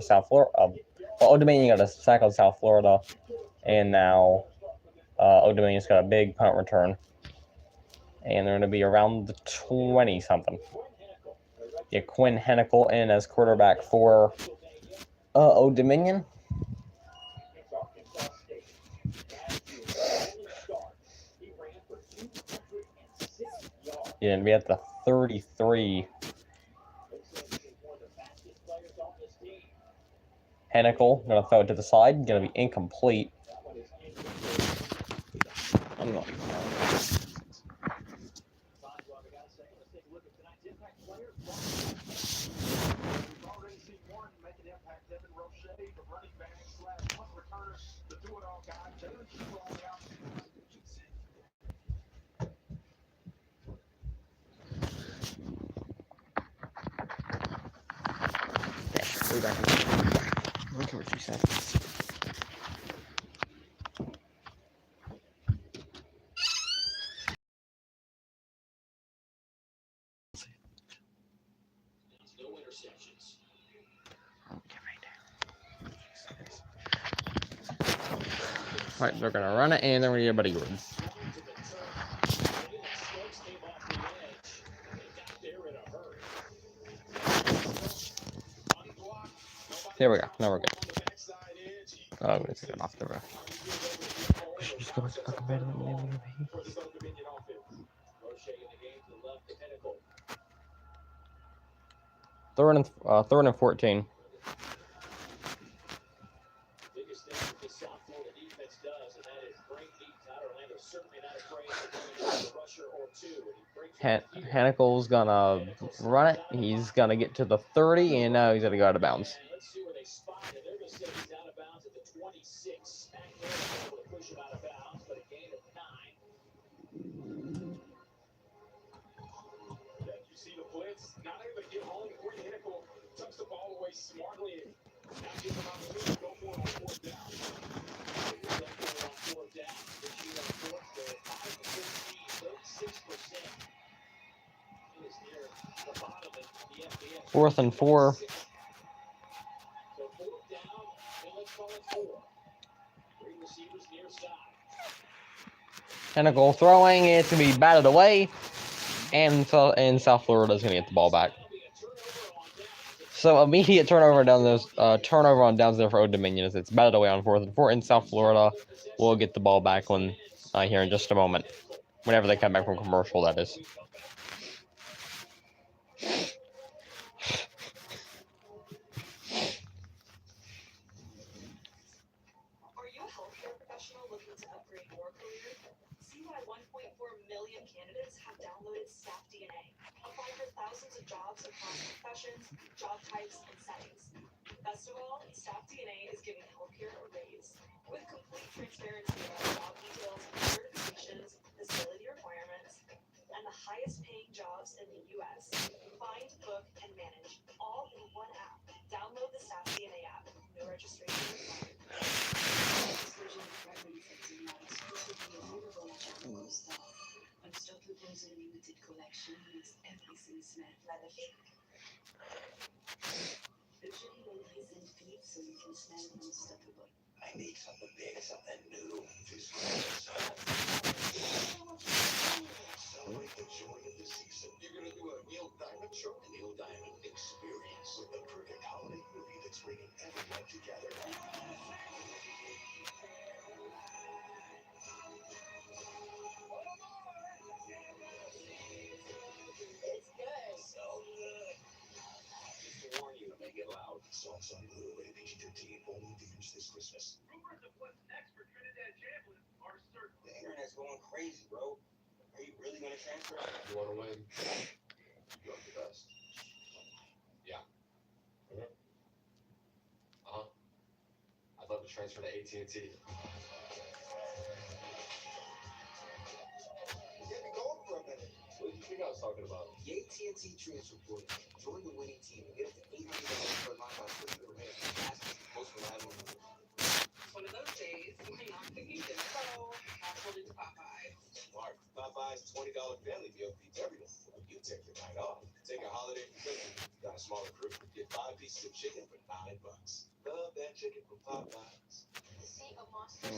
South Florida. Well, Old Dominion got a sack on South Florida, and now Old Dominion's got a big punt return, and they're going to be around the 20-something. Yeah, Quinn Hennicle in as quarterback for Old Dominion. Yeah, and we at the 33. Hennicle gonna throw it to the side, gonna be incomplete. I'm not. Look at what you said. Alright, they're gonna run it, and they're gonna get Buddy Gordon. There we go. Now we're good. Oh, I'm gonna take it off the road. Just go back to fucking bed. Third and 14. Hennicle's gonna run it. He's gonna get to the 30, and now he's gonna go out of bounds. Fourth and 4. Hennicle throwing, it's going to be batted away, and South Florida's going to get the ball back. So immediate turnover on downs there for Old Dominion as it's batted away on 4th and 4, and South Florida will get the ball back when here in just a moment, whenever they come back from commercial, that is. Apply for thousands of jobs across professions, job types, and settings. Best of all, StaffDna is giving healthcare a raise. With complete transparency about job details, certifications, facility requirements, and the highest paying jobs in the U.S. Find, book, and manage all in one app. Download the StaffDna app. No registration required. Unstoppable is a limited collection with everything smelled like a fig. Usually when present feet so you can smell unstoppable. I need something big, something new. Celebrate the joy of the season. You're gonna do a Neil Diamond show? A Neil Diamond experience with the perfect holiday movie that's bringing everyone together. Songs on Blu-ray PG-13 only theaters this Christmas. Rumors of what's next for Trinidad Champlin are certain. The internet's going crazy, bro. Are you really gonna transfer? You wanna win? You're the best. Yeah. I'd love to transfer to AT&T. Get me going for a minute. What did you think I was talking about? The AT&T transfer portal. Join the winning team and get up to $800 per line on Twitter for minutes. Most reliable. One of those days, you're not thinking so household into Popeyes. Smart. Popeyes $20 family meal feeds everyone. When you take your night off, take a holiday from cooking. Got a smaller crew. Get 5 pieces of chicken for $9. chicken from Popeyes. See a monster.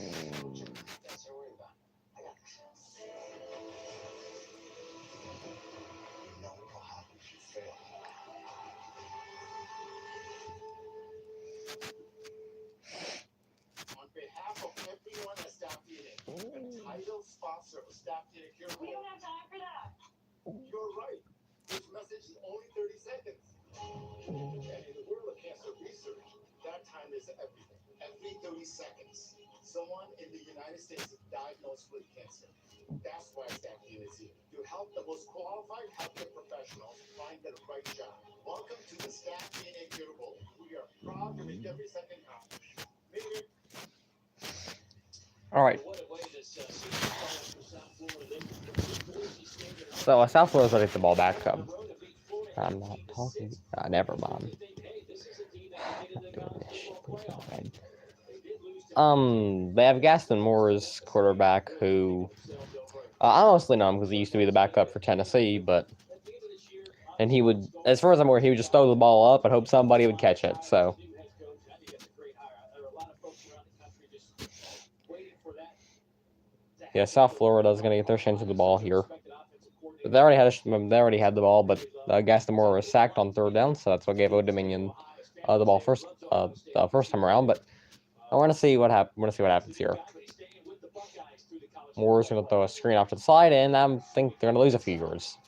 That's what worry about. I got this. You know what happens if you fail. On behalf of everyone at StaffDna, the title sponsor of StaffDna Cure. We don't have time for that. You're right. This message is only 30 seconds. And in the world of cancer research, that time is everything. Every 30 seconds, someone in the United States is diagnosed with cancer. That's why StaffDna is here. To help the most qualified healthcare professionals find the right job. Welcome to the StaffDna Cure Bowl. We are proud to make every second count. Maybe. All right. So South Florida's ready to get the ball back. I'm not talking. Never mind. They have Gaston Moore's quarterback, who I honestly know him because he used to be the backup for Tennessee, and he would, as far as I'm aware, he would just throw the ball up and hope somebody would catch it. So yeah, South Florida's going to get their chance at the ball here. But they already had the ball, but Gaston Moore was sacked on third down, so that's what gave Old Dominion the ball first time around. But I want to see what happens here. Moore's going to throw a screen off to the side, and I think they're going to lose a few yards.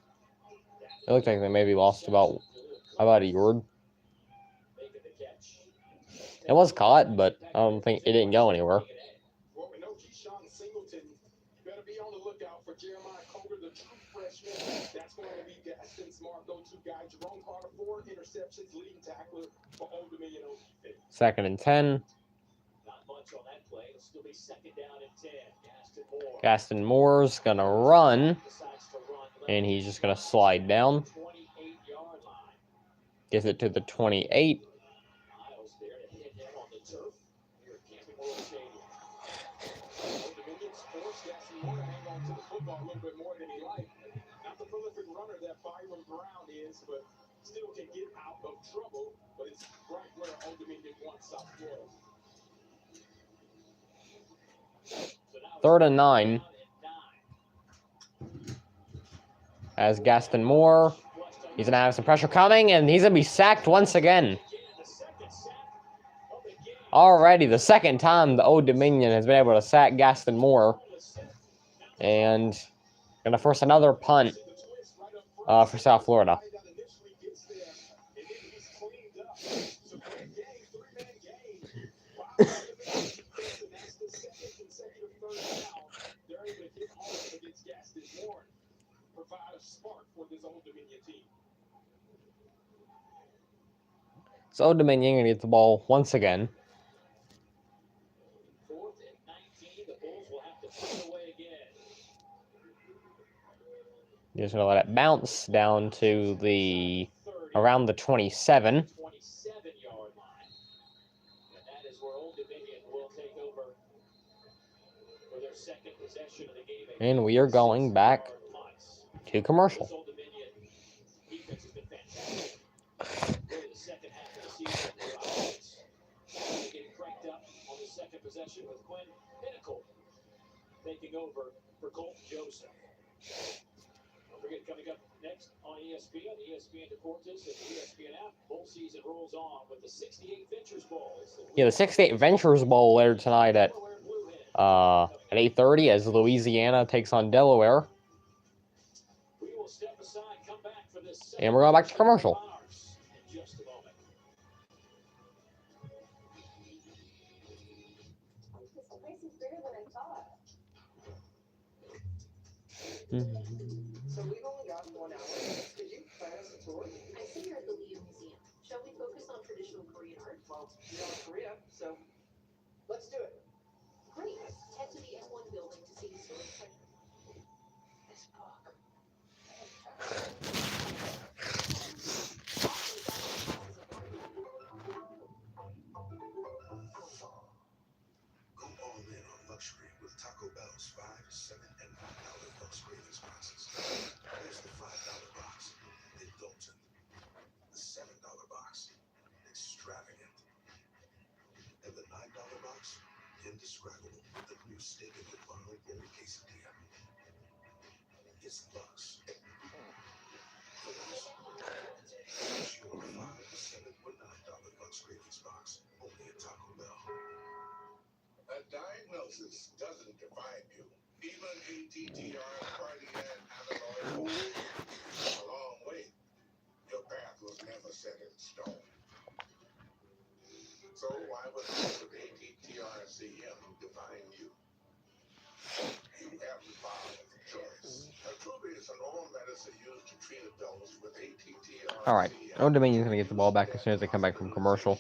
It looked like they maybe lost about a yard. It was caught, but I don't think it didn't go anywhere. Be on the lookout for Jeremiah Coger, the true freshman. That's going to be Gaston's smart go-to guy. Jerome Carter, 4 interceptions, leading tackler for Old Dominion. 2nd and 10. Not much on that play. It'll still be 2nd down and 10. Gaston Moore's going to run, and he's just going to slide down. Gets it to the 28. Miles there to hit him on the turf here at Camping World Stadium. Old Dominion's forced Gaston Moore to hang on to the football a little bit more than he liked. Not the prolific runner that Byron Brown is, but still can get out of trouble. But it's right where Old Dominion wants South Florida. 3rd and 9. As Gaston Moore, he's going to have some pressure coming, and he's going to be sacked once again. Already the 2nd time the Old Dominion has been able to sack Gaston Moore. And going to force another punt for South Florida. So Old Dominion going to get the ball once again. 4th and 19, the Bulls will have to put it away again. You're just going to let it bounce down to around the 27. 27-yard line. And that is where Old Dominion will take over for their 2nd possession of the game. And we are going back to commercial. Old Dominion defense has been fantastic. Really the 2nd half of the season. Getting cranked up on the 2nd possession with Quinn Pinnacle taking over for Colton Joseph. Don't forget, coming up next on ESPN Deportes and the ESPN app, bowl season rolls on with the 68 Ventures Bowl. Yeah, the 68 Ventures Bowl later tonight at 8:30 as Louisiana takes on Delaware. We will step aside, come back for this. And we're going back to commercial. In just a moment. This place is bigger than I thought. So we've only got 1 hour. Could you plan us a tour? I see you're at the Liu Museum. Shall we focus on traditional Korean art? Well, you're in Korea, so let's do it. Great. Head to the M1 building to see historic treasure. This book. Go all in on luxury with Taco Bell's $5, $7, and $9 box cravings boxes. There's the $5 box, indulgent. The $7 box, extravagant. And indescribable. The new steak and garlic berry quesadilla. It's luxe. It's your $5, $7, or $9 Bucks Cravings box. Only at Taco Bell. A diagnosis doesn't define you. Even ATTR cardiac amyloid a long way. Your path was never set in stone. So why would ATTR-CM define you? You have the power of choice. Truly is an oral medicine used to treat adults with ATTR-CM. All right, Old Dominion's gonna get the ball back as soon as they come back from commercial.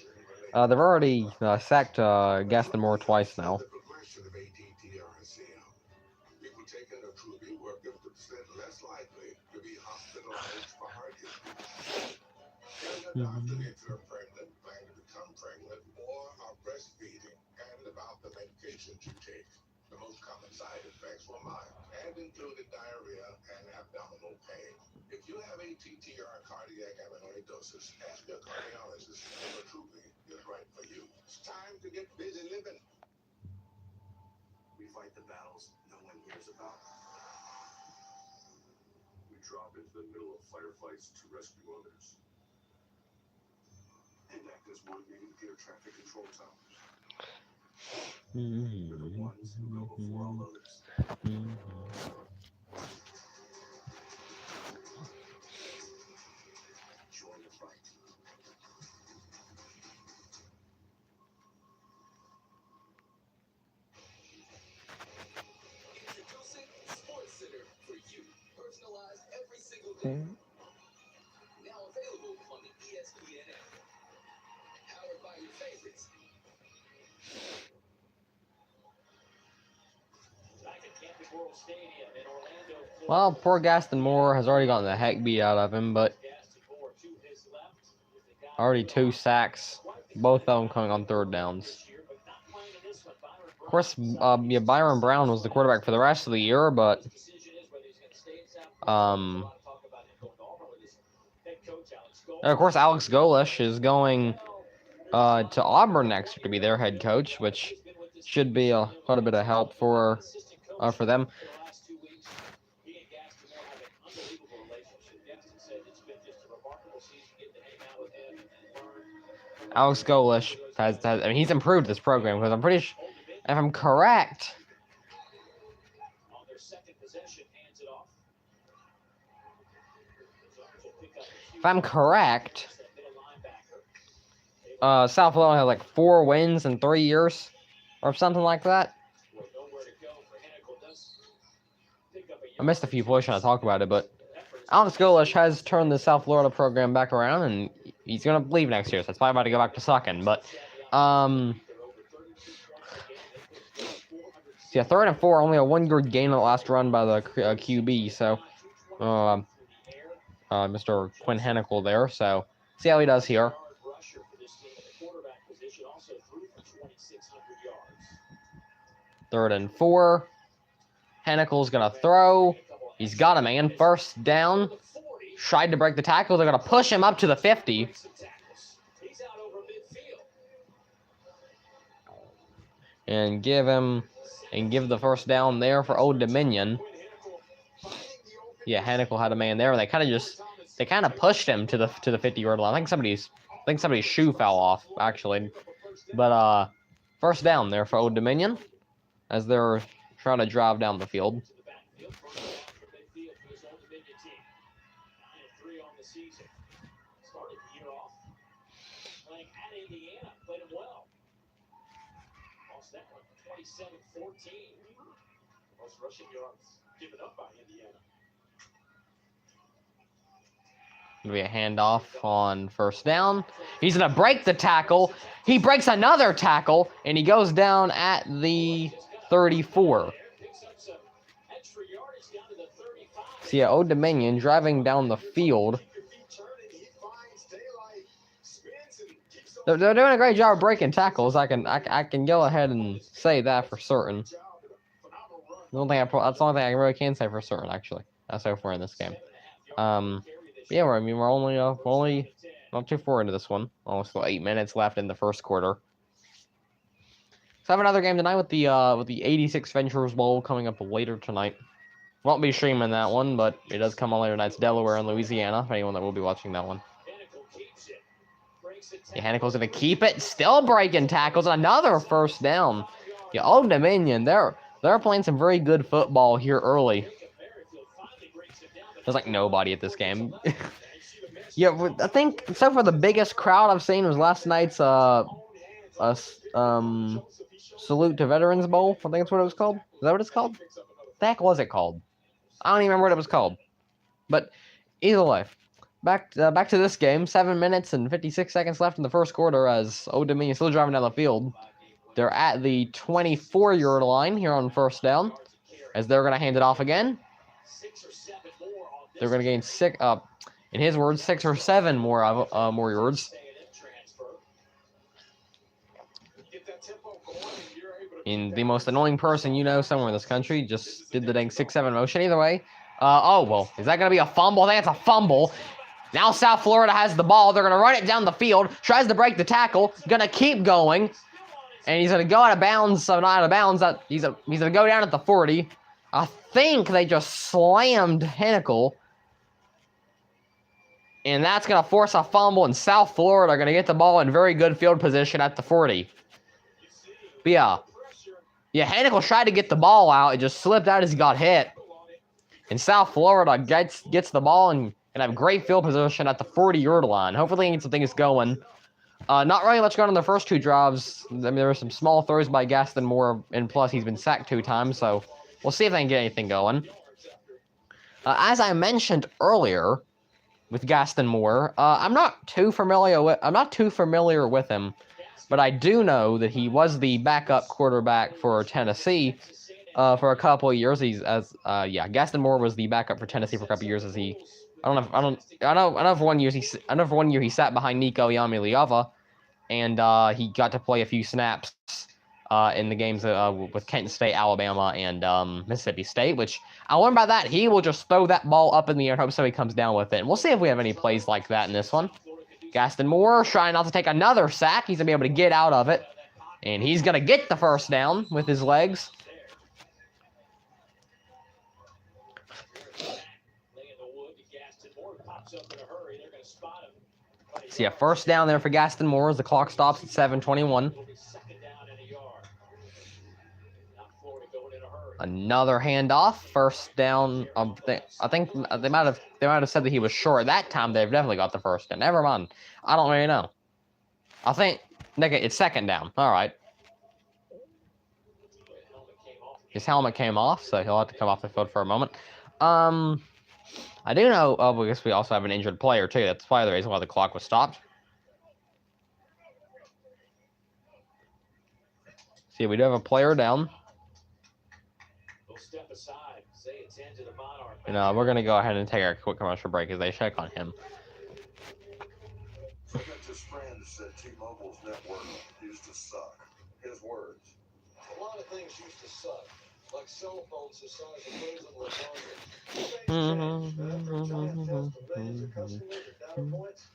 They've already sacked Gaston Moore twice now. The progression of ATTR-CM. People taking the Truly were 50% less likely to be hospitalized for heart issues. Tell your doctor if you're pregnant, plan to become pregnant, or are breastfeeding, and about the medications you take. The most common side effects were mild and included diarrhea and abdominal pain. If you have ATTR cardiac amyloidosis, ask your cardiologist if a Truly is right for you. It's time to get busy living. We fight the battles no one hears about. We drop into the middle of firefights to rescue others. And act as one named air traffic control towers. We're the ones who go before all others. Join the fight. Introducing Sports Center for you. Personalized every single day. Now available on the StaffDna app. Powered by your favorites. Well, poor Gaston Moore has already gotten the heck beat out of him, but already 2 sacks, both of them coming on 3rd downs. Of course, Byron Brown was the quarterback for the rest of the year, but and of course Alex Golesh is going to Auburn next year to be their head coach, which should be quite a bit of help for them. Alex Golesh has I mean, he's improved this program because I'm pretty sure, if I'm correct, South Florida has like 4 wins in 3 years, or something like that. I missed a few points trying to talk about it, but Alex Golesh has turned the South Florida program back around, and he's gonna leave next year, so it's probably about to go back to sucking. But yeah, 3rd and 4, only a 1-yard gain on the last run by the QB. So, Mr. Quinn Henicle there. So, see how he does here. 3rd and 4. Henicle's gonna throw. He's got a man. 1st down. Tried to break the tackle. They're gonna push him up to the 50. And give the 1st down there for Old Dominion. Yeah, Henicle had a man there. They kind of pushed him to the 50-yard line. I think somebody's shoe fell off actually. But 1st down there for Old Dominion as they're trying to drive down the field. Most rushing yards given up by Indiana. Gonna be a handoff on 1st down. He's gonna break the tackle. He breaks another tackle, and he goes down at the 34. So yeah, Old Dominion driving down the field. They're doing a great job of breaking tackles. I can go ahead and say that for certain. That's the only thing I really can say for certain, actually. So far in this game. Yeah, we're only not too far into this one. Almost 8 minutes left in the 1st quarter. So I have another game tonight with the 86 Ventures Bowl coming up later tonight. Won't be streaming that one, but it does come on later tonight. It's Delaware and Louisiana, for anyone that will be watching that one. Yeah, Hannico's gonna keep it, still breaking tackles, another first down. Yeah, Old Dominion, they're playing some very good football here early. There's like nobody at this game. Yeah, I think except for the biggest crowd I've seen was last night's Salute to Veterans Bowl. I think that's what it was called. Is that what it's called? The heck was it called? I don't even remember what it was called. But either way, back to this game. 7 minutes and 56 seconds left in the first quarter as Old Dominion still driving down the field. They're at the 24-yard line here on first down, as they're gonna hand it off again. They're gonna gain in his words, 6 or 7 more yards. And the most annoying person you know somewhere in this country just did the dang 6-7 motion. Either way, oh well, is that gonna be a fumble? I think it's a fumble. Now South Florida has the ball. They're gonna run it down the field. Tries to break the tackle. Gonna keep going, and he's gonna go out of bounds. So not out of bounds. He's gonna go down at the 40. I think they just slammed Hennicle. And that's going to force a fumble, and South Florida are going to get the ball in very good field position at the 40. But yeah, Hennicle tried to get the ball out. It just slipped out as he got hit. And South Florida gets the ball and can have great field position at the 40-yard line. Hopefully they can get some things going. Not really much going on the first 2 drives. I mean, there were some small throws by Gaston Moore, and plus he's been sacked 2 times, so we'll see if they can get anything going. As I mentioned earlier, with Gaston Moore, I'm not too familiar with him, but I do know that he was the backup quarterback for Tennessee for a couple of years. Gaston Moore was the backup for Tennessee for a couple of years. I know for 1 year he sat behind Nico Yamiliava, and he got to play a few snaps in the games with Kent State, Alabama, and Mississippi State, which I learned by that he will just throw that ball up in the air and hope somebody comes down with it. And we'll see if we have any plays like that in this one. Gaston Moore trying not to take another sack. He's going to be able to get out of it. And he's going to get the first down with his legs. So yeah, first down there for Gaston Moore as the clock stops at 7:21. Another handoff, first down. I think they might have said that he was short. That time they've definitely got the first down. Never mind. I don't really know. I think it's second down. All right. His helmet came off, so he'll have to come off the field for a moment. I do know. I guess we also have an injured player too. That's probably the reason why the clock was stopped. See, we do have a player down. Step aside, say it's into the Monarchs. We're going to go ahead and take our quick commercial break as they check on him. His friends said T-Mobile's network used to suck. His words. A lot of things used to suck, like cell phones the size of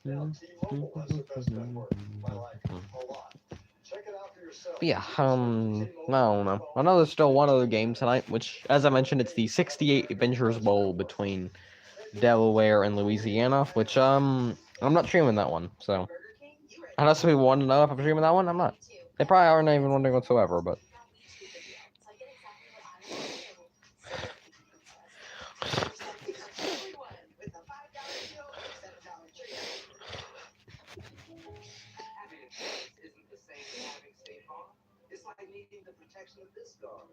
Now T-Mobile has the best network. I like it a lot. Check it out for yourself. Yeah, I don't know. I know there's still one other game tonight, which, as I mentioned, it's the 68 Ventures Bowl between Delaware and Louisiana, which, I'm not streaming that one, so. I know some people want to know if I'm streaming that one. I'm not. They probably aren't even wondering whatsoever, but. The protection of this guard.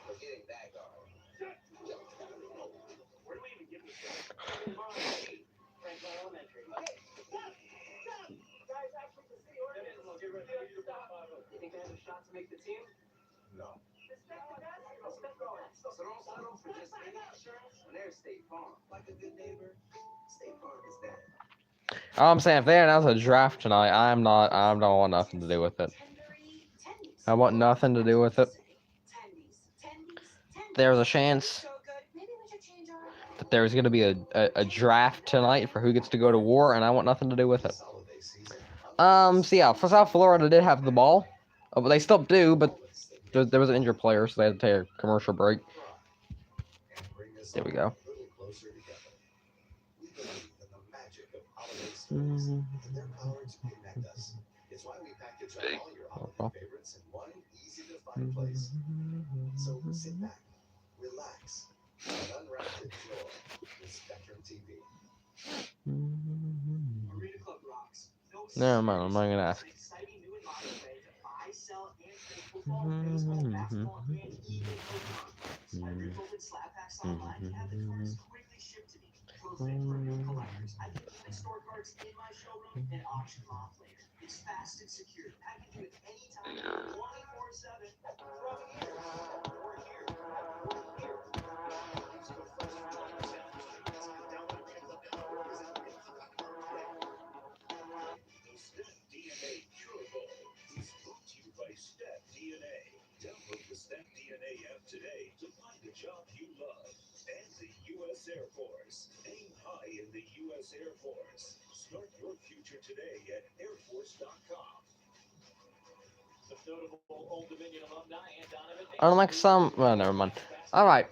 We're getting that guard. Where do we even get this guy? Franklin Elementary. Okay, stop! Guys, actually, the city ordinance. You think they have a shot to make the team? No. Respect the best. Respect the best. So don't settle for just any insurance when there's State Farm. Like a good neighbor, State Farm is that. I'm saying if they announce a draft tonight, I don't want nothing to do with it. I want nothing to do with it. There's a chance that there's going to be a draft tonight for who gets to go to war, and I want nothing to do with it. So yeah, for South Florida did have the ball. Oh, but they still do, but there was an injured player, so they had to take a commercial break. There we go. It's why we package all your holiday favorites in one easy-to-find place. So sit back, relax, and unwrap the joy with Spectrum TV. Arena Club rocks. Never mind, I'm not gonna ask. An exciting new and modern way to buy, sell, and trade football, baseball, basketball, and even Pokemon. I refolded slab packs online and have the cards quickly shipped to me. Perfect for new collectors. I can even store cards in my showroom and auction them off later. It's fast and secure. I can do it anytime, 24/7. From here, or here, or here. Use code FRESH for 20% off your shipments. Download Arena Club now or visit arenaclub.com today. The StaffDna Cure Bowl is brought to you by StaffDna. Download the StaffDna app today to find a job you love. And the U.S. Air Force. Aim high in the U.S. Air Force. Start your future today at airforce.com. Some notable Old Dominion alumni and Donovan. Unlike some, well, never mind. All right,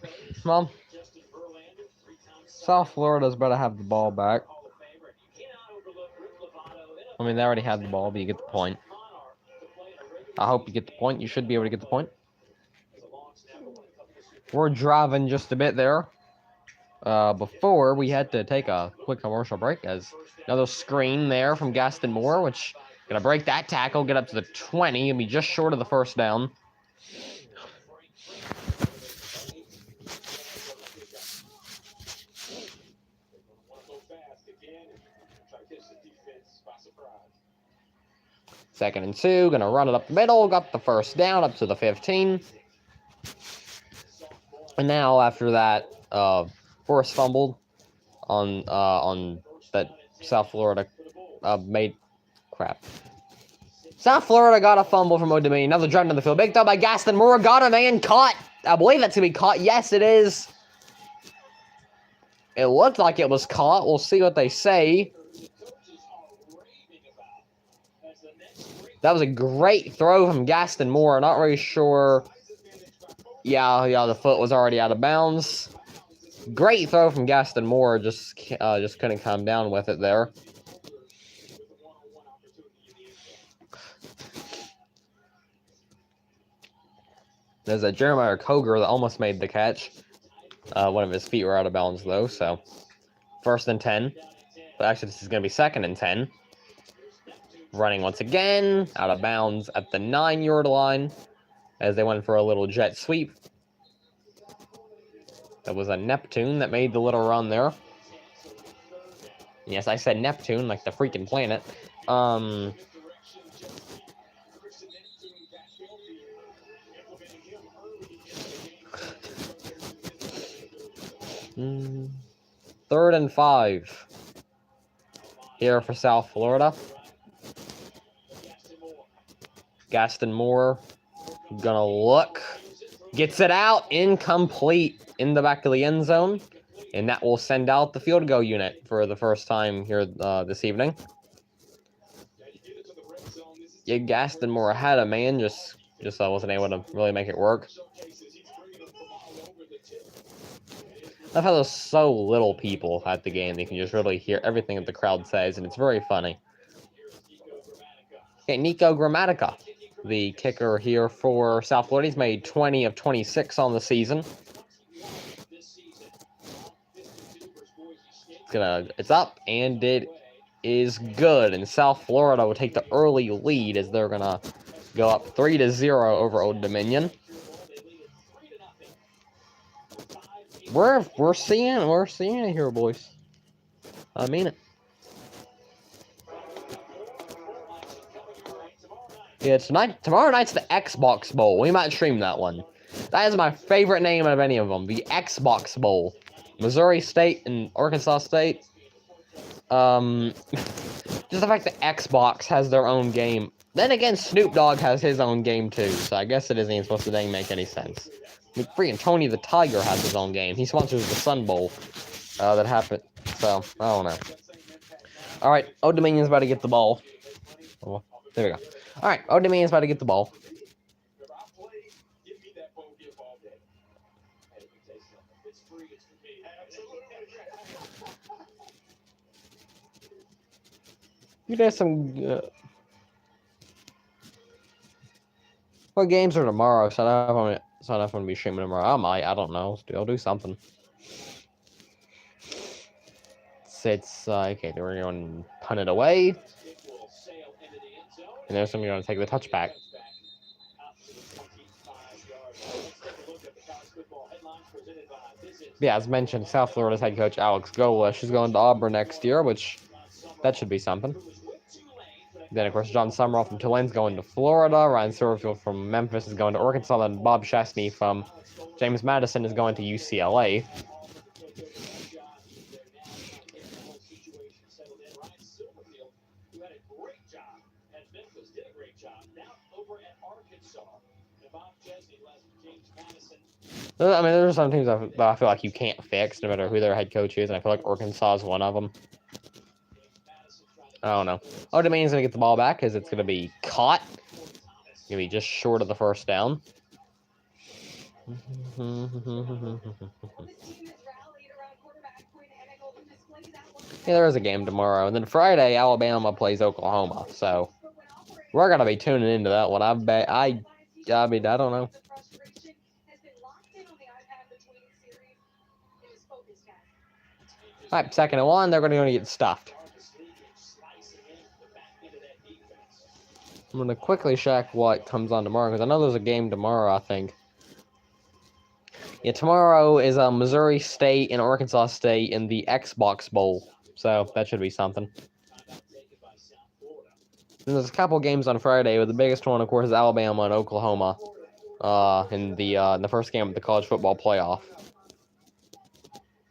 well, Justin Verlander, three-time South Florida's better have the ball back. Hall of Famer. You cannot overlook Rick Lovato in a I mean, they already had the ball, but you get the point. Monarch to play in a regular I hope you get the point. You should be able to get the point. as a long snapper won a couple of Super We're driving just a bit there. Before we had to take a quick commercial break, as another screen there from Gaston Moore, which gonna break that tackle, get up to the 20, and be just short of the first down. Second and 2, gonna run it up the middle, got the first down up to the 15. And now after that, Forrest fumbled on that South Florida made crap. South Florida got a fumble from Old Dominion. Another drive down the field. Big throw by Gaston Moore. Got a man caught. I believe that's gonna be caught. Yes, it is. It looked like it was caught. We'll see what they say. That was a great throw from Gaston Moore. Not really sure. Yeah, the foot was already out of bounds. Great throw from Gaston Moore. Just couldn't come down with it there. There's a Jeremiah Koger that almost made the catch. One of his feet were out of bounds, though, so first and 10. But actually, this is going to be second and 10. Running once again, out of bounds at the 9-yard line, as they went for a little jet sweep. That was a Neptune that made the little run there. Yes, I said Neptune, like the freaking planet. Third and 5 here for South Florida. Gaston Moore gonna look, gets it out, incomplete in the back of the end zone, and that will send out the field goal unit for the first time here this evening. Yeah, Gaston Moore had a man, just wasn't able to really make it work. I've had those so little people at the game, they can just really hear everything that the crowd says, and it's very funny. Okay, Nico Grammatica, the kicker here for South Florida. He's made 20 of 26 on the season. It's up, and it is good. And South Florida will take the early lead as they're gonna go up 3-0 over Old Dominion. We're seeing it here, boys. I mean it. Yeah, tomorrow night's the Xbox Bowl. We might stream that one. That is my favorite name of any of them. The Xbox Bowl. Missouri State and Arkansas State. Just the fact that Xbox has their own game. Then again, Snoop Dogg has his own game too. So I guess it isn't even supposed to dang make any sense. I mean, freaking Tony the Tiger has his own game. He sponsors the Sun Bowl. That happened. So I don't know. All right, Old Dominion's about to get the ball. There we go. All right, Old Dominion's about to get the ball. If I play, give me that ball give all day. Hey, let me tell you something. If it's free, it's for me. You did some. What games are tomorrow? So I don't know if I'm gonna be streaming tomorrow. I might. I don't know. I'll do something. It's okay. We're going to punt it away, and there's somebody going to take the touchback. Yeah, as mentioned, South Florida's head coach Alex Golish is going to Auburn next year, which that should be something. Then, of course, John Summerall from Tulane's going to Florida. Ryan Silverfield from Memphis is going to Arkansas. Then Bob Chesney from James Madison is going to UCLA. I mean, there's some teams that I feel like you can't fix, no matter who their head coach is, and I feel like Arkansas is one of them. I don't know. Old Dominion's going to get the ball back because it's going to be caught. It's going to be just short of the first down. Yeah, there is a game tomorrow. And then Friday, Alabama plays Oklahoma. So we're going to be tuning into that one. I mean, I don't know. All right, 2nd and 1. They're going to get stuffed. I'm going to quickly check what comes on tomorrow, because I know there's a game tomorrow, I think. Yeah, tomorrow is Missouri State and Arkansas State in the Xbox Bowl. So that should be something. And there's a couple games on Friday, but the biggest one, of course, is Alabama and Oklahoma in the first game of the college football playoff.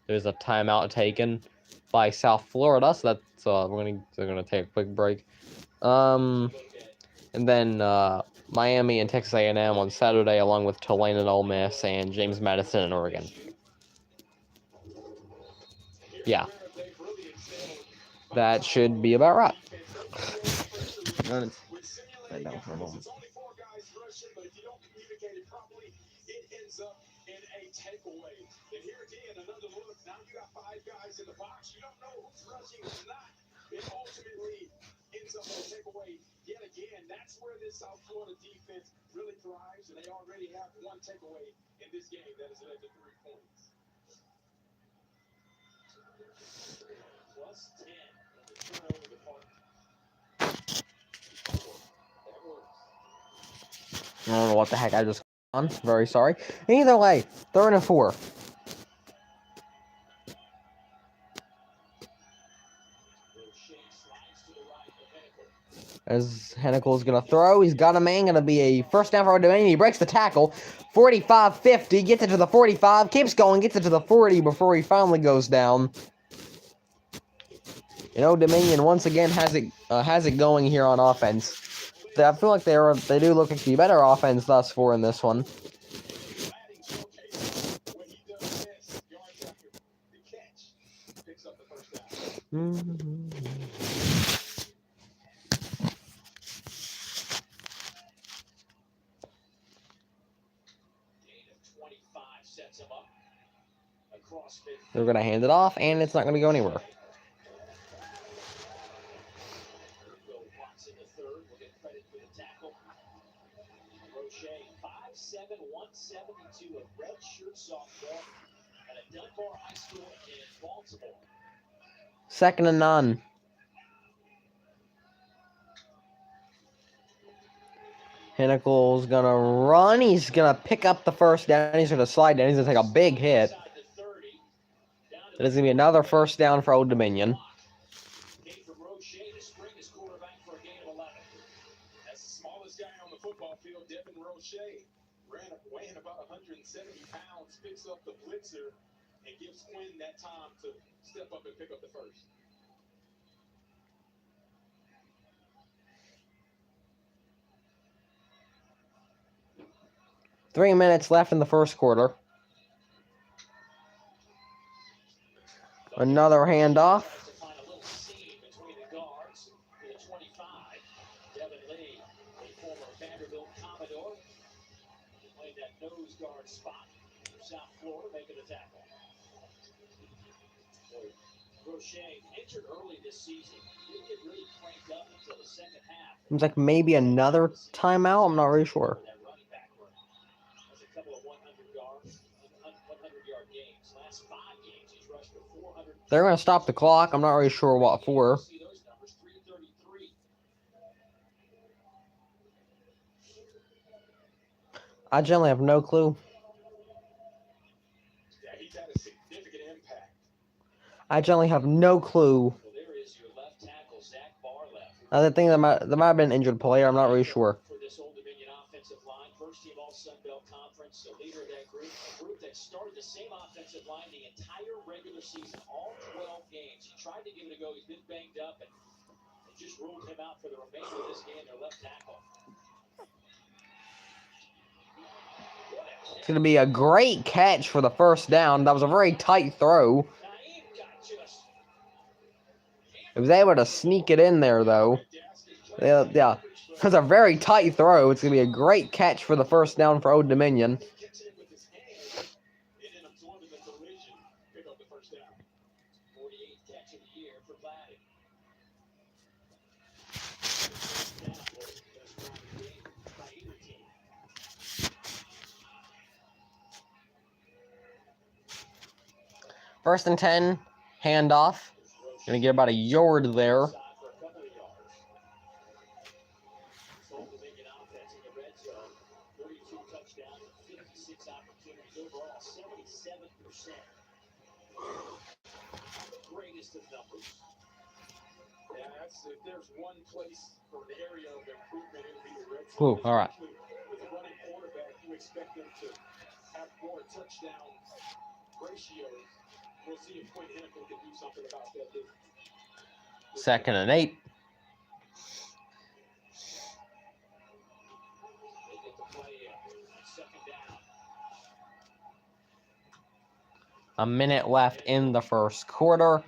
There's a timeout taken by South Florida, so that's they're gonna take a quick break. And then Miami and Texas A&M on Saturday, along with Tulane and Ole Miss and James Madison and Oregon. Yeah, that should be about right. Down for a moment. Takeaway. And here again, another look. Now you got 5 guys in the box. You don't know who's rushing, who's not. It ultimately ends up on a takeaway. Yet again, that's where this South Florida defense really thrives, and they already have 1 takeaway in this game that has led to 3 points. Plus 10 on the turnover department. That works. I don't know what the heck I just on. Very sorry. Either way, 3rd and 4. As Hennicle's going to throw, he's got a man, going to be a first down for Old Dominion. He breaks the tackle, 45-50, gets it to the 45, keeps going, gets it to the 40 before he finally goes down. And Old Dominion once again has it going here on offense. I feel like they do look like the better offense thus far in this one. They're going to hand it off, and it's not going to go anywhere. Second and 9. Hennicle's going to run. He's going to pick up the first down. He's going to slide down. He's going to take a big hit. It is going to be another first down for Old Dominion. That's the smallest guy on the football field, Devin Roche, weighing about 170 pounds, picks up the blitzer and gives Quinn that time to step up and pick up the first. Three minutes left in the first quarter. Another handoff. that nose guard spot. South Florida making the tackle. Roche, injured early this season, didn't get really cranked up until the second half. Seems like maybe another timeout. I'm not really sure. That running back room has a couple of 100-yard games. Last 5 games, he's rushed for 400. They're going to stop the clock. I'm not really sure what for. See those numbers, 333. I generally have no clue. Yeah, he's had a significant impact. I generally have no clue. Well, there is your left tackle, Zach Barlett. I think there might have been an injured player. I'm not really sure. For this Old Dominion offensive line, first team All Sun Belt Conference, the leader of that group, a group that started the same offensive line the entire regular season, all 12 games. He tried to give it a go. He's been banged up, and they just ruled him out for the remainder of this game. Their left tackle. It's going to be a great catch for the first down. That was a very tight throw. Naeem got just He was able to sneak it in there, though. Yeah. It was a very tight throw. It's going to be a great catch for the first down for Old Dominion. gets it in with his hand. It didn't absorb the collision. Pick up the first down. 48th catch of the year for Gladden. By either team. First and 10, handoff. Going to get about a yard there. For a couple of yards. Old Dominion offense in the red zone. 32 touchdowns, 56 opportunities overall, 77%. Greatest of numbers. Yeah, if there's one place or an area of improvement, it would be the red Ooh, zone. all right. With a running quarterback, you expect them to have more touchdown ratios. We'll see if Quinn Hennepin can do something about that. Second and 8. They get the play in. Second down. A minute left in the first quarter.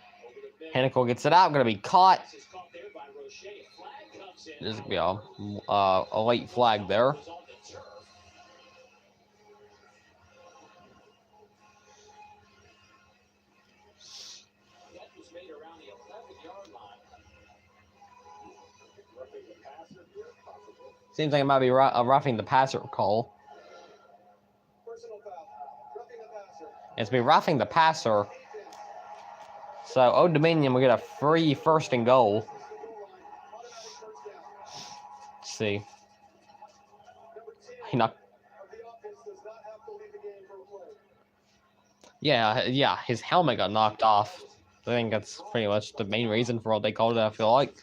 Hennicle gets it out. Going to be caught. Pass is caught there by Roche. Flag comes in. There's going to be a late flag there. Was on the turf. That was made around the 11-yard line. Roughing the passer here, possible. Seems like it might be roughing the passer call. Personal foul. Roughing the passer. It's be roughing the passer. So Old Dominion will get a free first and goal. Let's see. He knocked. Yeah, his helmet got knocked off. I think that's pretty much the main reason for what they called it, I feel like.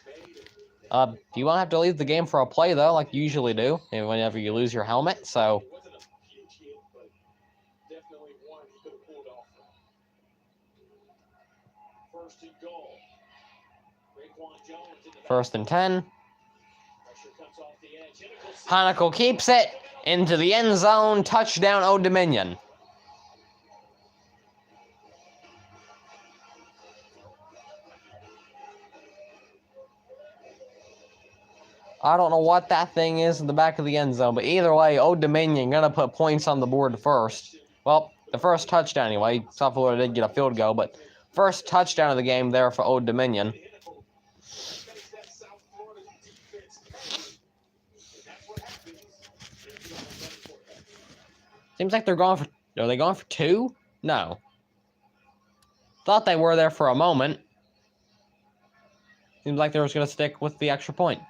You won't have to leave the game for a play, though, like you usually do, whenever you lose your helmet, so... It wasn't a huge hit, but definitely one he could have pulled off. First and goal. Raekwon Jones in the back. First and 10. Pressure comes off the edge. Hanukkah keeps it into the end zone. Touchdown, Old Dominion. I don't know what that thing is in the back of the end zone, but either way, Old Dominion gonna put points on the board first. Well, the first touchdown anyway. South Florida did get a field goal, but first touchdown of the game there for Old Dominion. Seems like they're going for... Are they going for 2? No. Thought they were there for a moment. Seems like they were going to stick with the extra point.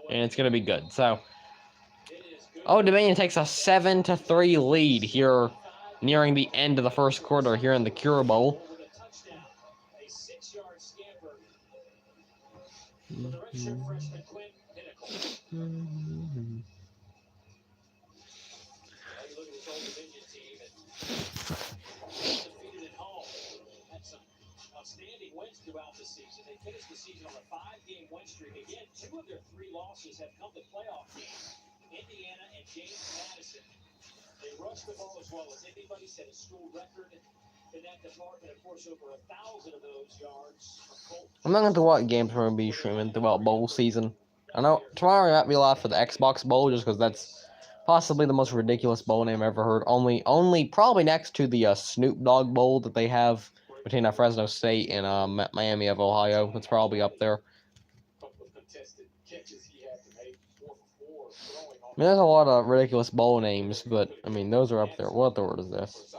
And it's going to be good. So, Old Dominion takes a 7-3 lead here nearing the end of the first quarter here in the Cure Bowl. A 6-yard scamper for the redshirt freshman Quinn Hennepin. Now you look at this Old Dominion team and undefeated at home. Had some outstanding wins throughout the season. They finished the season on a 5-game win streak. Again, 2 of their 3 losses have come to playoff games. Indiana and James Madison. They rushed the ball as well as anybody, set a school record in that department. Of course, over 1,000 of those yards. I'm not going to what games we're going to be streaming throughout bowl season. I know tomorrow might be live for the Xbox Bowl, just because that's possibly the most ridiculous bowl name I've ever heard. Only probably next to the Snoop Dogg Bowl that they have between Fresno State and Miami of Ohio. It's probably up there. I mean, there's a lot of ridiculous bowl names, but I mean, those are up there. What the word is this?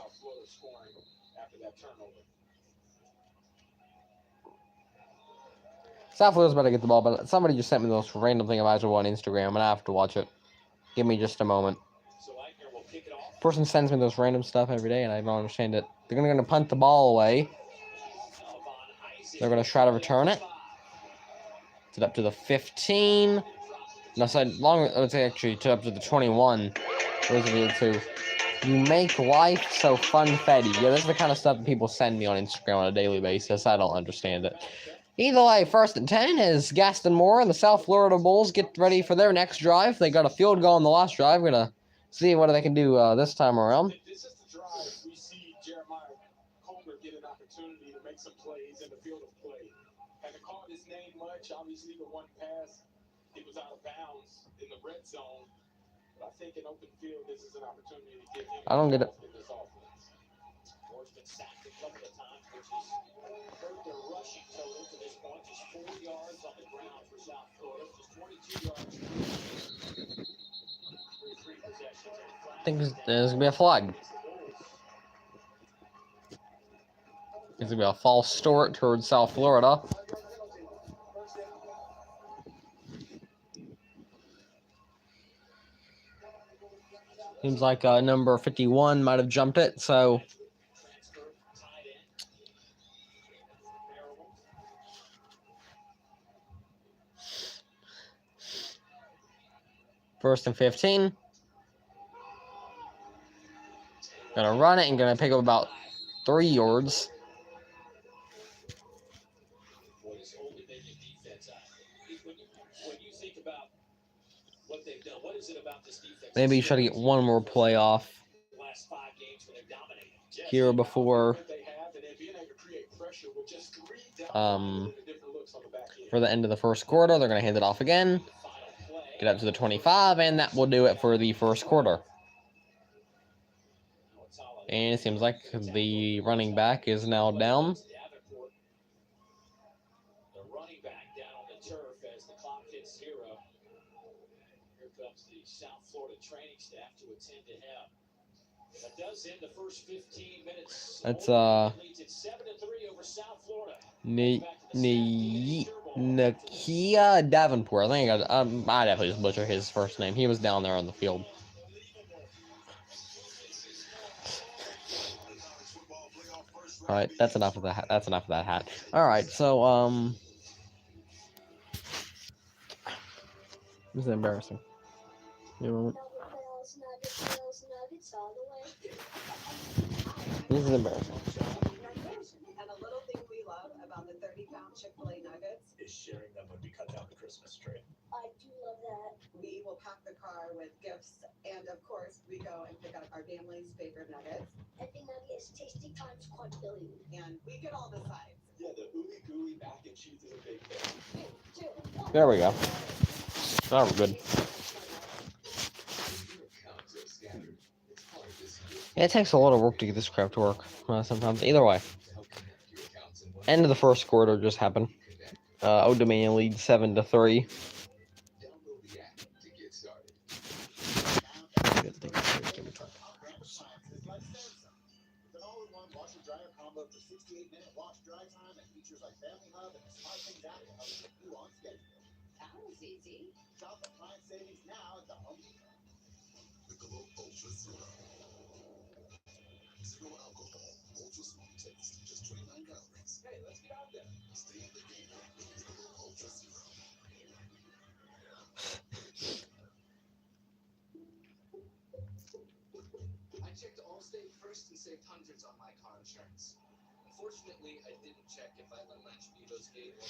South Florida's about to get the ball, but somebody just sent me this random thing about on Instagram, and I have to watch it. Give me just a moment. Person sends me this random stuff every day, and I don't understand it. They're going to punt the ball away. They're going to try to return it. It's up to the 15. No, so long. Let's say actually to up to the 21. Those are the two. You make life so fun-fetty. Yeah, this is the kind of stuff that people send me on Instagram on a daily basis. I don't understand it. Either way, 1st and 10 as Gaston Moore and the South Florida Bulls get ready for their next drive. They got a field goal in the last drive. We're gonna see what they can do this time around. This is the drive we see Jeremiah Comer get an opportunity to make some plays in the field of play. Haven't called his name much. Obviously, the one pass, he was out of bounds in the red zone. But I think in open field, this is an opportunity to get him I don't get it. in this offense. Moore's been sacked a couple of times, which has hurt their rushing total to this point. Just 4 yards on the ground for South Florida. Just 22 yards. Three possessions. I think there's gonna be a flag. It's gonna be a false start towards South Florida. Seems like number 51 might have jumped it, so first and 15. Gonna run it and gonna pick up about 3 yards. Maybe try to get one more play off here before for the end of the first quarter. They're going to hand it off again, get up to the 25, and that will do it for the first quarter. And it seems like the running back is now down. The running back down on the turf as the clock hits 0. Here comes the South Florida training staff to attend to him. That does end the first 15 minutes. That's Leads it 7-3 over South Florida. Nakia Davenport. I think I definitely just butchered his first name. He was down there on the field. All right, that's enough of that. That's enough of that hat. All right, so this is embarrassing. This is embarrassing. And a little thing we love about the 30-pound Chick-fil-A nuggets Is sharing them when we cut down the Christmas tree. I do love that. We will pack the car with gifts, and of course, we go and pick up our family's favorite nuggets. Every nugget is tasty times quadrillion. And we get all the sides. Yeah, the ooey gooey mac and cheese is a big thing. There we go. Oh, we're good. Yeah, it takes a lot of work to get this crap to work. Sometimes. Either way. End of the first quarter just happened. Old Dominion leads 7-3. I checked Allstate first and saved hundreds on my car insurance. Unfortunately, I didn't check if I let Lunch Bevo's gate or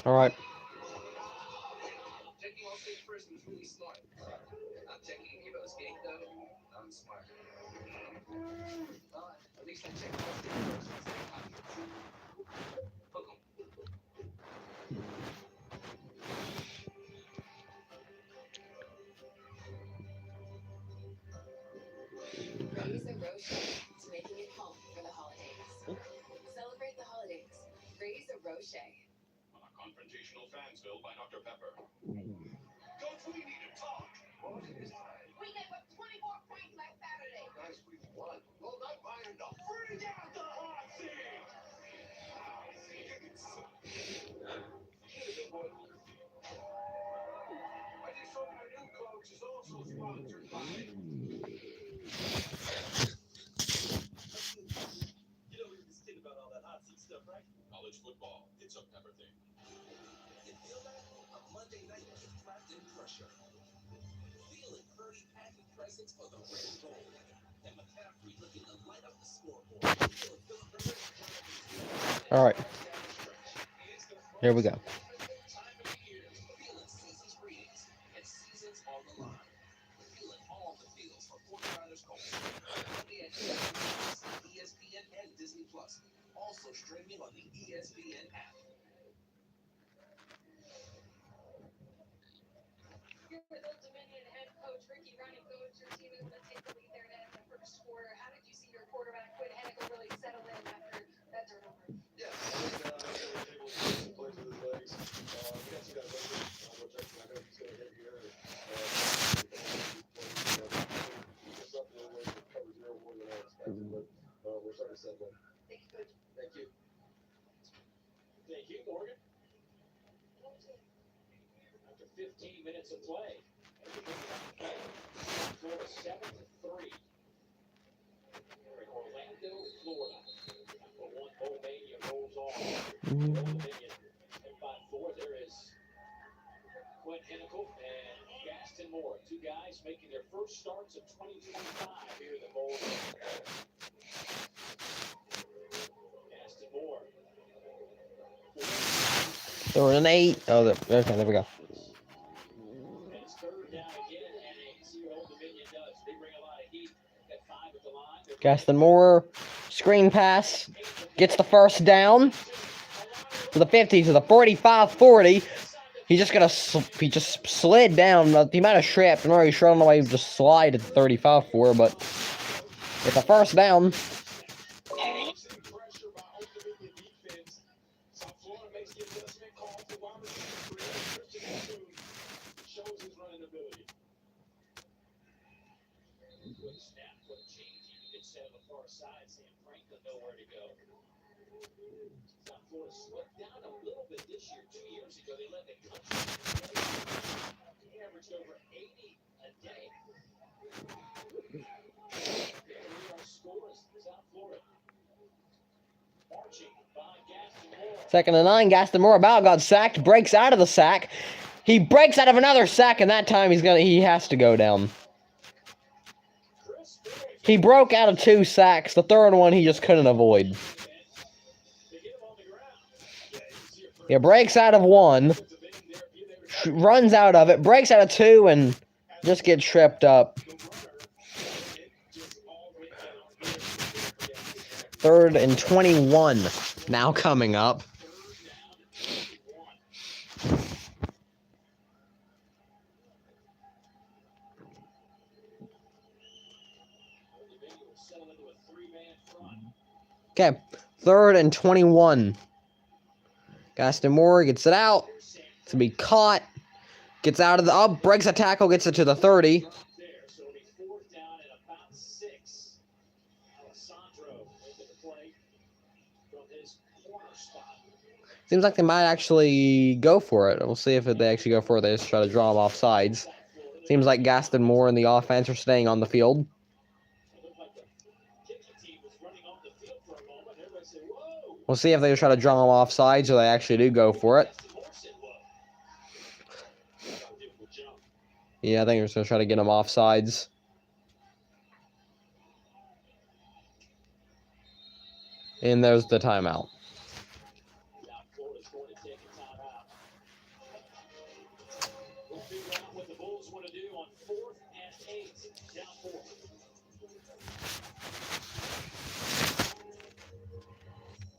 All right. checking Allstate first was really smart. Not checking Bevo's gate though, I'm smart. At least I checked Allstate first and saved hundreds. cliche. Confrontational Fansville by Dr. Pepper. Coach, we need to talk. We gave up 24 points last Saturday. Guys, we won. Well, not by enough. Bring out the hot seat. I just hope our new coach is also sponsored by. You don't hear this kid about all that hot seat stuff, right? College football. It's a Pepper thing. You feel that? A Monday night gift wrapped in pressure. Feeling Purdy packing presents for the red and gold. And McCaffrey looking to light up the scoreboard. Feeling Philip Rivers turn up his heat. All right, here we go. Time of the year. Feeling season's greetings. And seasons on the line. Feeling all the feels for 49ers Colts. Monday at 7 ESPN and Disney Plus. Also streaming on the ESPN app. You're with Old Dominion head coach Ricky running coach. Your team able to take the lead there in the first quarter. How did you see your quarterback Quinn Hennikel really settle in after that turnover? Yeah, I was able to play with his legs. We got some guys open, which I know he's going to hit here. Just up the way to cover 0 more than I expected, but we're starting to settle in. Thank you, coach. Thank you. Thank you, Morgan. After 15 minutes of play, Florida 7-3. We're in Orlando, Florida. But one Bowl Mania rolls off. Old Dominion and by 4. There is Quinn Hennikel and Gaston Moore, 2 guys making their first starts of 2025 here in the Bowl. Gaston Moore. 3rd and 8. Oh, okay, there we go. And it's 3rd down again, and see what Old Dominion does. They bring a lot of heat at 5 at the line. Gaston Moore, screen pass, gets the first down to the 50, to the 45-40. He just slid down. The amount of straps, I'm not really sure on the way he just slide at the 35 for, but it's a first down. Pressure by Old Dominion defense. South Florida makes the adjustment call for wide receiver 3. Christian shows his running ability. Quick snap, quick change. He gets set on the far side. Sam Franklin nowhere to go. South Florida slipped down a little bit this year. 2 years ago, they let the country he averaged over 80 a day. Here are scores. South Florida. Marching by Gaston Moore. 2nd and 9. Gaston Moore about got sacked. Breaks out of the sack. He breaks out of another sack, and that time he has to go down. He broke out of 2 sacks. The 3rd one he just couldn't avoid. Yeah, breaks out of 1. Runs out of it. Breaks out of 2 and just gets tripped up. 3rd and 21 now coming up. Okay, 3rd and 21. Gaston Moore gets it out to be caught. Gets out of the breaks a tackle, gets it to the 30. So it'll be 4th down at about 6. Alessandro into the play from his corner spot. Seems like they might actually go for it. We'll see if they actually go for it. They just try to draw them off sides. Seems like Gaston Moore and the offense are staying on the field. It looked like the kicking team was running off the field for a moment. Everybody said, whoa! We'll see if they just try to draw them off sides or they actually do go for it. Gaston Moore said, whoa. Beautiful jump. Yeah, I think they're just going to try to get them off sides. And there's the timeout. Now Florida's going to take a timeout. We'll figure out what the Bulls want to do on 4th and 8. Down 4.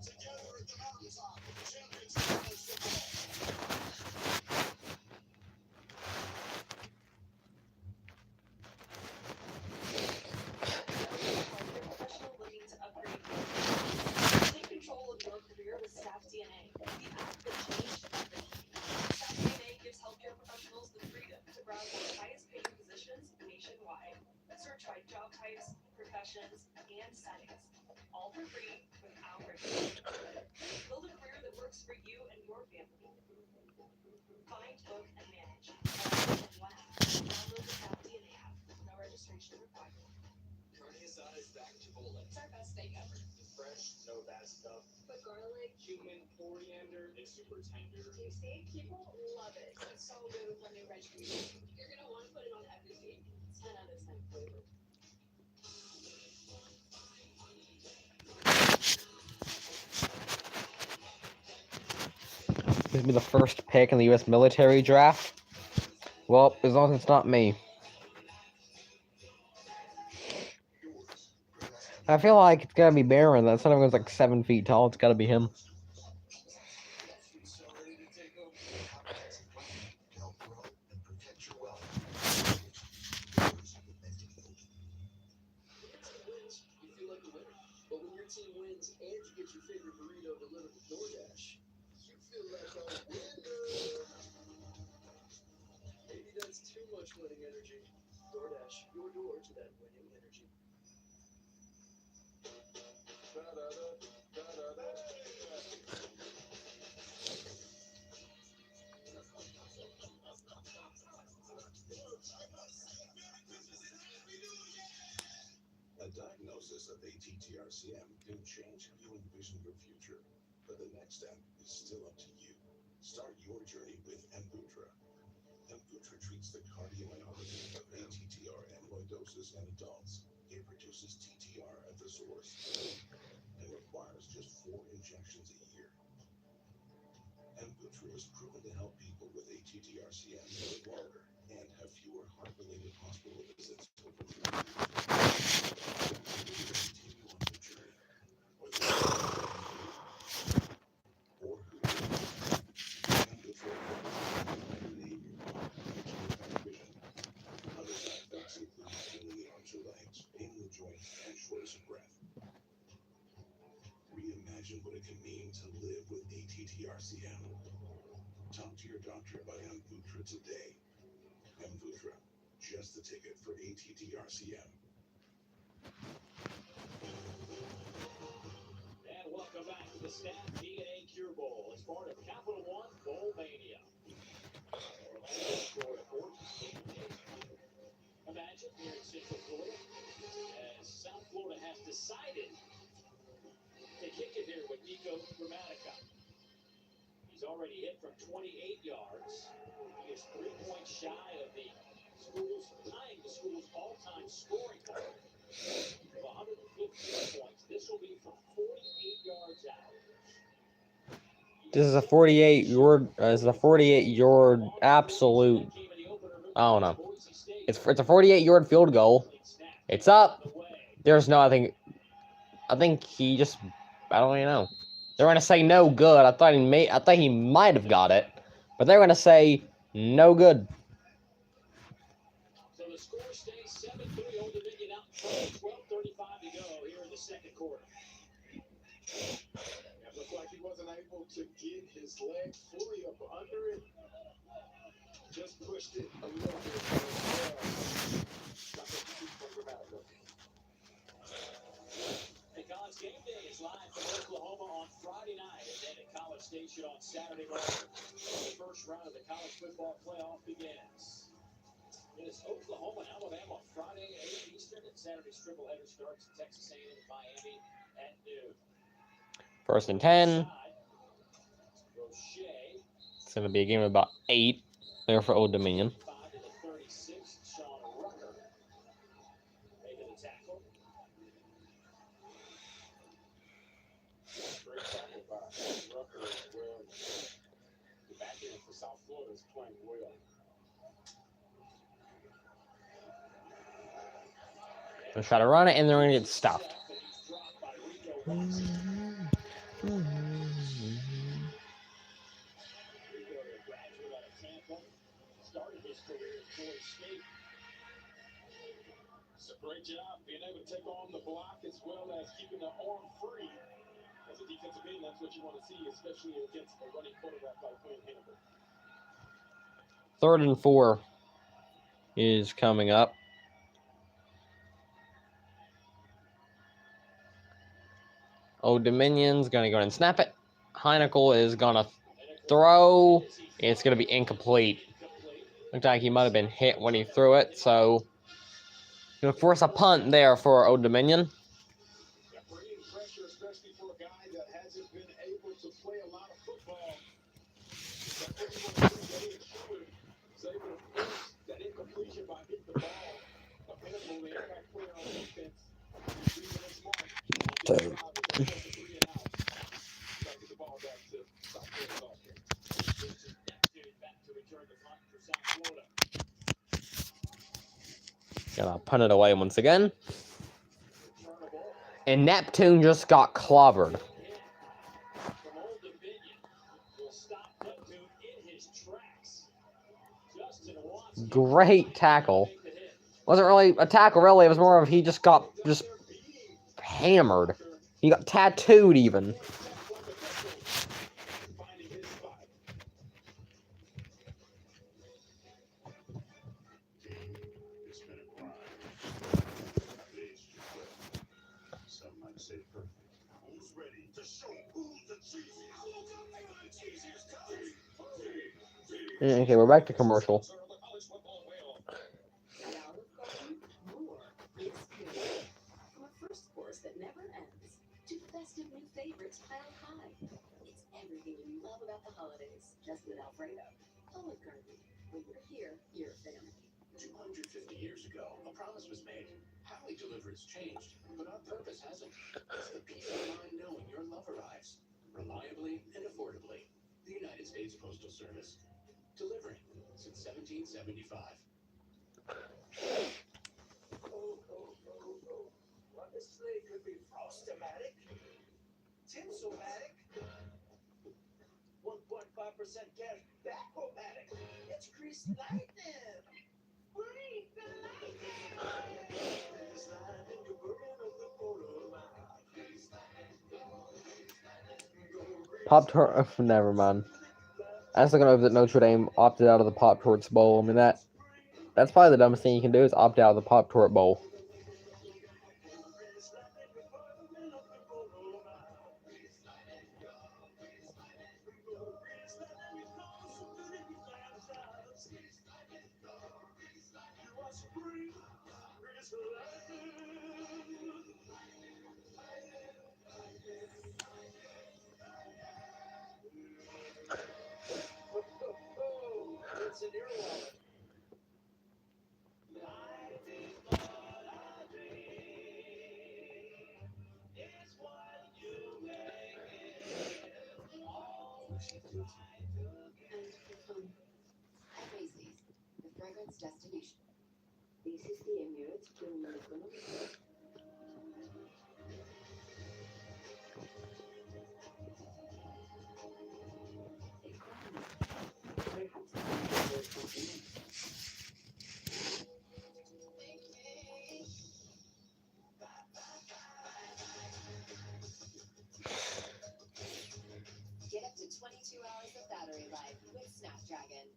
Together at the mountaintop, champions of college football. Professional looking to upgrade. Take control of your career with StaffDna, the types, professions, and settings, all for free without registration. Build a career that works for you and your family. Find, book, and manage all in one app. Download the StaffDna app. No registration required. Carne asada is back at Chipotle. It's our best steak ever. Fresh, no bad stuff. But garlic, Cumin, coriander, it's super tender. tasty. People love it. It's so good with our new veg grease. You're gonna want to put it on everything. 10 out of 10 flavor. This will be the first pick in the U.S. military draft. Well, as long as it's not me. I feel like it's gotta be Baron. That son of a gun's like 7 feet tall. It's gotta be him. So ready to take over. Comprehensive plan to help grow and protect your wealth. When your team wins, you feel like a winner. But when your team wins and you get your favorite burrito delivered to DoorDash, you feel like a winner. Maybe that's too much winning energy. DoorDash, your door to that winning energy. A diagnosis of ATTRCM can change how you envision your future, but the next step is still up to you. Start your journey with Amvuttra. Amvuttra treats the cardiomyopathy of ATTR amyloidosis in adults. It reduces TTR at the source and requires just 4 injections a year. Amvuttra is proven to help people with ATTRCM live longer and have fewer heart-related hospital visits over 3 years. Continue on your journey, whether it's or who Amvuttra will aid your body to achieve better vision. Other side effects include pain in the arms or legs, pain in the joints, and shortness of breath. Reimagine what it can mean to live with ATTRCM. Talk to your doctor about Amvuttra today. Amvuttra, just the ticket for ATTRCM. And welcome back to the StaffDna Cure Bowl as part of Capital One Bowl Mania. Orlando, Florida, gorgeous game day. Imagine here in Central Florida, as South Florida has decided to kick it here with Nico Gramatica. He's already hit from 28 yards. He is 3 points shy of the tying the school's all-time scoring mark of 115 points. This will be from 48 yards out. This is a 48-yard absolute. I don't know. It's a 48-yard field goal. It's up. There's no. I think he just. I don't even know. They're gonna say no good. I thought he might have got it, but they're gonna say no good. So the score stays 7-3. Old Dominion out in front. 12:35 to go here in the second quarter. It looked like he wasn't able to get his leg fully up under it. Just pushed it a little bit. And College Game Day is live from Oklahoma on Friday night and then at College Station on Saturday morning. The first round of the college football playoff begins. It is Oklahoma and Alabama Friday at 8 Eastern, and Saturday's triple header starts at Texas A&M and Miami at noon. First and 10. Roche. It's gonna be a game of about 8 there for Old Dominion. 5 to the 36. Sean Rucker making the tackle. Great tackle by Rucker as well. The back end for South Florida is playing well. They're trying to run it, and they're gonna get stuffed. Started his career at Florida State. It's a great job being able to take on the block as well as keeping the arm free. As a defensive end, that's what you want to see, especially against a running quarterback like Quinn Hannibal. 3rd and 4 is coming up. Old Dominion's going to go ahead and snap it. Heinkel is going to throw. It's going to be incomplete. Looked like he might have been hit when he threw it, so going to force a punt there for Old Dominion. Yeah, bringing pressure, especially for a guy that hasn't been able to play a lot of football. That's what you want to see. Elliott Shepard is able to force that incompletion by hitting the ball. Apparently, the impact player on defense is reading his mark. Did a job as they force a 3 and out. Try to get the ball back to South Florida's offense. Back to return the punt for South Florida. Gonna punt it away once again. And Neptune just got clobbered. From Old Dominion will stop Neptune in his tracks. Justin Watson Great tackle. Wasn't really a tackle, really. It was more of he just got hammered. He got tattooed even. Finding his spot. It's been a grind. Nowadays, just some might say perfect. Who's ready to show who's the cheesiest? Okay, we're back to commercial. From a first course that never ends to festive new favorites piled high. It's everything you love about the holidays, just with Alfredo. Olive Garden. When you're here, you're a family. 250 years ago, a promise was made. How we deliver has changed, but our purpose hasn't. It's the peace of mind knowing your love arrives reliably and affordably. The United States Postal Service, delivering since 1775. Well, this sleigh could be Frostomatic, Tinselmatic, 1.5% cash back-o-matic. It's Grease Lightning. Freeze the lightning. Grease lightning, you're burning up the borderline. Grease lightning, Pop Tart. Oh, never mind. I was looking over that Notre Dame opted out of the Pop Tarts Bowl. I mean that's probably the dumbest thing you can do is opt out of the Pop Tart Bowl. It's an earwallet. Life is but a dream. It's what you make it. All we try to And for fun. At Macy's, the fragrance destination. This is the Emirates Premium Economy. Get up to 22 hours of battery life with SnappDragon.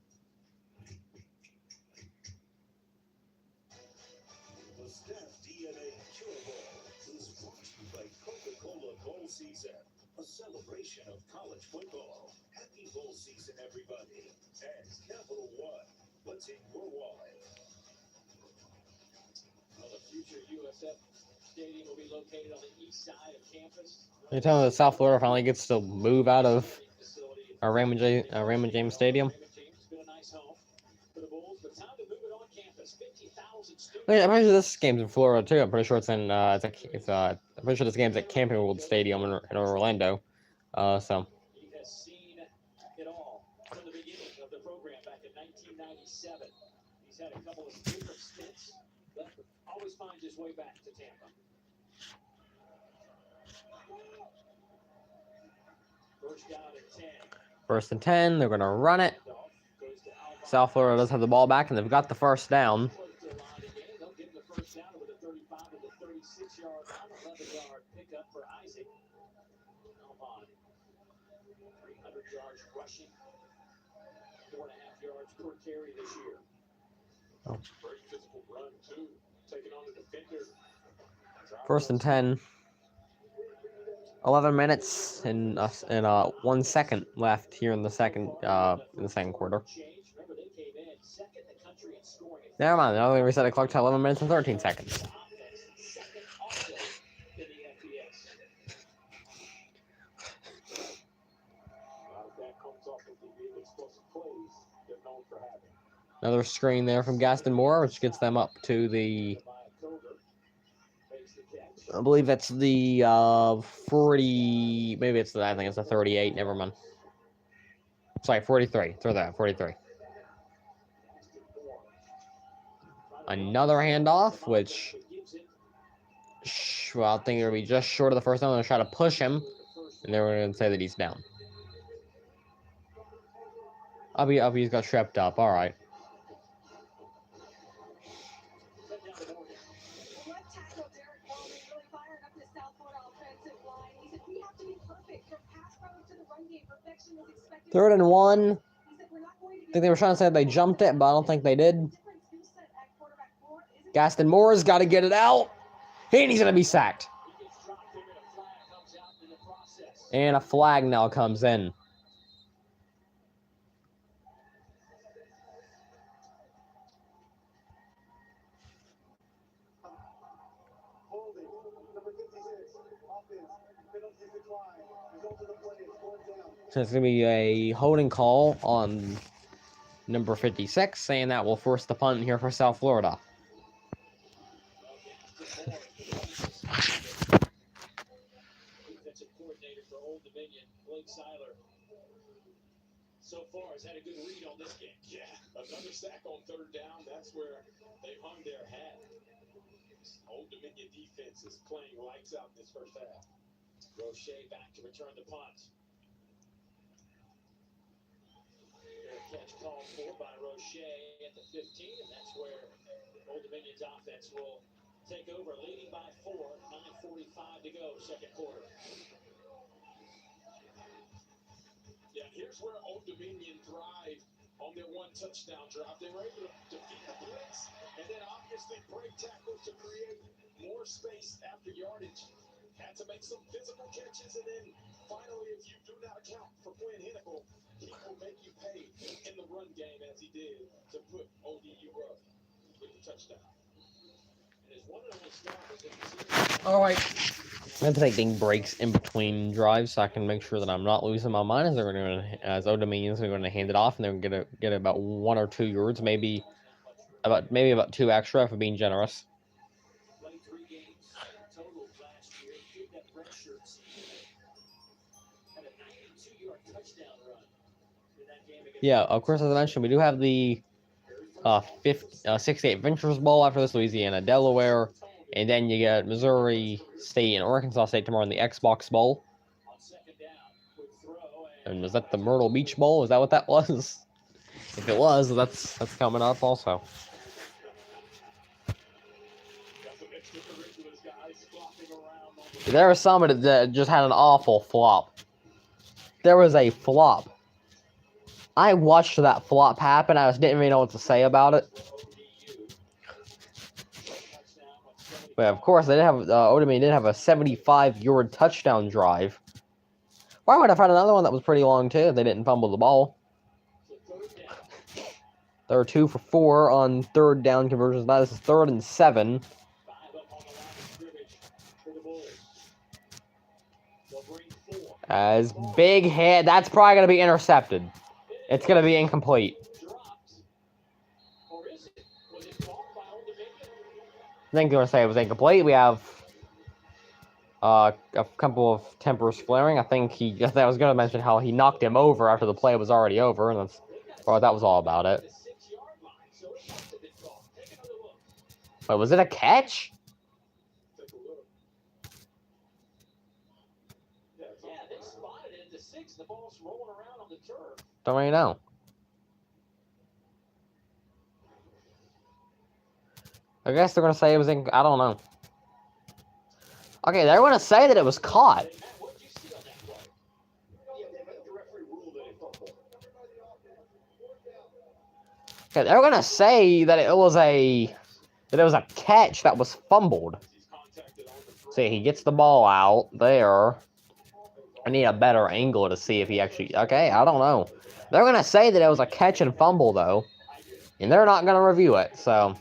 The StaffDna Cure Bowl is brought to you by Coca-Cola Bowl Season, a celebration of college football. Happy bowl season, everybody. And Capital One, what's in your wallet? Well, the future USF Stadium will be located on the east side of campus. You're telling me that South Florida finally gets to move out of Raymond James Stadium? It's been a nice home for the Bulls, but time to move it on campus. 50,000 students. Wait, I'm pretty sure this game's in Florida too. I'm pretty sure it's in I'm pretty sure this game's at Camping World Stadium in Orlando. So He has seen it all from the beginning of the program back in 1997. He's had a couple of different stints, but always finds his way back to Tampa. First down at 10. first and 10, they're gonna run it. South Florida does have the ball back, and they've got the first down. They'll give him the first down with a 35 to the 36-yard line, 11-yard pickup for Isaac. Almond, 300 yards rushing, 4.5 yards per carry this year. Very physical run, too. Taking on the defender. First and 10. 11 minutes and 1 second left here in the second quarter. Never mind. Now we reset the clock to 11 minutes and 13 seconds. Another screen there from Gaston Moore, which gets them up to the, I believe that's the 40, maybe it's the, I think it's the 38, never mind. Sorry, 43, throw that, 43. Another handoff, which, well, I think it'll be just short of the first time. I'm going to try to push him, and then we're going to say that he's down. He's got tripped up, all right. Left tackle Derek Bowman really firing up the South Florida offensive line. He said, we have to be perfect from pass coverage to the run game. Perfection is expected. 3rd and 1. He said, we're not going to I think they were trying to say they jumped it, but I don't think they did. Gaston Moore's got to get it out, and he's going to be sacked. And a flag now comes in. So it's going to be a holding call on number 56, saying that will force the punt here for South Florida. Defensive coordinator for Old Dominion, Blake Seiler. So far has had a good read on this game. Yeah, another sack on 3rd down. That's where they hung their hat. Old Dominion defense is playing lights out in this first half. Roche back to return the punt. Catch called for by Roche at the 15, and that's where Old Dominion's offense will take over, leading by 4, 9:45 to go, second quarter. Yeah, here's where Old Dominion thrived on their 1 touchdown drive. They were able to defeat the blitz and then obviously break tackles to create more space after yardage. Had to make some physical catches, and then finally, if you do not account for Quinn Hinnable, he will make you pay in the run game as he did to put ODU up with the touchdown. And his one and only start was in the season. All right. I'm taking breaks in between drives so I can make sure that I'm not losing my mind as Old Dominion's going to hand it off, and they're going to get about 1 or 2 yards, maybe about 2 extra for being generous. Played 3 games total last year. Did that red shirt season. Had a 92-yard touchdown run in that game against. Yeah, of course, as I mentioned, we do have the 68 Ventures Bowl after this, Louisiana, Delaware, and then you get Missouri State and Arkansas State tomorrow in the Xbox Bowl. And was that the Myrtle Beach Bowl? Is that what that was? If it was, that's coming up also. There was somebody that just had an awful flop. There was a flop. I watched that flop happen. I just didn't really know what to say about it. But of course, they did have Old Dominion did have a 75-yard touchdown drive. Why would I find another one that was pretty long too if they didn't fumble the ball? There were 2 for 4 on 3rd down conversions. Now this is 3rd and 7. As big hit, that's probably going to be intercepted. It's going to be incomplete. I think they're going to say it was incomplete. We have a couple of tempers flaring. I was going to mention how he knocked him over after the play was already over, and that was all about it. Wait, was it a catch? Don't really know. I guess they're going to say it was in... I don't know. Okay, they're going to say that it was caught. Okay, they're going to say that it was a catch that was fumbled. See, he gets the ball out there. I need a better angle to see if he actually... Okay, I don't know. They're going to say that it was a catch and fumble, though. And they're not going to review it, so...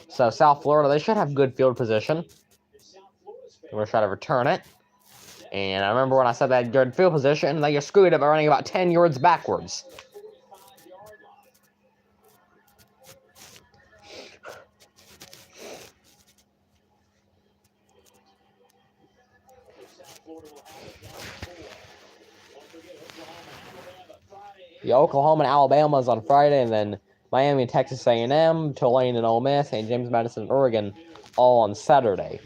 So, South Florida, they should have good field position. We're going to try to return it. And I remember when I said they had good field position, they just screwed it by running about 10 yards backwards. The Oklahoma and Alabama is on Friday, and then Miami and Texas A&M, Tulane and Ole Miss, and James Madison and Oregon all on Saturday.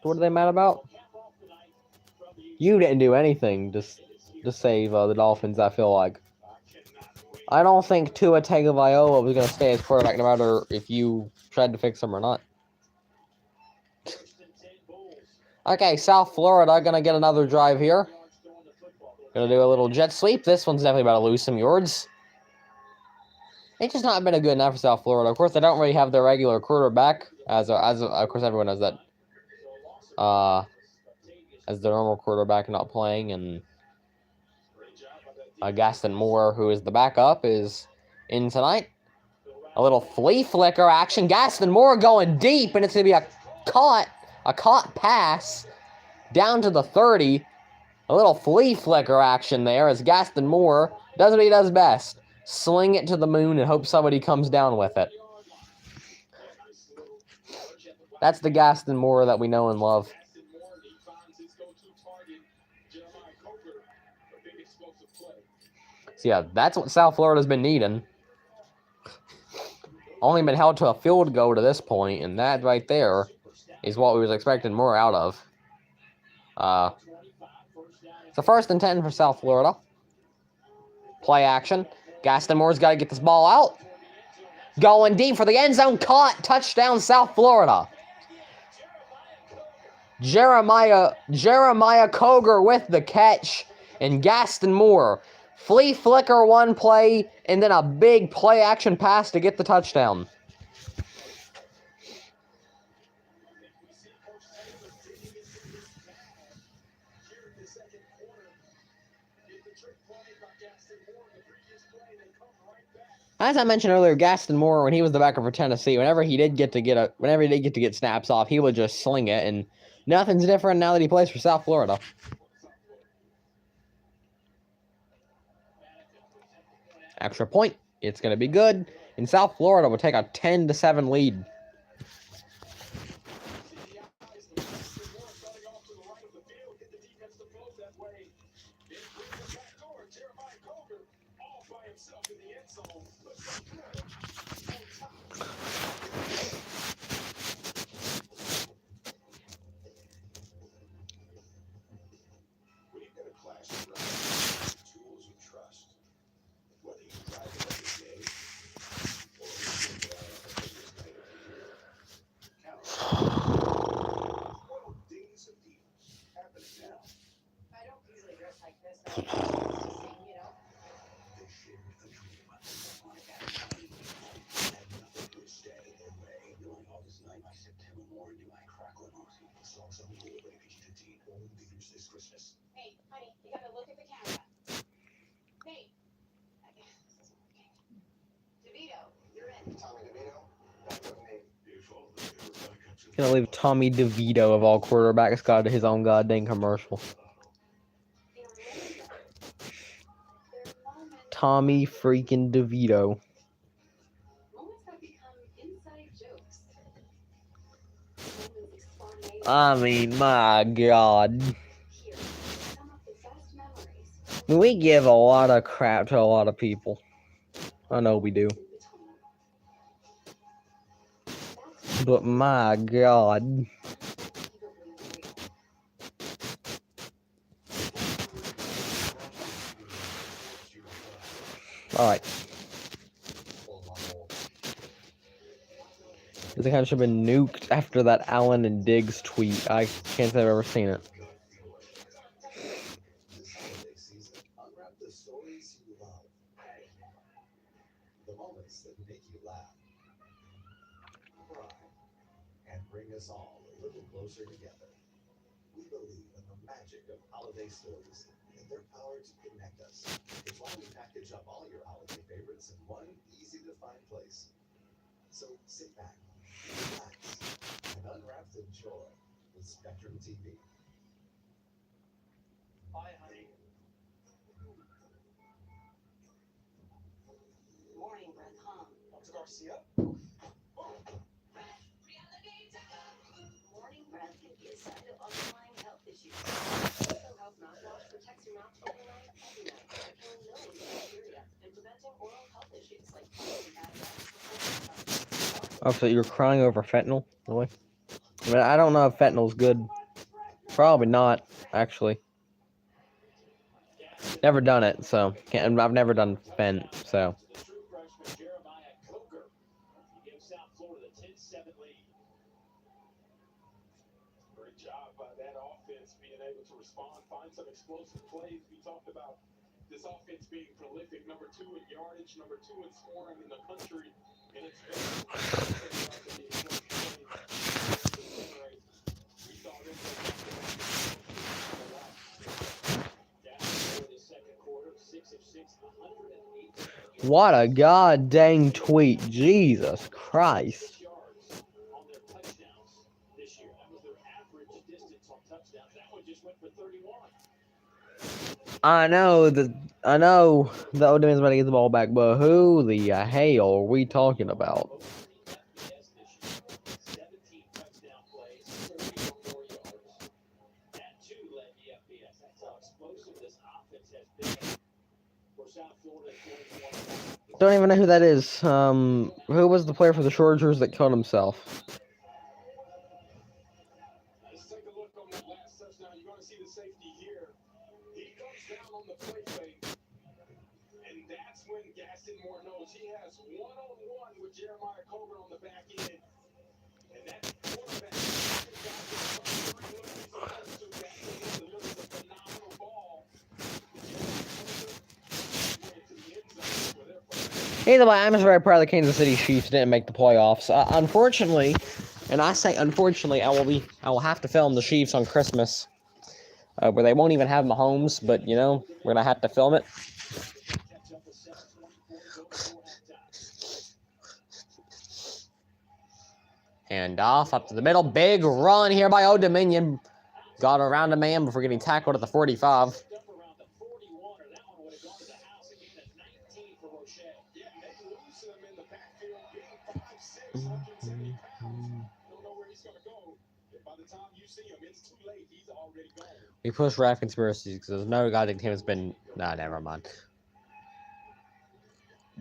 What are they mad about? You didn't do anything to save the Dolphins, I feel like. I don't think Tua Tagovailoa was going to stay as quarterback no matter if you tried to fix him or not. Okay, South Florida going to get another drive here. Going to do a little jet sweep. This one's definitely about to lose some yards. It's just not been a good enough for South Florida. Of course, they don't really have their regular quarterback, as of course everyone knows that. As their normal quarterback not playing, and Gaston Moore, who is the backup, is in tonight. A little flea flicker action. Gaston Moore going deep, and it's going to be a caught pass down to the 30. A little flea flicker action there as Gaston Moore does what he does best. Sling it to the moon and hope somebody comes down with it. That's the Gaston Moore that we know and love. So yeah, that's what South Florida's been needing. Only been held to a field goal to this point, and that right there is what we was expecting more out of. So 1st and 10 for South Florida. Play action. Gaston Moore's got to get this ball out. Going deep for the end zone. Caught. Touchdown, South Florida. Jeremiah Coger with the catch. And Gaston Moore. Flea flicker one play. And then a big play action pass to get the touchdown. As I mentioned earlier, Gaston Moore, when he was the backup for Tennessee, whenever he did get to get snaps off, he would just sling it, and nothing's different now that he plays for South Florida. Extra point. It's going to be good. And South Florida will take a 10-7 lead. Hey, honey, you gotta look at the camera. Hey. DeVito, you're in. Tommy DeVito, that's what me. Can't believe Tommy DeVito of all quarterbacks got his own goddamn commercial. Tommy freaking DeVito. Moments that become inside jokes. I mean, my God. Here, some of the best memories. We give a lot of crap to a lot of people. I know we do. But my God. Alright. This kind of should have been nuked after that Allen and Diggs tweet. I can't say I've ever seen it. stories you love, the moments that make you laugh, cry, and bring us all a little closer together. We believe in the magic of holiday stories and their power to connect us. It's why we package up all your holiday favorites in one easy-to-find place. So sit back, relax, and unwrap the joy with Spectrum TV. Bye, honey. Morning breath, huh? Dr. Garcia? Morning breath can be a sign of underlying health issues. Wisdom Health mouthwash protects your mouth overnight, every night by killing millions of bacteria and preventing oral health issues like plaque and bad breath before they Oh, so you're crying over fentanyl? Really? I mean, I don't know if fentanyl's good. Probably not, actually. Never done it, so I've never done fent, so. The true freshman Jeremiah Coker. He gives South Florida the 10-7 lead. Great job by that offense being able to respond, find some explosive plays. We talked about this offense being prolific, number 2 in yardage, number 2 in scoring in the country, and it's very we saw them go back to the second quarter, 6 of 6, 108 What a god dang tweet. Jesus Christ. yards on their touchdowns this year. That was their average distance on touchdowns. That one just went for 31. I know the Old Dominion's about to get the ball back, but who the hell are we talking about? FBS this year, 17 touchdown plays, 30 or more yards. That too led the FBS. That's how explosive this offense has been for South Florida in 2021. Don't even know who that is. Who was the player for the Chargers that killed himself? Let's take a look on that last touchdown. You're going to see the safety here. He comes down on the play fake. And that's when Gaston Moore knows he has one-on-one with Jeremiah Coburn on the back end. And that quarterback delivers a phenomenal ball. Either way, I'm just very proud the Kansas City Chiefs didn't make the playoffs. Unfortunately, and I say unfortunately, I will have to film the Chiefs on Christmas, where they won't even have Mahomes, but you know, we're gonna have to film it. And off up to the middle, big run here by Old Dominion. Got around a man before getting tackled at the 45. We push rap conspiracies because there's no goddamn team has been. Nah, never mind.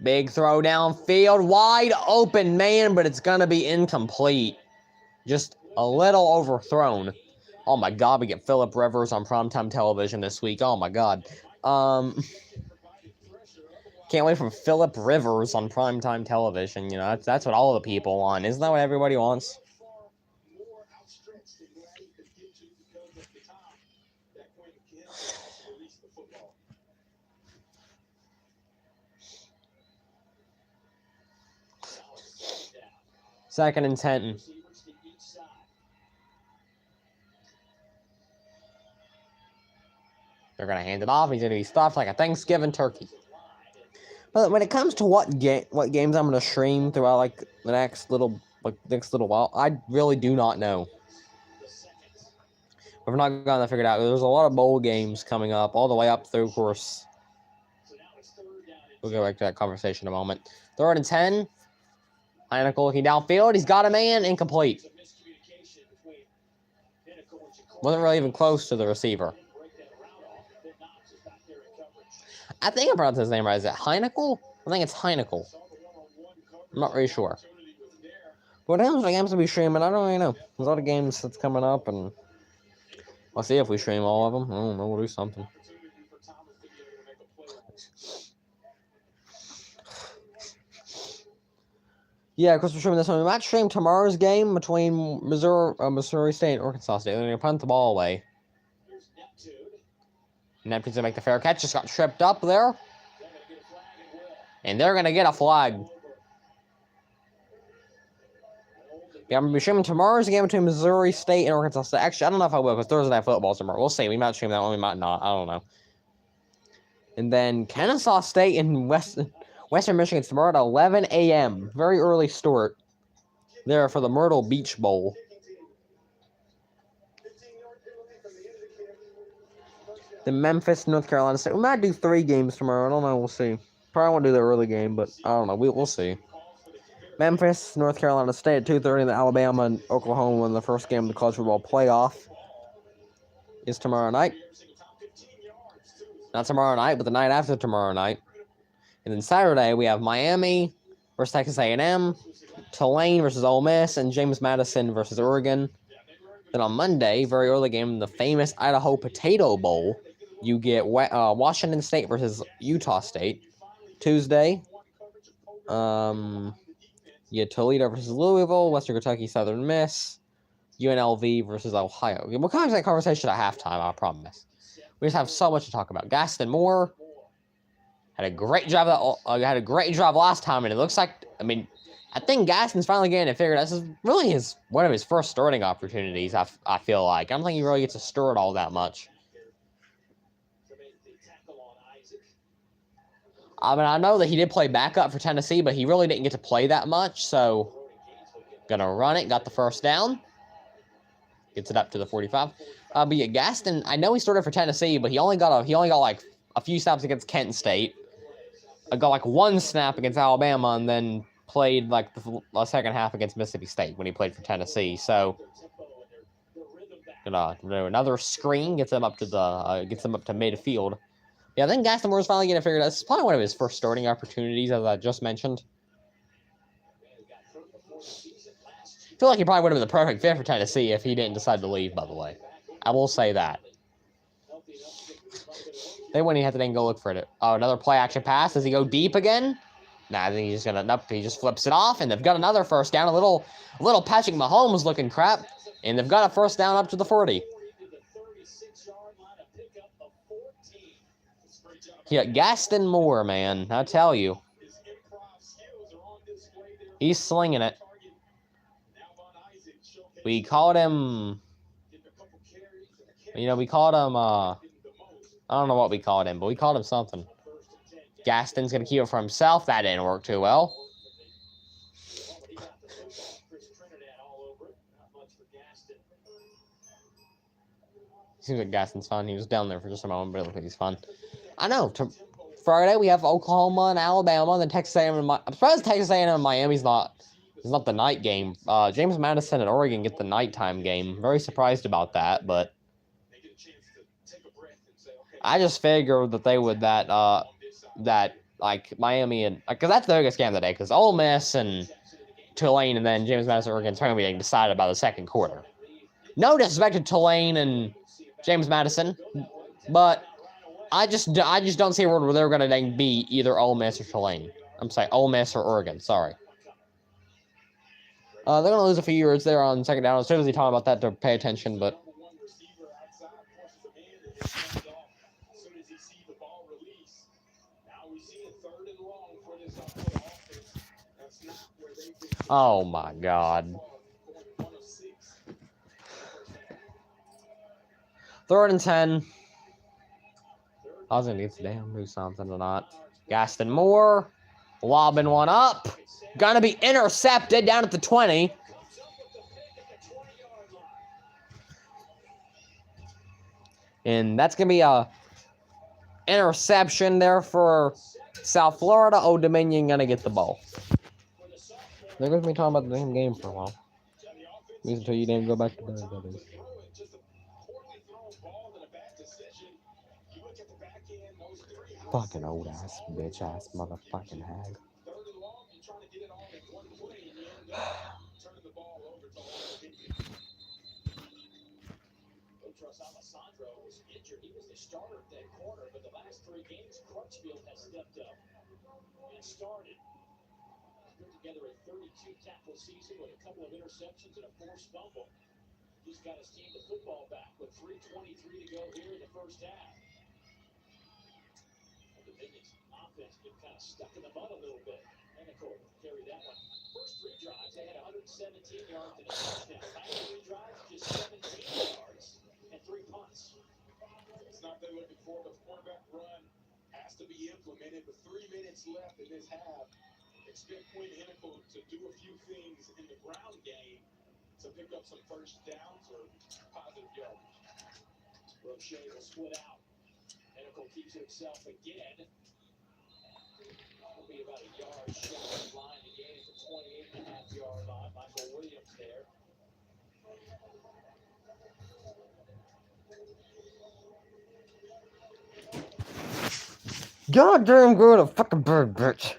Big throw downfield, wide open man, but it's gonna be incomplete. Just a little overthrown. Oh my god, we get Phillip Rivers on primetime television this week. Oh my god. Can't wait for Phillip Rivers on primetime television. You know, that's what all the people want. Isn't that what everybody wants? Second and 10. They're going to hand it off. He's going to be stuffed like a Thanksgiving turkey. But when it comes to what games I'm going to stream throughout like the next little while, I really do not know. We've not gotten that figured out. There's a lot of bowl games coming up, all the way up through, of course. We'll go back to that conversation in a moment. 3rd and 10. Heineken looking downfield. He's got a man. Incomplete. Wasn't really even close to the receiver. I think I pronounced his name right. Is it Heineken? I think it's Heineken. I'm not really sure. What else are games to be streaming? I don't really know. There's a lot of games that's coming up, and we'll see if we stream all of them. I don't know. We'll do something. Yeah, of course we're streaming this one. We might stream tomorrow's game between Missouri State and Arkansas State. They're going to punt the ball away. Neptune's gonna make the fair catch. Just got tripped up there. And they're gonna get a flag. Yeah, I'm gonna be streaming tomorrow's game between Missouri State and Arkansas State. Actually, I don't know if I will because Thursday night football's tomorrow. We'll see. We might stream that one. We might not. I don't know. And then Kennesaw State and Western Michigan tomorrow at 11 a.m. Very early start there for the Myrtle Beach Bowl. The Memphis, North Carolina State. We might do 3 games tomorrow. I don't know. We'll see. Probably won't do the early game, but I don't know. We'll see. Memphis, North Carolina State at 2:30, and Alabama and Oklahoma in the first game of the college football playoff is tomorrow night. Not tomorrow night, but the night after tomorrow night. And then Saturday, we have Miami versus Texas A&M, Tulane versus Ole Miss, and James Madison versus Oregon. Then on Monday, very early game in the famous Idaho Potato Bowl, you get Washington State versus Utah State. Tuesday, you get Toledo versus Louisville, Western Kentucky, Southern Miss, UNLV versus Ohio. We'll come to that conversation at halftime, I promise. We just have so much to talk about. Gaston Moore had a great job last time, and it looks like, I think Gaston's finally getting it figured out. This is really one of his first starting opportunities, I feel like. I don't think he really gets to start all that much. I know that he did play backup for Tennessee, but he really didn't get to play that much, so gonna run it, got the first down. Gets it up to the 45. But yeah, Gaston, I know he started for Tennessee, but he only got like a few snaps against Kent State. Got like 1 snap against Alabama, and then played like the second half against Mississippi State when he played for Tennessee. So gonna do another screen, gets them up to midfield. Yeah, I think Gaston Moore's finally getting it figured out. This is probably one of his first starting opportunities, as I just mentioned. I feel like he probably would have been the perfect fit for Tennessee if he didn't decide to leave, by the way. I will say that. They wouldn't even have to then go look for it. Oh, another play action pass. Does he go deep again? Nah, I think he's just gonna he just flips it off, and they've got another first down. A little Patrick Mahomes looking crap. And they've got a first down up to the 40. Yeah, Gaston Moore, man. I tell you. He's slinging it. We called him, I don't know what we called him, but we called him something. Gaston's going to keep it for himself. That didn't work too well. Seems like Gaston's fun. He was down there for just a moment, but it looks like he's fun. I know. Friday, we have Oklahoma and Alabama, and then Texas A&M and I'm surprised Texas A&M and Miami's not the night game. James Madison and Oregon get the nighttime game. Very surprised about that, but I just figured that they would like Miami and because that's the biggest game of the day. Because Ole Miss and Tulane and then James Madison Oregon's going to be getting decided by the second quarter. No disrespect to Tulane and James Madison, but I just don't see a world where they're going to beat either Ole Miss or Tulane. I'm sorry, Ole Miss or Oregon. Sorry. They're going to lose a few yards there on second down. I was seriously talking about that to pay attention, but oh my God. 3rd and 10. I was going to get to do something or not. Gaston Moore lobbing one up. Gonna be intercepted down at the 20. And that's going to be a interception there for South Florida. Old Dominion going to get the ball. They're going to be talking about the damn game for a while. At least until you didn't go back to bed, that is. Fucking old ass, bitch ass, motherfucking hag. Together a 32-tackle season with a couple of interceptions and a forced fumble. He's got his team the football back with 3:23 to go here in the first half. stuck in the mud a little bit. Nickel carried that one. First 3 drives, they had 117 yards and a touchdown. Last 3 drives, just 17 yards and 3 punts. It's not they're looking for, but the quarterback run has to be implemented with 3 minutes left in this half. Expect Quinn Nickel to do a few things in the ground game to pick up some first downs or positive yardage. Roche will split out. Nickel keeps it himself again. It'll be about a yard shy of the line to gain it for 28.5-yard line. Michael Williams there. Goddamn good, a fucking bird, bitch.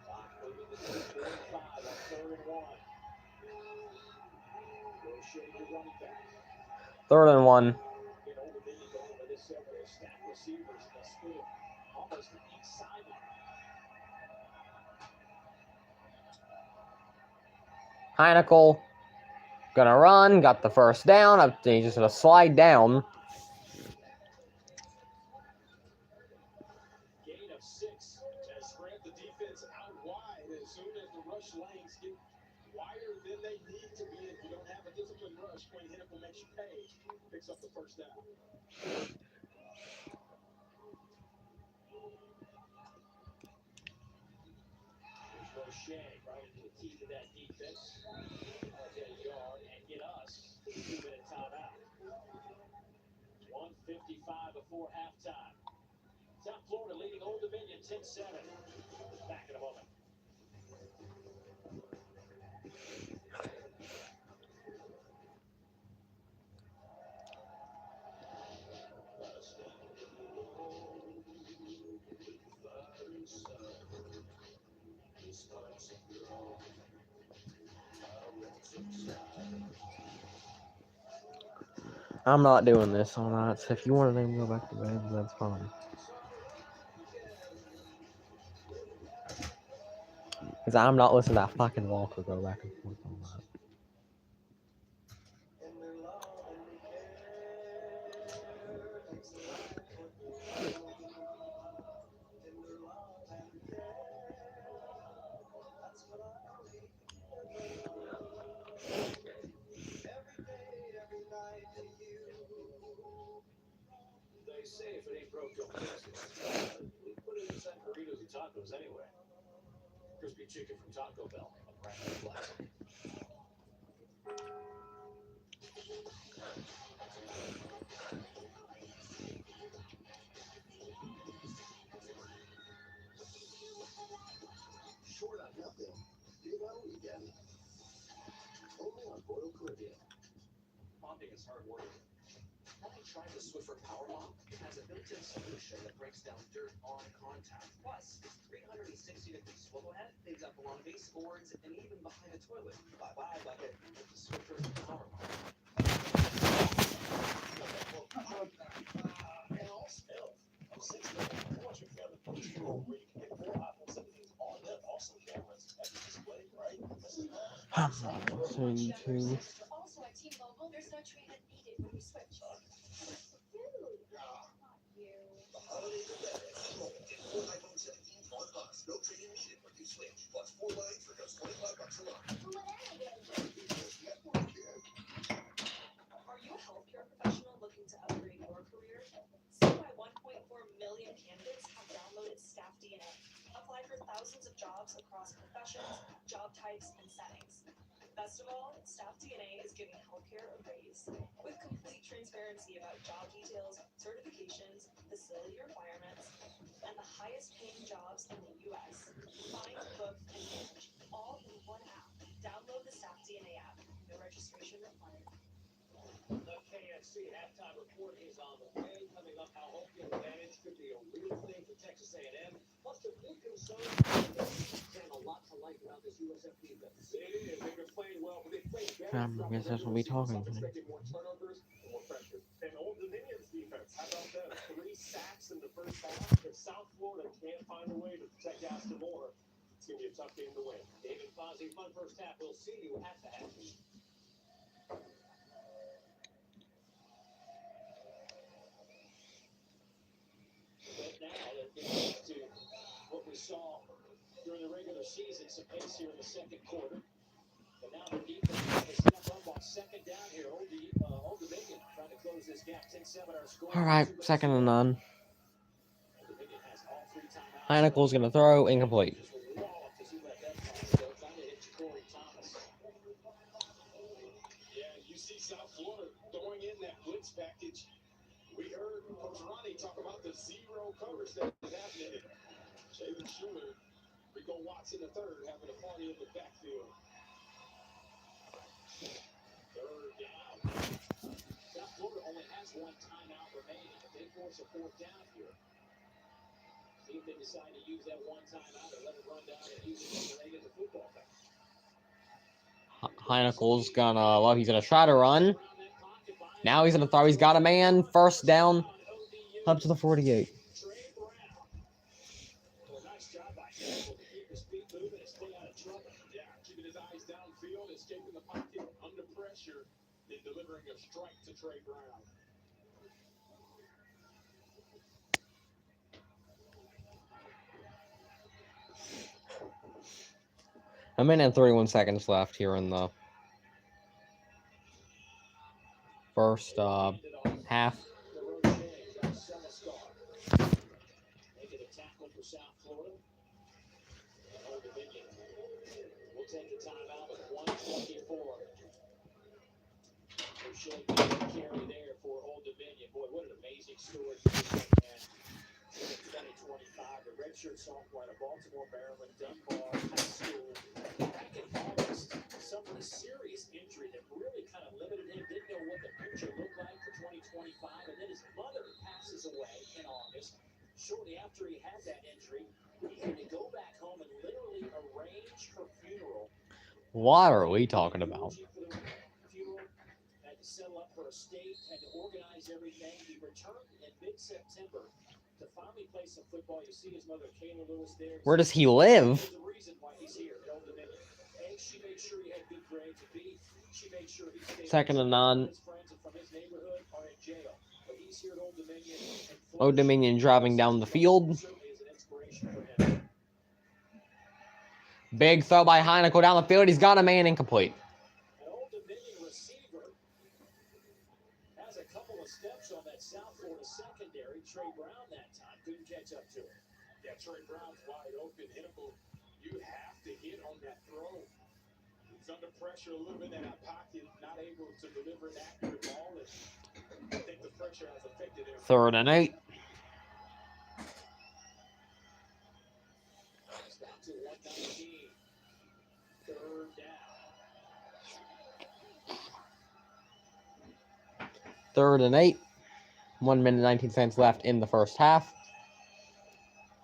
Clock moving to 2:45 on 3rd and 1. Roche, your running back. 3rd and 1. Get Old Dominion going with this with their stack receivers. They'll split it almost to each sideline. Heineckel gonna run, got the first down. He's just gonna slide down. Gain of 6. And spread the defense out wide as soon as the rush lanes get wider than they need to be. If you don't have a disciplined rush, Quinn Nickel makes you pay. Picks up the first down. Here's Roche right into the teeth of that defense. Get a yard and get us to the 2-minute timeout. 1:55 before halftime. South Florida leading Old Dominion 10-7. Back in a moment. I'm not doing this all night, so if you want to go back to bed, that's fine. Because I'm not listening to that fucking Walker go back and forth all night. They say if it ain't broke, don't fix it. We put it inside burritos and tacos anyway. Crispy chicken from Taco Bell. A brand new classic. Short on nothing. Big O again. Only on Royal Caribbean. Mopping is hard work. Have you tried the Swiffer Power Mop? It has a built-in solution that breaks down dirt on contact. Plus, its 360-degree swivel head cleans up along baseboards and even behind the toilet. Bye-bye bucket with the Swiffer Power Mop. And all spelled. I'm 6 million. Watch your family page where you can get 4 iPhone 17s on them. Awesome cameras at the display, right? This is I'm not listening to. Also at T-Mobile, there's no treatment needed when you switch. Dude, not you. the holidays are better. Get 4 iPhone 17s on us. No trading needed when you switch. Plus 4 lines for just $25 a month. Because network can. Are you a healthcare professional looking to upgrade your career? See why 1.4 million candidates have downloaded StaffDna. Apply for thousands of jobs across professions, job types, and settings. Best of all, StaffDna is giving healthcare a raise. With complete transparency about job details, certifications, facility requirements, and the highest paying jobs in the U.S. Find, book, and manage all in one app. Download the StaffDna app. No registration required. The KFC halftime report is on the way. Coming up, how home field advantage could be a real thing for Texas A&M. Plus, the new concerns. And a lot to like about this USF defense. It is. They've been playing well, but they played better. I guess that's what we talking I'm today. expecting more turnovers and more pressure. And Old Dominion's defense, how about them? 3 sacks in the first half. If South Florida can't find a way to protect Astor Moore, it's going to be a tough game to win. David Fozzie, fun first half. We'll see you at the half. minutes apace here in the second quarter. But now the defense trying to step up on second down here. Old Dominion trying to close this gap. 10-7 our score. All right, 2 minutes second to and go. none. Old Dominion has all 3 timeouts. Heinickel's going to throw, incomplete. Just walloped as he let that pass go. Trying to hit Corey Thomas. Yeah, you see South Florida throwing in that blitz package. We heard Coach Ronnie talk about the zero coverage that is happening. Jalen Schuler, Rico Watson the third, having a party in the backfield. Third down. South Florida only has 1 timeout remaining. If they force a 4th down here, see if they decide to use that 1 timeout or let it run down and use it when they get the football back. Heinickel's gonna, well, he's gonna try to run. Now he's gonna throw. He's got a man. First down, up to the 48. Trey Brown. Well, nice job by Hannibal to keep his feet moving and stay out of trouble. Yeah, keeping his eyes downfield, escaping the pocket under pressure, and delivering a strike to Trey Brown. A minute and 31 seconds left here in the first half. Making a tackle for South Florida. And Old Dominion will take the timeout with 1:24. O'Shea getting the carry there for Old Dominion. Boy, what an amazing story for this young man. In 2025, the redshirt sophomore out of Baltimore, Maryland, Dunbar High School. Back in August, suffered a serious injury that really kind of limited him. Didn't know what the future looked like for 2025. And then his mother passes away in August. Shortly after he had that injury, he had to go back home and literally arrange her funeral. What are we talking about? Funeral, had to settle up her estate, had to organize everything. He returned in mid-September to finally play some football. You see his mother, Kayla Lewis, there. Where does he live? There's a reason why he's here at Old Dominion. A, she made sure he had good grades. And B, she made sure he stayed. Second and none. His friends and from his neighborhood are in jail. But he's here at Old Dominion. Old Dominion driving down the field. Certainly is an inspiration for him. Big throw by Heinickel down the field. He's got a man, incomplete. An Old Dominion receiver has a couple of steps on that South Florida secondary. Trey Brown that time couldn't catch up to him. Yeah, Trey Brown's wide open. Hannibal, you have to hit on that throw. He's under pressure a little bit in that pocket, not able to deliver an accurate ball. And I think the pressure has affected him. 3rd and 8. It's down to 119. 3rd down. 3rd and 8. 1 minute 19 seconds left in the first half.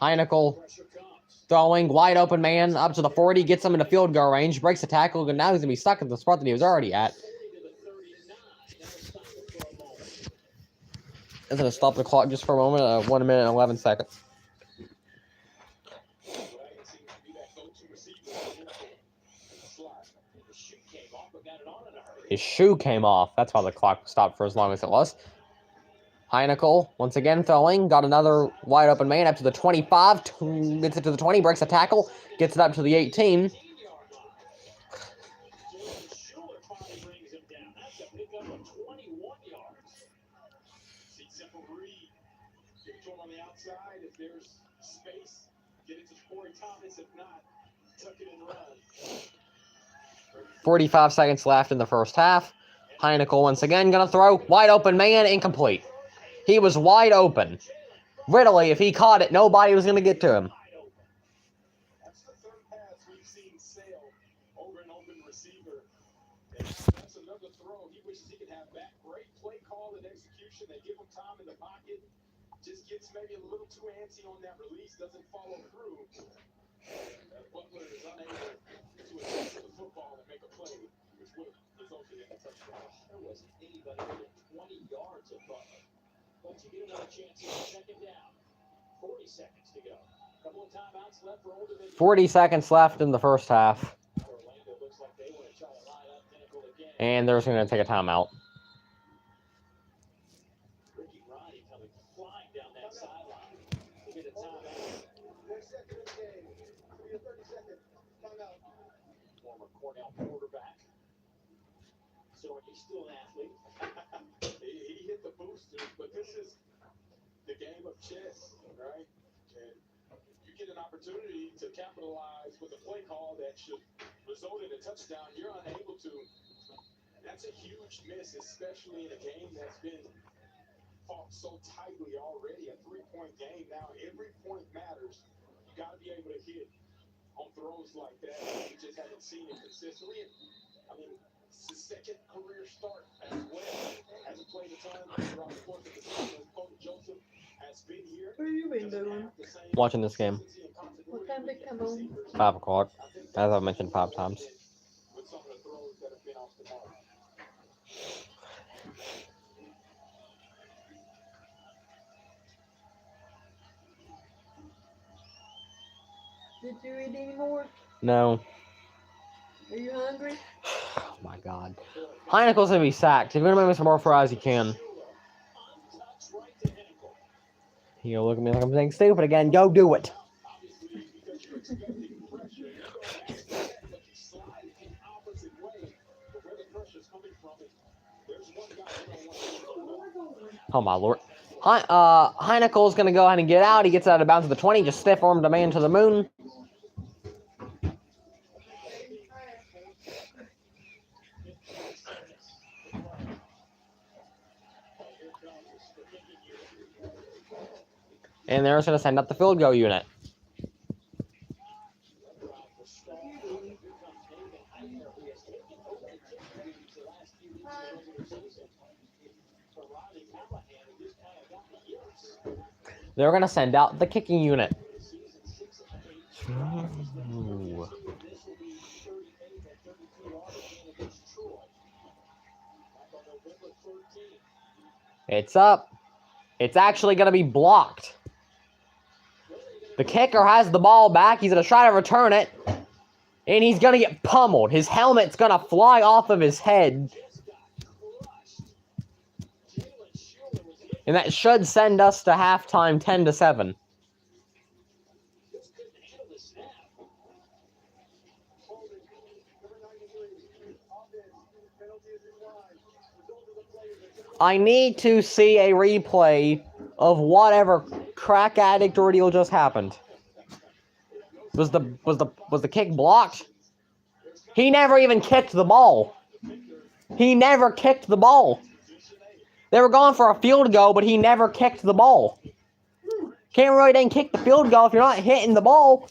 Heinickel Pressure comes. throwing, wide open man up to the 40, gets him into field goal range, breaks the tackle, and now he's gonna be stuck at the spot that he was already at. 40 to the 39. That'll stop it for a moment. I'm gonna stop the clock just for a moment. 1 minute and 11 seconds. Wagon seems to be that go-to receiver. Hannibal in the slot. The shoot came off, but got it on in a hurry. His shoe came off. That's why the clock stopped for as long as it was. Heinickel, once again throwing, got another wide open man up to the 25, gets it to the 20, breaks the tackle, gets it up to the 18. 18-yard line. Jalen Schuler finally brings him down. That's a pickup of 21 yards. See, simple read. Give it to him on the outside. If there's space, get it to Corey Thomas. If not, tuck it and run. 45 seconds left in the first half. Heinickel once again gonna throw, wide open man, incomplete. He was wide open. Literally, if he caught it, nobody was gonna get to him. That's the 3rd pass we've seen sail over an open receiver. And that's another throw he wishes he could have back. Great play call and execution. They give him time in the pocket. Just gets maybe a little too antsy on that release. Doesn't follow through. Butler is unable to adjust to the football and make a play, which would have resulted in a touchdown. There wasn't anybody within 20 yards of Butler. But you get another chance here, 2nd down. 40 seconds to go. Couple of timeouts left for Old Dominion. 40 seconds left in the first half. Orlando looks like they want to try to line up Pinnacle again. And they're just gonna take a timeout. Ricky Ronnie coming flying down that sideline to get a timeout. Their second of the game. 30 seconds. Timeout. Cornell quarterback. So he's still an athlete. he hit the boosters, but this is the game of chess, right? And you get an opportunity to capitalize with a play call that should result in a touchdown. You're unable to. That's a huge miss, especially in a game that's been fought so tightly already. A 3-point game. Now every point matters. You got to be able to hit on throws like that. We just haven't seen it consistently. I mean, it's his second career start as well. Hasn't played a ton throughout the course of the season. Coach Joseph has been here. What have you been doing? Watching this game. What time did it come on? 5 o'clock. As I've mentioned 5 times. With some of the throws that have been off the mark. Did you eat any more? No. Are you hungry? Oh my god. Heinickel's gonna be sacked. If you're gonna make me some more fries, you can. He'll look at me like I'm saying stupid again. Go do it. Oh my lord. Heinickel's gonna go ahead and get out. He gets out of bounds at the 20. Just stiff armed a man to the moon. And they're just going to send up the field goal unit. They're going to send out the kicking unit. Ooh. It's up. It's actually going to be blocked. The kicker has the ball back. He's going to try to return it. And he's going to get pummeled. His helmet's going to fly off of his head. And that should send us to halftime 10-7. I need to see a replay of whatever crack addict ordeal just happened. Was the kick blocked? He never even kicked the ball. He never kicked the ball. They were going for a field goal, but he never kicked the ball. Can't really then kick the field goal if you're not hitting the ball.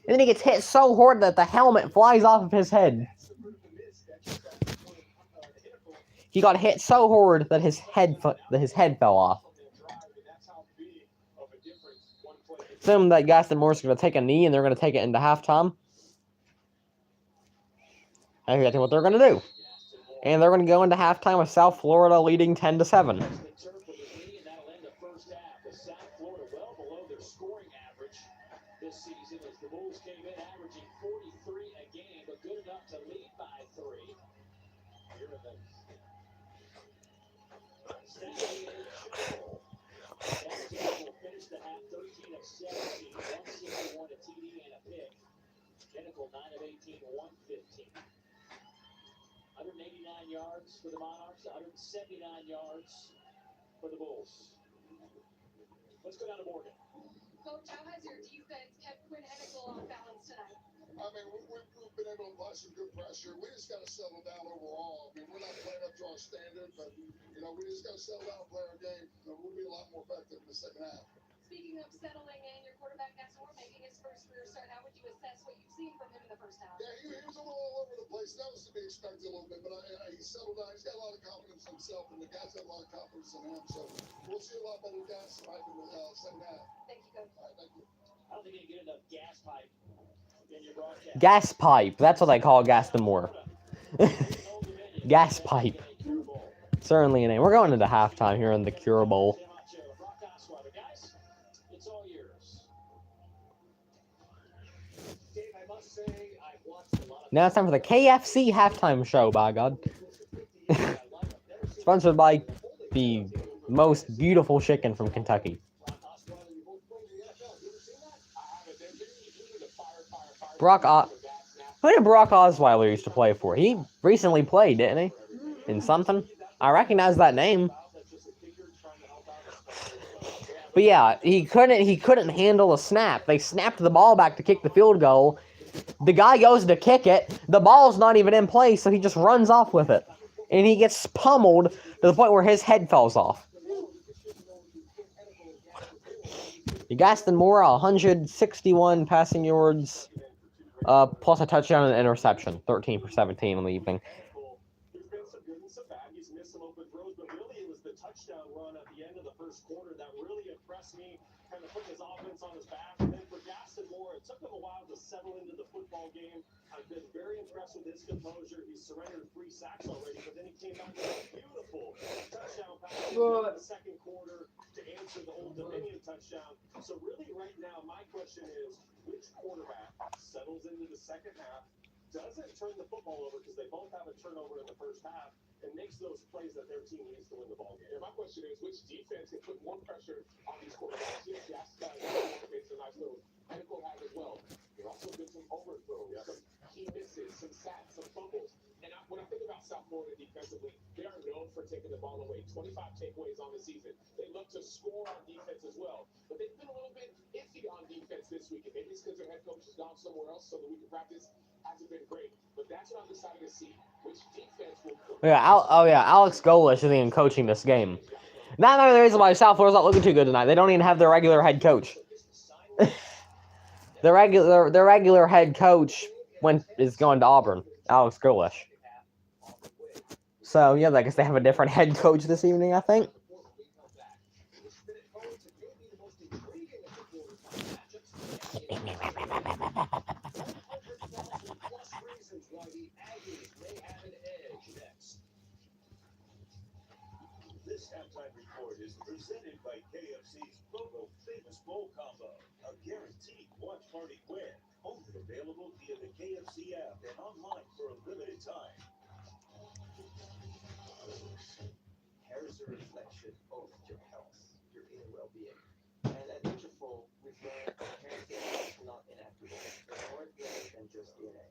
And then he gets hit so hard that the helmet flies off of his head. He got hit so hard that his head fell off. Assume that Gaston Moore's going to take a knee and they're going to take it into halftime. I think that's what they're going to do. And they're going to go into halftime with South Florida leading 10-7. This season as the Bulls came in averaging 43 a game, but good enough to lead by 3. Here are the StaffDna will finish the half 13 of 17, 161 a TD and a pick. Pinnacle 9 of 18, 115. 189 yards for the Monarchs, 179 yards for the Bulls. Let's go down to Morgan. Coach, how has your defense kept Quinn Hennikel off balance tonight? I mean, we've been able to apply some good pressure. We just got to settle down overall. I mean, we're not playing up to our standard, but, we just got to settle down and play our game. We'll be a lot more effective in the second half. Speaking of settling in, your quarterback Gaston making his first career start, how would you assess what you've seen from him in the first half? Yeah, he was a little all over the place. That was to be expected a little bit, but he settled down. He's got a lot of confidence in himself, and the guys have a lot of confidence in him. So we'll see a lot better guys tonight in the second half. Thank you, Coach. All right, thank you. I don't think you get enough gas pipe in your broadcast. Gas pipe. That's what they call Gaston Moore. Gas pipe. Certainly a name. We're going into halftime here in the Cure Bowl. It's all yours. Dave, I must say, I've watched a lot of Now it's time for the KFC halftime show, by God. Sponsored by the most beautiful chicken from Kentucky. Brock Who did Brock Osweiler used to play for? He recently played, didn't he? In something? I recognize that name. But yeah, he couldn't handle a snap. They snapped the ball back to kick the field goal. The guy goes to kick it. The ball's not even in place, so he just runs off with it. And he gets pummeled to the point where his head falls off. Gaston Moore, 161 passing yards, plus a touchdown and an interception. 13 for 17 on the evening. There's been some good and some bad. He's missed some open throws, but really it was the touchdown run at the end of the first quarter that really impressed me, kind of putting his offense on his back. And then for Gaston Moore, it took him a while to settle into the football game. I've been very impressed with his composure. He's surrendered 3 sacks already, but then he came back with a beautiful touchdown pass in the second quarter to answer the Old Dominion touchdown. So really right now, my question is, which quarterback settles into the second half, doesn't turn the football over because they both have a turnover in the first half, and makes those plays that their team needs to win the ball game? And my question is, which defense can put more pressure on these quarterbacks? Yes, makes a nice little medical have as well. There also been some overthrows, some key misses, some sacks, some fumbles. And when I think about South Florida defensively, they are known for taking the ball away. 25 takeaways on the season. They look to score on defense as well. But they've been a little bit iffy on defense this week. And maybe it's because their head coach has gone somewhere else so that we can practice hasn't been great. But that's what I'm deciding to see. Which defense will put Alex Golish isn't even coaching this game. Not another reason why South Florida's not looking too good tonight. They don't even have their regular head coach. Their regular head coach is going to Auburn, Alex Golish. So yeah, I guess they have a different head coach this evening, I think. This halftime report is presented by KFC's Logo Famous Bowl Combo, a guaranteed watch party win. Only available via the KFC app and online for a limited time. Hair is a reflection of your health, your inner well-being. And at Nutrafol, we've learned that hair thinning is not inevitable. It's more important than just DNA.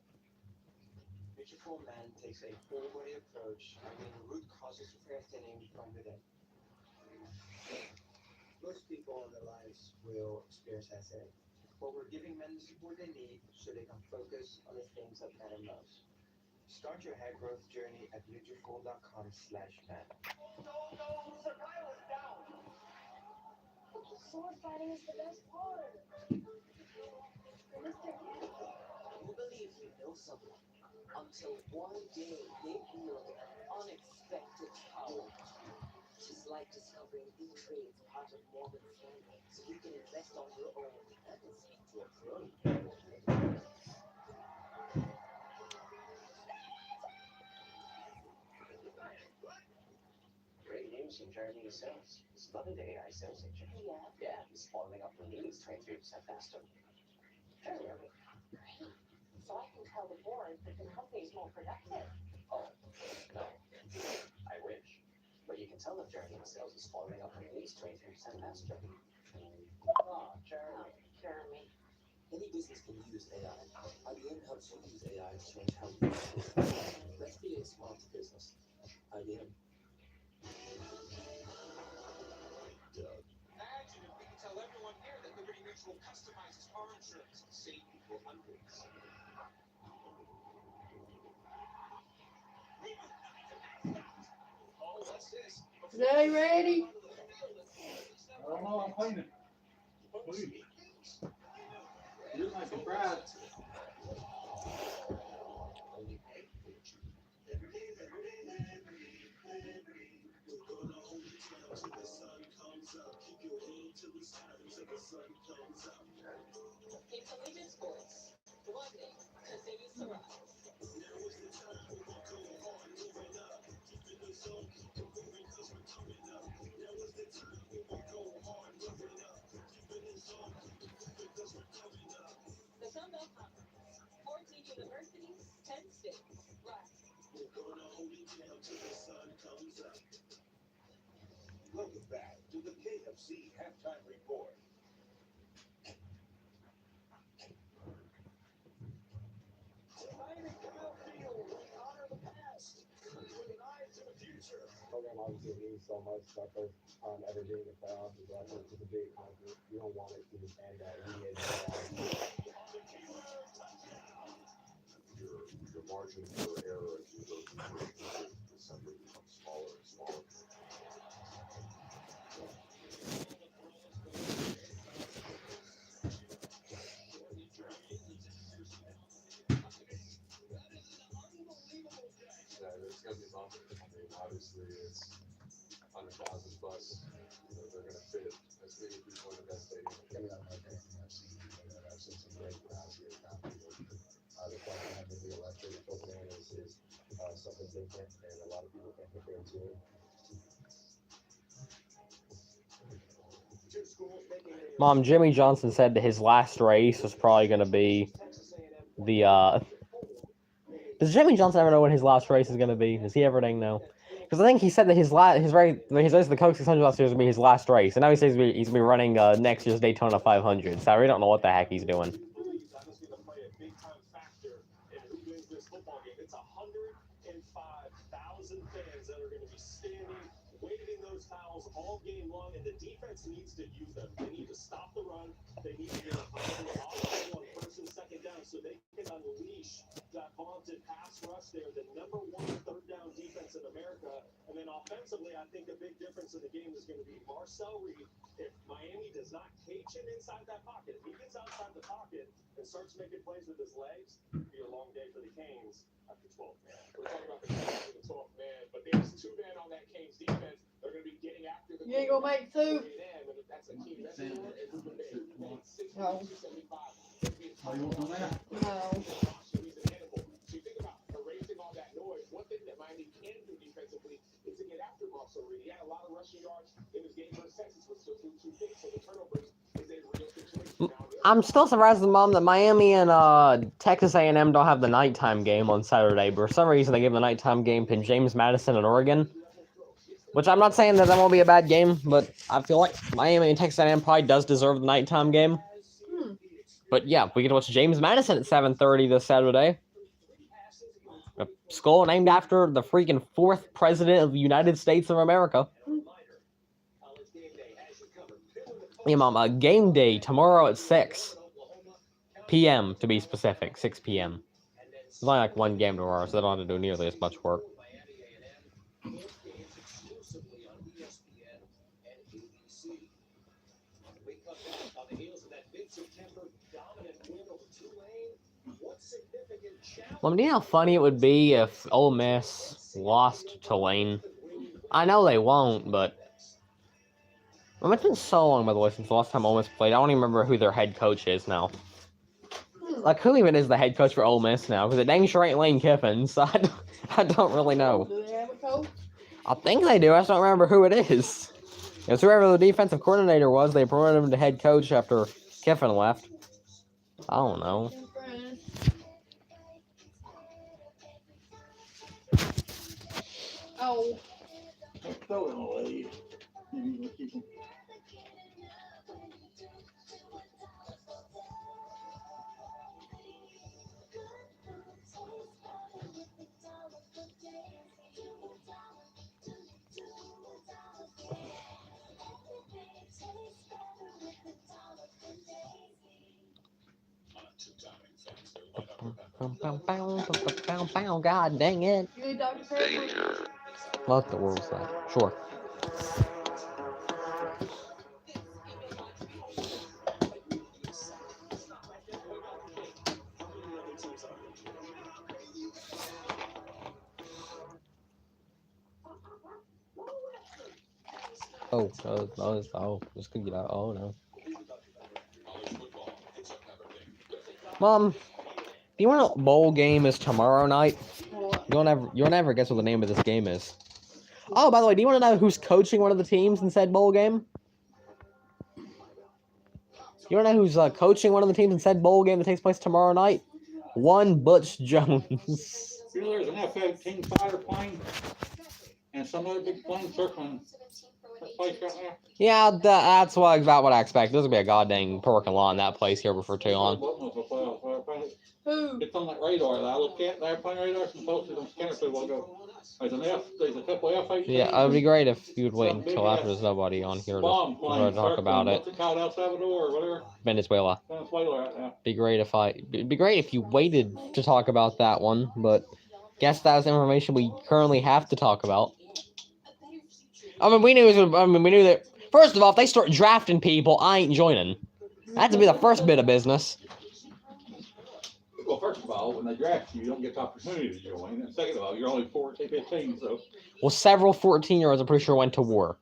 Nutrafol Man takes a whole-body approach, finding the root causes of hair thinning from within. Most people in their lives will experience hair thinning, but we're giving men the support they need so they can focus on the things that matter most. Start your hair growth journey at Nutrafol.com/man. Sword fighting is the best part. Mr. You believe you know someone until one day they wield an unexpected power. Just like discovering E-Trade is part of Morgan Stanley, so you can invest on your own and speak to a pro. Great news from Jeremy Sales. He's loving the AI sales agent. Yeah, he's following up the meetings 23% faster. Jeremy. Great. So I can tell the board that the company is more productive. Oh, no. I wish. But you can tell if Jeremy Sales is following up at least 23% faster. Ah, Jeremy. Jeremy. Any business can use AI. IBM helps you use AI to change how you do. Let's be a smart business. IBM. Imagine if we could tell everyone here that Liberty Mutual customizes car insurance to save people hundreds. Oh, what's this? They ready? I don't know, I'm cleaning. Please. You're my surprise. Intelligent sports. One day, continues to rise. The Sunbelt Conference. 14 universities, 10 states. Rise. Welcome back to the KFC halftime report. program obviously means so much. It's our first time ever being in the playoffs. So I think it's a big accomplishment. You don't want it to just end at immediate Your margin for error as you go through December becomes smaller and smaller. Yeah, it's gonna be bumpy. I mean, obviously it's 100,000 plus. You know, they're gonna fit as many people in the best stadium. I've seen some great crowds here. The fact that having the electric opening is something different, and a lot of people can't compare to it. Mom, Jimmy Johnson said that his last race was probably going to be the, Does Jimmy Johnson ever know when his last race is going to be? Does he ever know? Because I think he said that his race of the Coke 600 last year was going to be his last race, and now he says he's going to be running next year's Daytona 500, so I really don't know what the heck he's doing. It's 105,000 fans that are going to be standing, waving those towels all game long, and the defense needs to use them. They need to stop the run. They need to get a on first and second down so they can unleash that vaunted pass rush. They're the #1 third down defense in America. And then offensively, I think a big difference in the game is going to be Marcel Reed. If Miami does not cage him inside that pocket, if he gets outside the pocket and starts making plays with his legs, it'll be a long day for the Canes after 12 man. We're talking about the Canes for the 12th man, but there's 2 men on that Canes defense. They're going to be getting after the. You ain't gonna make soup? That's a key. That's a No. No. No. So you think about erasing all that noise. One thing that Miami can do defensively is to get after Marcel Reed. He had a lot of rushing yards in his game versus Texas, which was 2 picks, so the turnovers is a real situation now. I'm still surprised, Mom, that Miami and Texas A&M don't have the nighttime game on Saturday, but for some reason they give the nighttime game to James Madison and Oregon. Which I'm not saying that won't be a bad game, but I feel like Miami and Texas A&M probably does deserve the nighttime game. But yeah, we get to watch James Madison at 7:30 this Saturday. A school named after the freaking 4th president of the United States of America. Yeah, Mom, game day tomorrow at 6 p.m. to be specific, 6 p.m. There's only like one game tomorrow, so they don't have to do nearly as much work. Well, do you know how funny it would be if Ole Miss lost to Tulane? I know they won't, but it's been so long, by the way, since the last time Ole Miss played. I don't even remember who their head coach is now. Like, who even is the head coach for Ole Miss now? Because it dang sure ain't Lane Kiffin, so I don't really know. Do they have a coach? I think they do. I just don't remember who it is. It's whoever the defensive coordinator was. They promoted him to head coach after Kiffin left. I don't know. Oh. God dang it. You need Dr. Pepper? What the world's that? Sure. This could get out. Oh no. Mom, do you want a bowl game is tomorrow night? You'll never guess what the name of this game is. Oh, by the way, do you want to know who's coaching one of the teams in said bowl game? You want to know who's coaching one of the teams in said bowl game that takes place tomorrow night? One Butch Jones. You know, there's an F-18 fighter plane and some other big plane circling that place right there. Yeah, that's about what I expect. There's gonna be a goddamn parking lot in that place here before too long. Who? It's on that radar that I looked at, the airplane radar, some folks on scanner said a while ago. There's a couple F-18s. Yeah, it would be great if you would wait Some big until after ass there's nobody on here to bomb plane talk about circling, it. what's it called, El Salvador or whatever? Venezuela. Venezuela right now. It'd be great if you waited to talk about that one, but guess that's information we currently have to talk about. I mean, we knew that. First of all, if they start drafting people, I ain't joining. That's to be the first bit of business. Well, first of all, when they draft you, you don't get the opportunity to join. And second of all, you're only 14, 15, so. Well, several 14-year-olds, I'm pretty sure, went to war.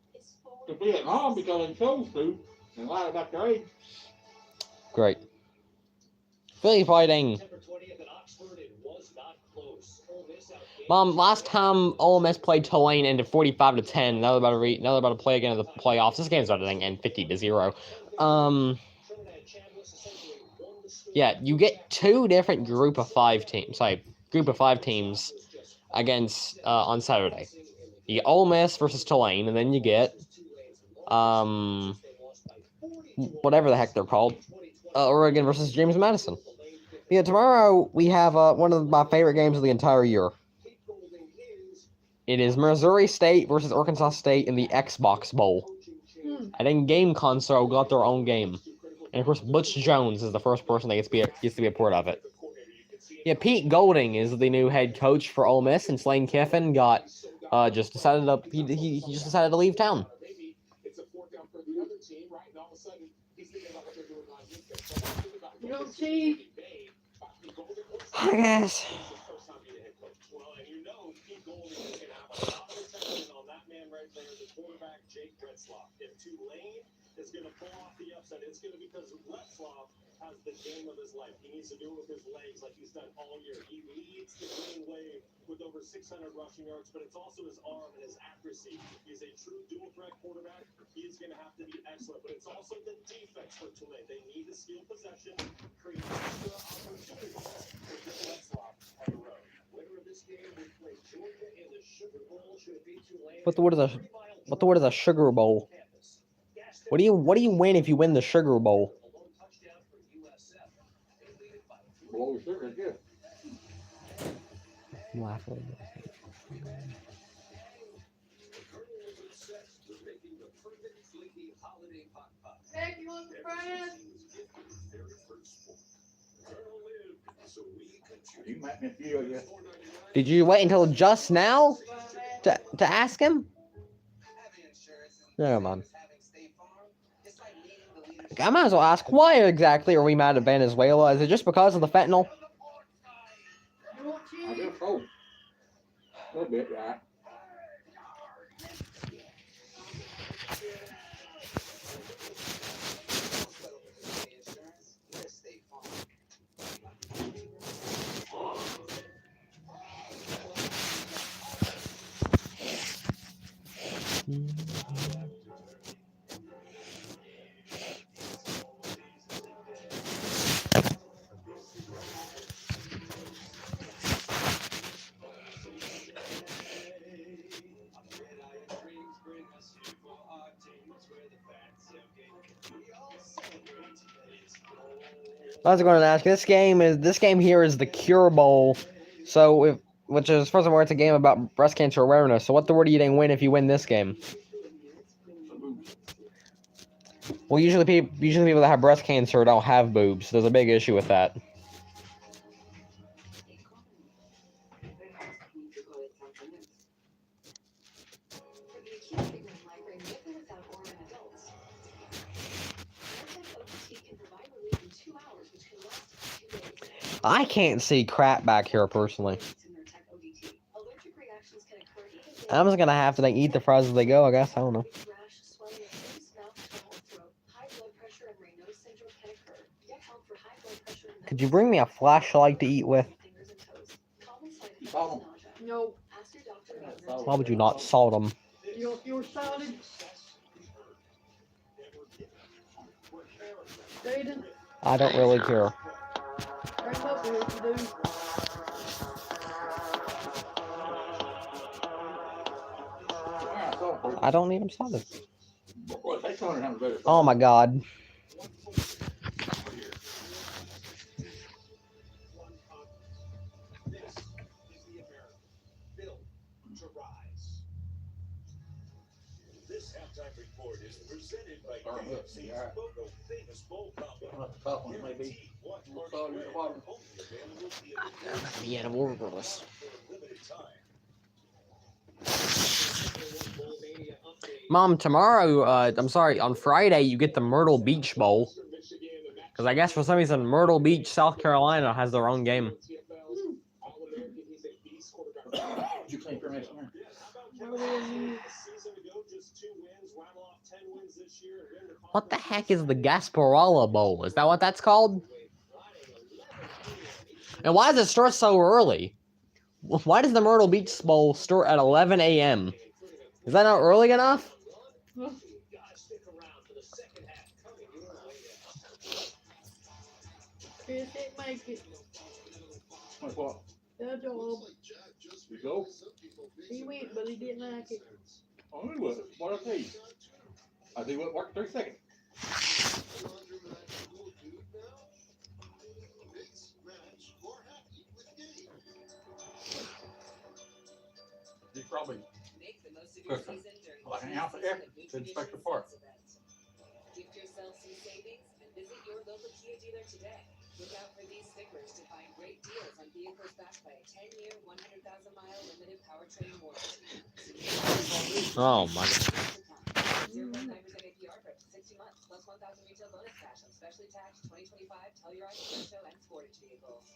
To Vietnam because they chose to and lied about their age. Great. Philly fighting. Mom, last time Ole Miss played Tulane ended 45-10. Now they're about to play again in the playoffs. This game's about to end 50-0. Yeah, you get two different group of five teams against on Saturday. You get Ole Miss versus Tulane, and then you get whatever the heck they're called, Oregon versus James Madison. Yeah, tomorrow we have one of my favorite games of the entire year. It is Missouri State versus Arkansas State in the Xbox Bowl. I think Game Console got their own game. And of course, Butch Jones is the first person that gets to be a part of it. Yeah, Pete Golding is the new head coach for Ole Miss, and Lane Kiffin just decided to leave town. You don't see. I guess. Is going to pull off the upset. It's going to be because Retzlaff has the game of his life. He needs to do it with his legs like he's done all year. He leads the green wave with over 600 rushing yards, but it's also his arm and his accuracy. He's a true dual threat quarterback. He is going to have to be excellent, but it's also the defense for Tulane. They need to steal possession, create extra opportunities for Retzlaff on the road. Winner of this game will play Georgia in the Sugar Bowl. Should it be Tulane? What is a Sugar Bowl? What do you win if you win the Sugar Bowl? Well, sure, it's good. Heck, you want some friends? You might miss you, I guess. Did you wait until just now to ask him? Never mind. I might as well ask, why exactly are we mad at Venezuela? Is it just because of the fentanyl? You want I cheese? guess so. A little bit, right? I was going to ask. This game here is the Cure Bowl, which is first of all, it's a game about breast cancer awareness. So what do you win if you win this game? Well, usually people that have breast cancer don't have boobs. So there's a big issue with that. I can't see crap back here personally. I'm just gonna have to eat the fries as they go, I guess. I don't know. Could you bring me a flashlight to eat with? No. Why would you not salt them? You were salted. Jaden, I don't really care. bring up here if you do. I don't need them salted. Well, they told her how better. Oh my god. Presented by Darn, look, KFC's yeah. Photo Famous Bowl Combo. The top one maybe. Guaranteed watch We'll party start at the bread. bottom. Only available via the I'm gonna be edible regardless. for a limited time. Mom, tomorrow, I'm sorry, on Friday, you get the Myrtle Beach Bowl. Because I guess for some reason, Myrtle Beach, South Carolina has their own game. Would you claim for next year? What the heck is the Gasparilla Bowl? Is that what that's called? And why does it start so early? Why does the Myrtle Beach Bowl start at 11 a.m.? Is that not early enough? Chris didn't make it. Like what? Their job. You go? He went, but he didn't like it. Oh, he was. What I tell you? I tell you what, Mark, 30 seconds. You probably Make the most of your Listen, season during like an the ounce of season X of to Inspector Nutrition Park. Sales event. Gift yourself some savings and visit your local Kia dealer today. Look out for these stickers to find great deals on vehicles backed by a 10-year, 100,000-mile limited powertrain warranty. Oh my. 0.9% APR for up to 60 months, plus 1,000 retail bonus cash on specially taxed 2025 Telluride, Presto, and Sportage vehicles.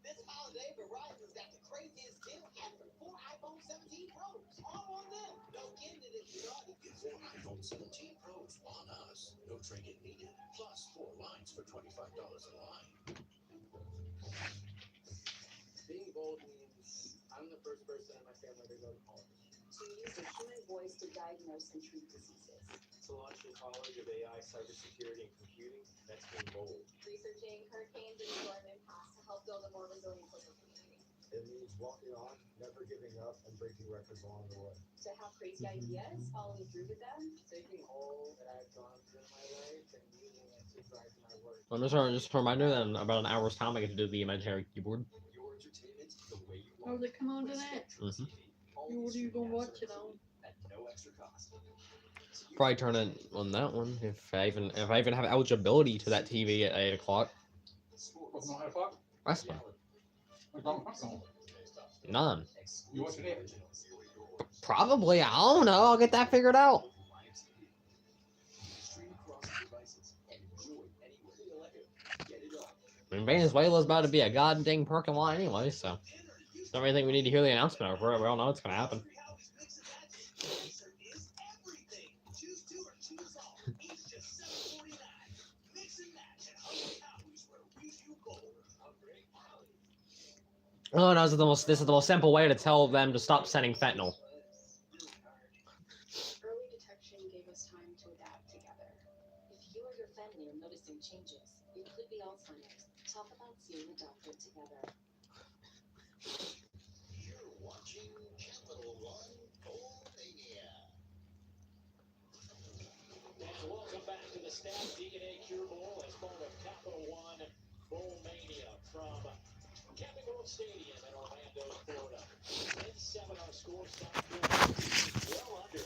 This holiday, Verizon's got the craziest deal ever. 4 iPhone 17 Pros, all on them. No kidding it if you thought it. Get 4 iPhone 17 Pros on us. No trade-in needed. Plus 4 lines for $25 a line. Being bold means I'm the first person in my family to go to college. To use the human voice to diagnose and treat diseases. To launch the College of AI, Cybersecurity, and Computing, that's being bold. Researching hurricanes and environment paths to help build a more resilient local community. It means walking on, never giving up, and breaking records along the way. To have crazy ideas, following through with them. Taking all that I've gone through in my life and using it to drive my work. I'm just a reminder that in about an hour's time I get to do the imaginary keyboard. Your entertainment the way you Oh, want. they come on tonight. Mhm. What are you gonna watch it on? At no extra cost. Probably turn it on that one if I even have eligibility to that TV at 8 o'clock. What's on 8 o'clock? That's fine. What's on? None. You watching it? Probably. I don't know. I'll get that figured out. I mean, Venezuela's about to be a goddamn parking lot anyway, so don't really think we need to hear the announcement over it. We all know it's gonna happen. Oh no, this is the most simple way to tell them to stop sending fentanyl. Early detection gave us time to adapt together. If you or your family are noticing changes, it could be Alzheimer's. Talk about seeing a doctor together. You're watching Capital One Bullmania. And welcome back to the StaffDna Cure Bowl as part of Capital One Bullmania from Camping World Stadium in Orlando, Florida. 10-7 our score. South Florida well under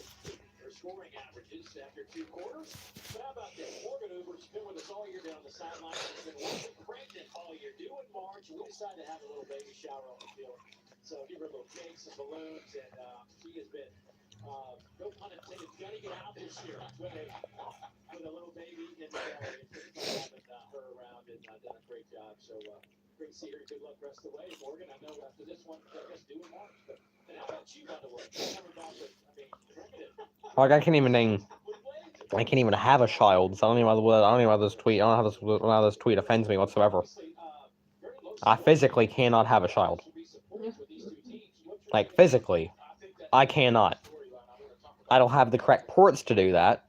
their scoring averages after 2 quarters. But how about this? Morgan Uber's been with us all year down the sideline. He's been working pregnant all year. Due in March, we decided to have a little baby shower on the field. So give her little cakes and balloons, and she has been, no pun intended, gonna get out this year with a little baby in the belly. It's having her around and done a great job. So great to see her. Good luck rest of the way, Morgan. I know after this one, I guess due in March. But and how about you, by the way? Never back with, primitive. Like I can't even have a child. So I don't even know how this tweet. I don't know how this tweet offends me whatsoever. I physically cannot have a child. Like physically, I cannot. I don't have the correct ports to do that.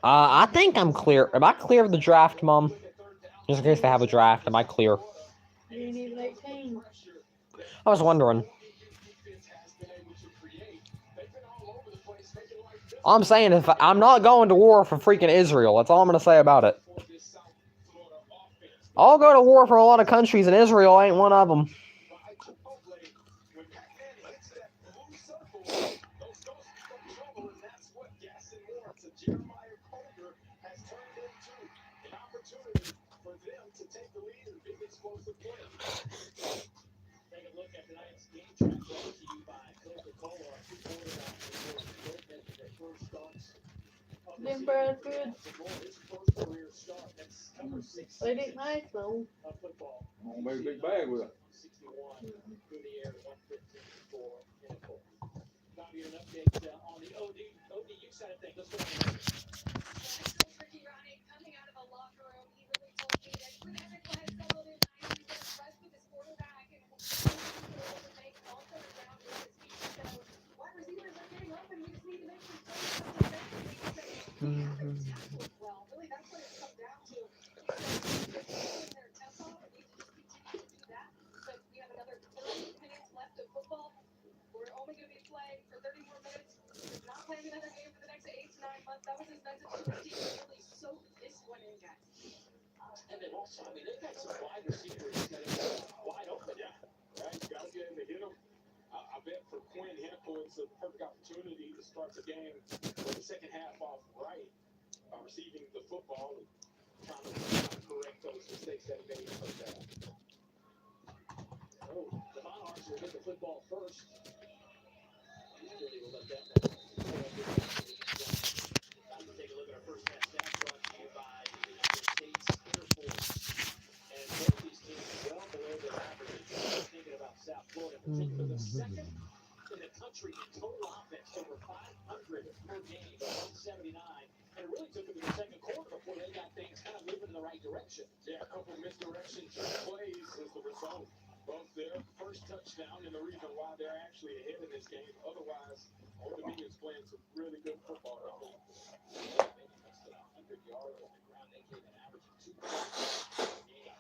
I think I'm clear. Am I clear of the draft, Mom? Just in case they have a draft, am I clear? You ain't even 18. I was wondering. All I'm saying is I'm not going to war for freaking Israel. That's all I'm going to say about it. I'll go to war for a lot of countries, and Israel ain't one of them. Them Brad good. They didn't nice though. Oh, maybe a big bag with it. Bobby, an update on the ODU side of things. Let's go ahead. Ricky Ronnie coming out of the locker room, he really told me that whenever Glenn settled in nice, he's going to rest with his quarterback and make all third down with his feet. So wide receivers are getting open. We just need to make some plays on defense. We haven't tackled well. Really, that's what it's come down to. Keeping their tempo, and we need to just continue to do that. But we have another 30 minutes left of football. We're only going to be playing for 30 more minutes. He's not playing another game for the next 8 to 9 months. That was his message to his team. Really soak this one in, guys. And they've also, I mean, they've got some wide receivers that are wide open. Yeah, right. You got to get him to hit him. I bet for Quinn Hempel, it's a perfect opportunity to start the game for the second half off right, receiving the football and trying to correct those mistakes that he made in the first half. Oh, the Monarchs will get the football first. Usually we'll let them Time to take a look at our first half stats brought to you by the United States Air Force. And both these teams well below their averages. Thinking about South Florida in particular, the second in the country in total offense, over 500 per game, 179. And it really took them to the second quarter before they got things kind of moving in the right direction. Yeah, a couple misdirection plays was the result. Both their first touchdown and the reason why they're actually ahead in this game. Otherwise, Old Dominion's playing some really good football right now. Maybe less than 100 yards on the ground. They came in averaging 2 points per game.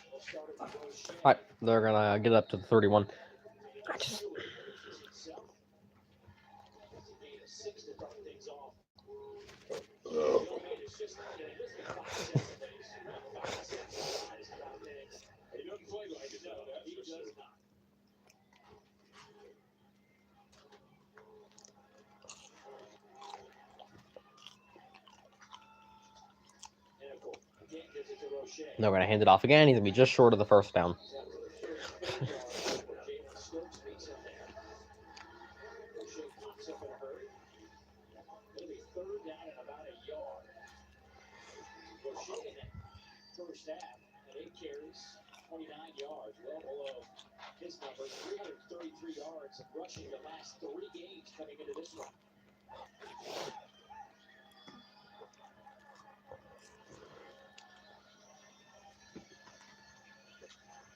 They'll start at the Roche. All right, they're gonna get up to the 31. I just Himself. It's a gain of 6 to start things off. It's just this is 5 days. 5 seconds about minutes. He doesn't play like it, though. That's He for sure. does not. Nickel again gives it to Roche. they're gonna hand it off again. He's gonna be just short of the first down. Jalen Stokes meets him there. Roche pops up in a hurry. It'll be third down and about a yard. Roche in that first half at 8 carries, 29 yards, well below his numbers. 333 yards rushing the last 3 games coming into this one.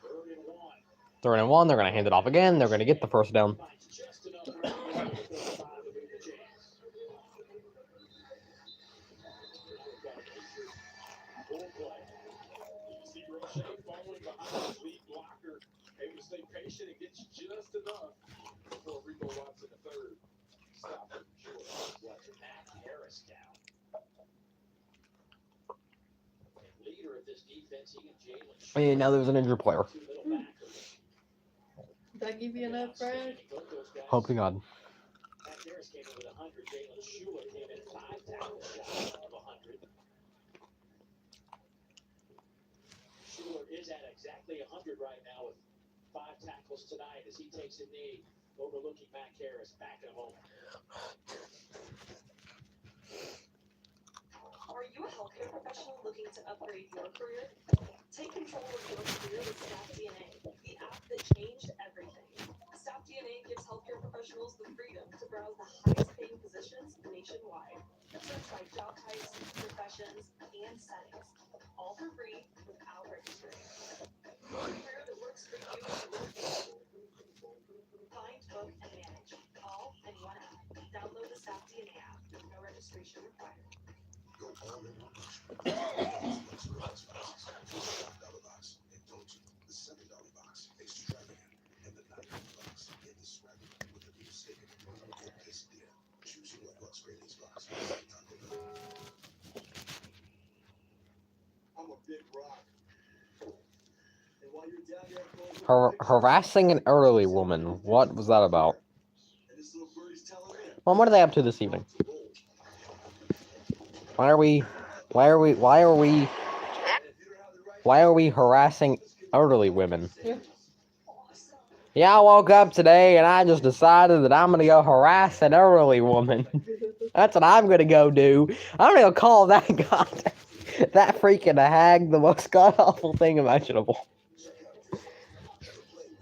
Third and 1. 3rd and 1. They're gonna hand it off again. They're gonna get the first down. Finds just enough room for the 45 to beat the Jazz. We've got a Patriots full play. See Roche falling behind his lead blocker, able to stay patient and get you just enough before Rico Watson the third. Stop it short. Watching Matt Harris down. And leader of this defense, he and Jalen. And now there's an injured player. 2 middle backers. Did I give you enough, Brad? Both those guys. Hope to God. Matt Harris came in with 100. Jalen Schuler came in 5 tackles shy of 100. Schuler is at exactly 100 right now with 5 tackles tonight as he takes a knee, overlooking Matt Harris. Back in a moment. Are you a healthcare professional looking to upgrade your career? Take control of your career with StaffDna, the app that changed everything. StaffDna gives healthcare professionals the freedom to browse the highest paying positions nationwide. Search by job types, professions, and settings, all for free without registering. Find a career that works for you and your family. Find, book, and manage, all in one app. Download the StaffDna app. No registration required. Go all in one box. $5 box. And don't you? The $7 box. Extravagant. And the $9 box. Indescribable. With a new steak and promo code StaffDna. Choose your box grade this box. I'm a big rock. And while you're down there, Harassing an elderly woman. What was that about? and this little birdie's telling me. Mom, what are they up to this evening? Why are we harassing elderly women? Yeah. Yeah, I woke up today and I just decided that I'm gonna go harass an elderly woman. That's what I'm gonna go do. I'm gonna go call that that freaking hag the most god awful thing imaginable.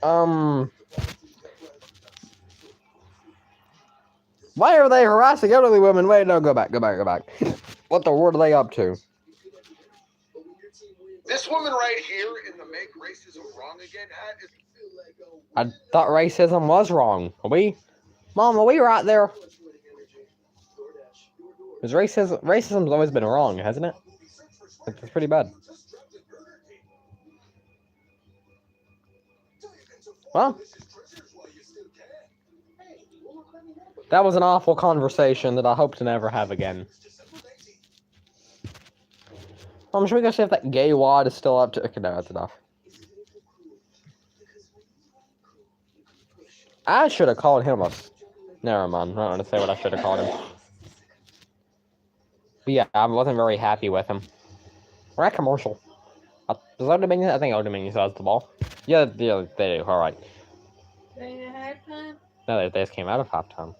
Why are they harassing elderly women? Wait, no, go back. What the world are they up to? This woman right here in the make racism wrong again hat is. I thought racism was wrong. Mom, are we right there? Because racism's always been wrong, hasn't it? It's pretty bad. Well, that was an awful conversation that I hope to never have again. Should we go see if that gay wad is still up to... Okay, no, that's enough. I should have called him a... Never mind, I'm not going to say what I should have called him. But yeah, I wasn't very happy with him. We're at commercial. Does Old Dominion? I think Old Dominion still has the ball. Yeah, they do, alright. They ain't had halftime? No, they just came out of halftime.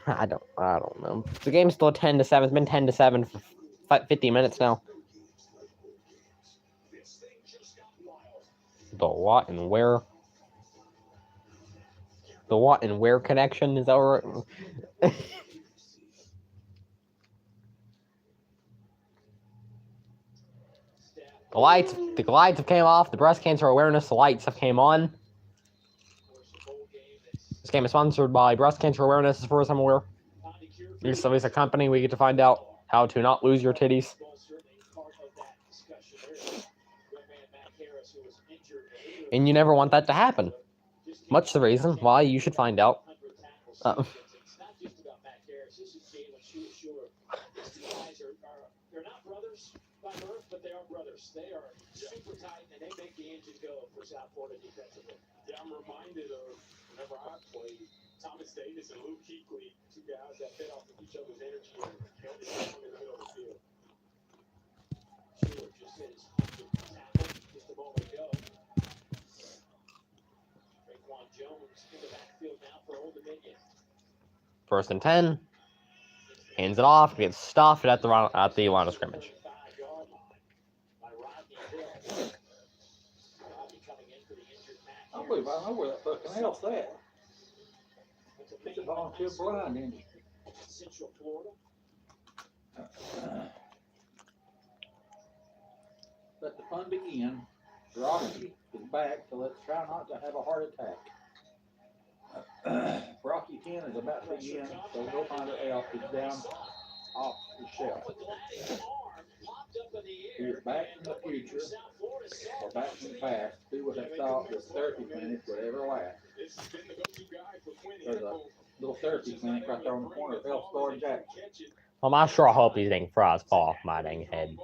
I don't know. The game's still 10-7. It's been 10-7 for 50 minutes now. The what and where? The what and where connection is over. The lights have came off. The breast cancer awareness lights have came on. This game is sponsored by Breast Cancer Awareness, as far as I'm aware. It's at least a company we get to find out how to not lose your titties. And you never want that to happen. Much the reason why you should find out. They're not brothers by birth, but they are brothers. They are super tight, and they make the engine go for South Florida defensively. Yeah, I'm reminded of whenever I played, Thomas Davis and Luke Kuechly, two guys that fed off of each other's energy and held it down in the middle of the field. Sure, just hit his 100th tackle just a moment ago. Raekwon Jones in the backfield now for Old Dominion. 1st and 10. Hands it off. Gets stuffed at the line of scrimmage. I believe I know where that fucking else at. It's a volunteer blind, ain't it? Central Florida. Let the fun begin. Rocky is back, so let's try not to have a heart attack. Rocky 10 is about to begin, so go find her elf is down off the shelf. We're back from the future, or back from the past, do what they thought this therapy clinic would ever last. There's a little therapy clinic right there on the corner of Health Store and Jackson. Well, I sure hope these dang fries fall off my dang head.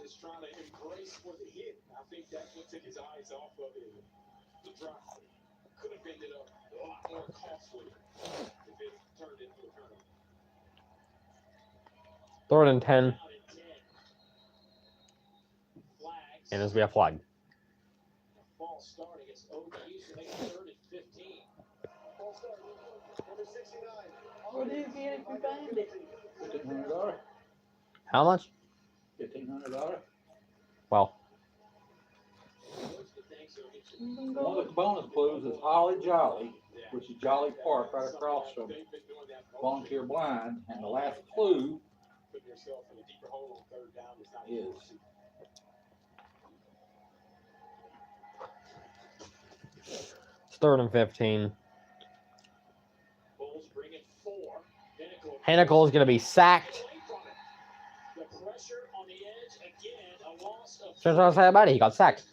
Just trying to embrace what he hit. I think that's what took his eyes off of it. The drop could have ended up a lot more costly if it turned into a turnover. 3rd and 10. And as we have flag. False start against OU, so they 3rd and 15. False start. Number 69. What do you get if you find it? $1,500. How much? $1,500. Well. One of the bonus clues is Holly Jolly, which is Jolly Park right across from Volunteer Blind. And the last clue is It's 3rd and 15. Pinnacle is going to be sacked. That's what I was saying about it. He got sacked.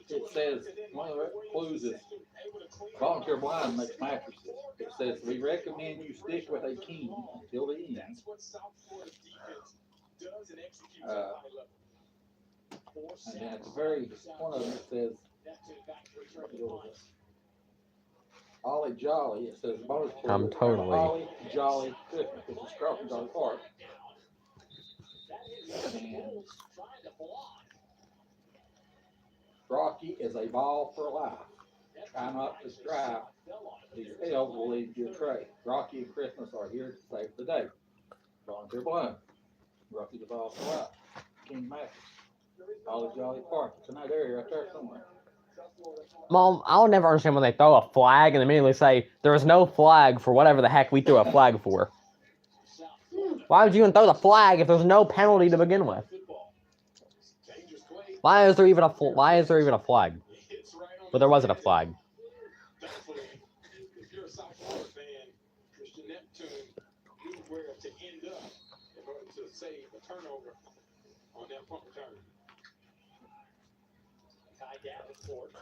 It says one of the clues is Volunteer Blind makes mattresses. It says we recommend you stick with a king until the end. And then at the very one of them it says Holly Jolly. It says bonus clue. I'm totally. Holly Jolly Christmas, which is Crawford Jolly Park. And Rocky is a ball for life. Try not to strike. These L's will lead you astray. Rocky and Christmas are here to save the day. Volunteer blind. Rocky's a ball for life. King Matthews. Holly Jolly Park. It's in that area right there somewhere. Mom, I'll never understand when they throw a flag and immediately say, there is no flag for whatever the heck we threw a flag for. Why would you even throw the flag if there's no penalty to begin with? Why is there even a flag? But there wasn't a flag. Thankfully, if you're a South Florida fan, Christian Neptune knew where to end up in order to save a turnover on that punt return. Ty Davenport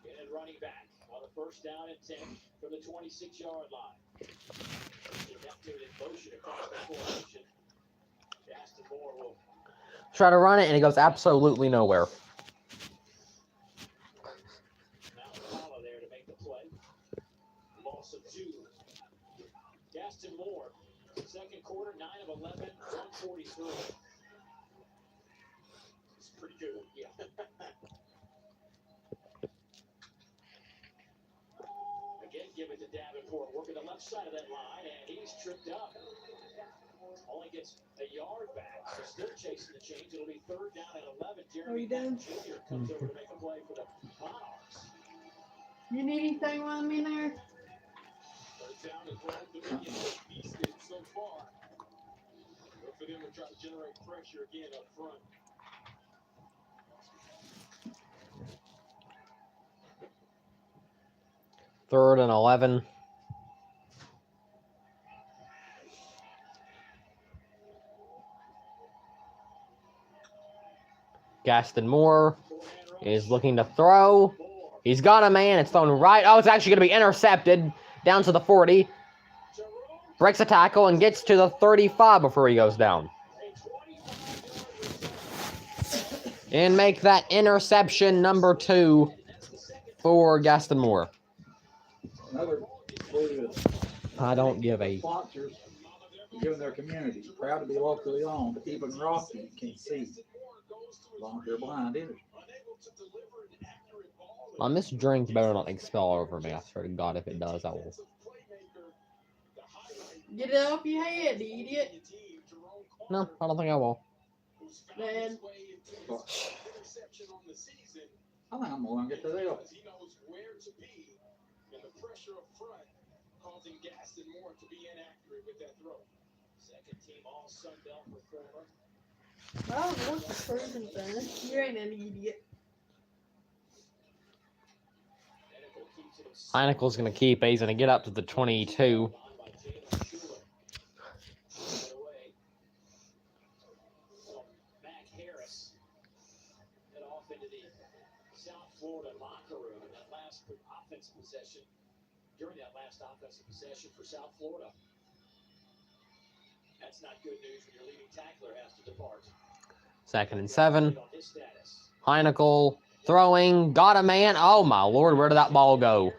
in and running back on a 1st down and 10 from the 26-yard line. Neptune in motion across the formation. Gaston Moore will Try to run it, and it goes absolutely nowhere. now follow there to make the play. Loss of 2. Gaston Moore, 2nd quarter, 9 of 11, 143. It's pretty good, yeah. Again, give it to Davenport, working the left side of that line, and he's tripped up. Only gets a yard back, so still chasing the change. It'll be 3rd down and 11. Are you done? Jr. comes over to make a play for the Monarchs. You need anything while I'm in there? 3rd down and 12 Dominion feasted so far. Look for them to try to generate pressure again up front. Third and 11. Gaston Moore is looking to throw. He's got a man. It's thrown right. Oh, it's actually going to be intercepted down to the 40. Breaks a tackle and gets to the 35 before he goes down. And make that interception number 2 for Gaston Moore. Another clue is I don't give a... sponsors giving their community. Proud to be locally owned. Even Rocky can see. Volunteer blind either. Mom, this drink better not expel over me. I swear to God, if it does, I will. Get it off your head, idiot. No, I don't think I will. Man. I think I'm going to get to the deal. He knows where to be, and the pressure up front causing Gaston Moore to be inaccurate with that throw. 2nd team all Sun Belt performer. Oh, what's the person thing? You ain't an idiot. Heinickel's going to keep it. He's going to get up to the 22. Mac Harris head off into the South Florida locker room in that last offensive possession. During that last offensive possession for South Florida. That's not good news when your leading tackler has to depart. 2nd and 7. Heinickel throwing. Got a man. Oh, my Lord. Where did that ball go?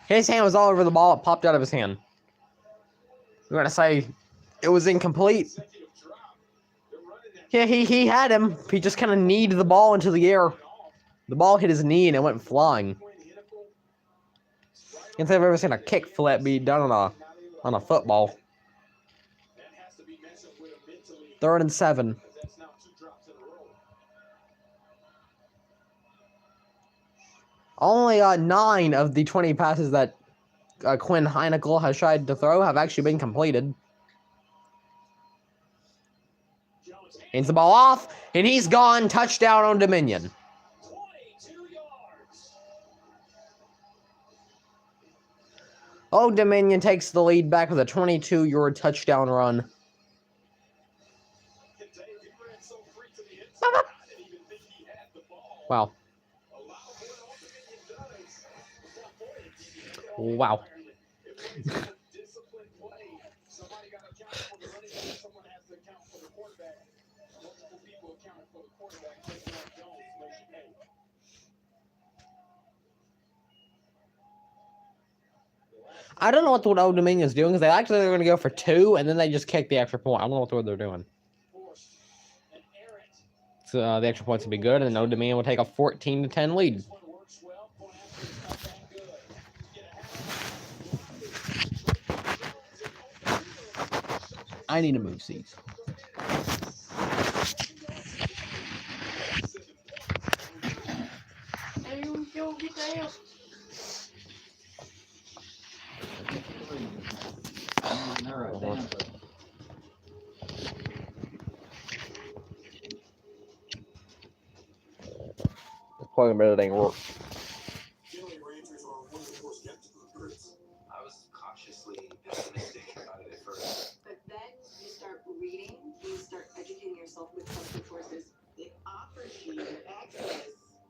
His hand was all over the ball. It popped out of his hand. We're going to say it was incomplete. Yeah, he had him. He just kind of kneed the ball into the air. The ball hit his knee and it went flying. Can't say I've ever seen a kick flip be done on a football. 3rd and 7. Only 9 of the 20 passes that Quinn Heinickel has tried to throw have actually been completed. Hands the ball off, and he's gone. Touchdown on Dominion. 22 yards. Old Dominion takes the lead back with a 22-yard touchdown run. Wow. Wow. I don't know what Old Dominion's doing, because they're going to go for 2, and then they just kick the extra point. I don't know what they're doing. the extra points would be good, and Old Dominion will take a 14-10 lead. I need to move seats. Hey, yo, get down. Narrow it down, but Plug and everything work. I was cautiously pessimistic about it at first. But then you start reading, you start educating yourself with trusted sources. It offers you access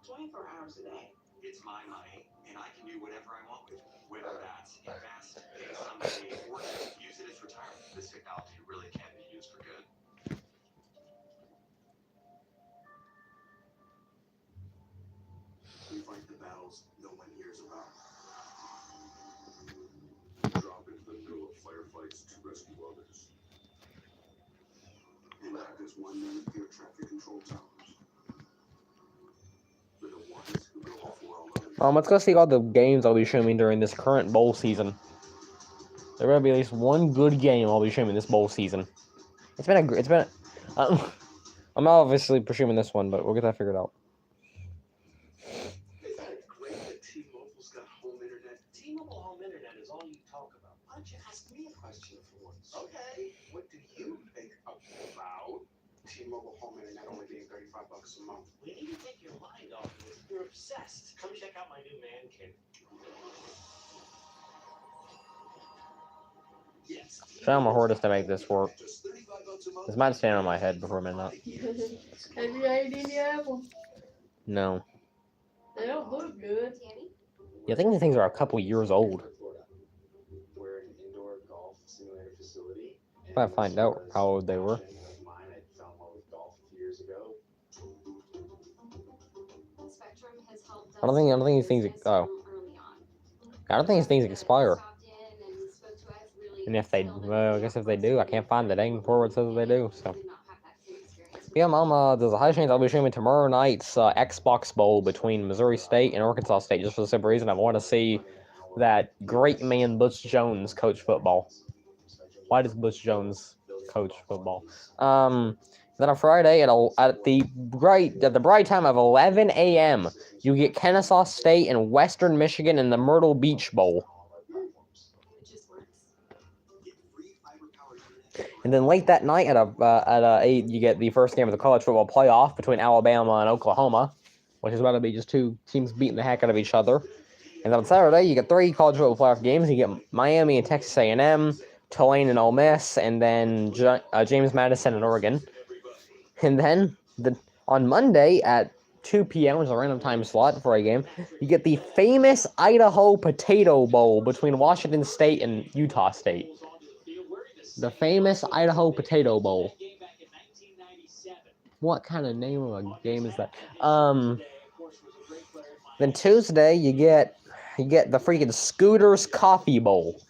24 hours a day. It's my money, and I can do whatever I want with it. Whether that's invest, pay somebody, or just use it as retirement. This technology really can be used for good. We fight the battles no one hears about. Drop into the middle of firefights to rescue others. And act as one-man air traffic control towers. They're the ones who go before all others. Let's go see all the games I'll be streaming during this current bowl season. There will be at least one good game I'll be streaming this bowl season. I'm not obviously presuming this one, but we'll get that figured out. Isn't it great that T-Mobile's got home internet? T-Mobile home internet is all you talk about. Why don't you ask me a question for once? Okay. What do you think about T-Mobile home internet only being $35 a month. We need to take your mind off of it. You're obsessed. Come check out my new man cave. Yes. Trying my hardest to make this work. This might stand on my head before midnight. Have you ate any of them? No. They don't look good. Yeah, I think these things are a couple years old. We're in an indoor golf simulator facility. If I find out how old they were. I fell in love with golf a few years ago. Spectrum has helped I don't think these things. Oh, I don't think these things expire. And if they, well, I guess if they do, I can't find the dang forward says they do. So, yeah, Mom, there's a high chance I'll be streaming tomorrow night's Xbox Bowl between Missouri State and Arkansas State, just for the simple reason I want to see that great man Butch Jones coach football. Why does Butch Jones coach football? Then on Friday at the bright time of 11 a.m., you get Kennesaw State and Western Michigan in the Myrtle Beach Bowl. And then late that night at 8, you get the first game of the college football playoff between Alabama and Oklahoma, which is about to be just two teams beating the heck out of each other. And then on Saturday, you get 3 college football playoff games. You get Miami and Texas A&M, Tulane and Ole Miss, and then James Madison and Oregon. And then on Monday at 2 p.m., which is a random time slot for a game, you get the famous Idaho Potato Bowl between Washington State and Utah State. The famous Idaho Potato Bowl. What kind of name of a game is that? Then Tuesday you get the freaking Scooters Coffee Bowl.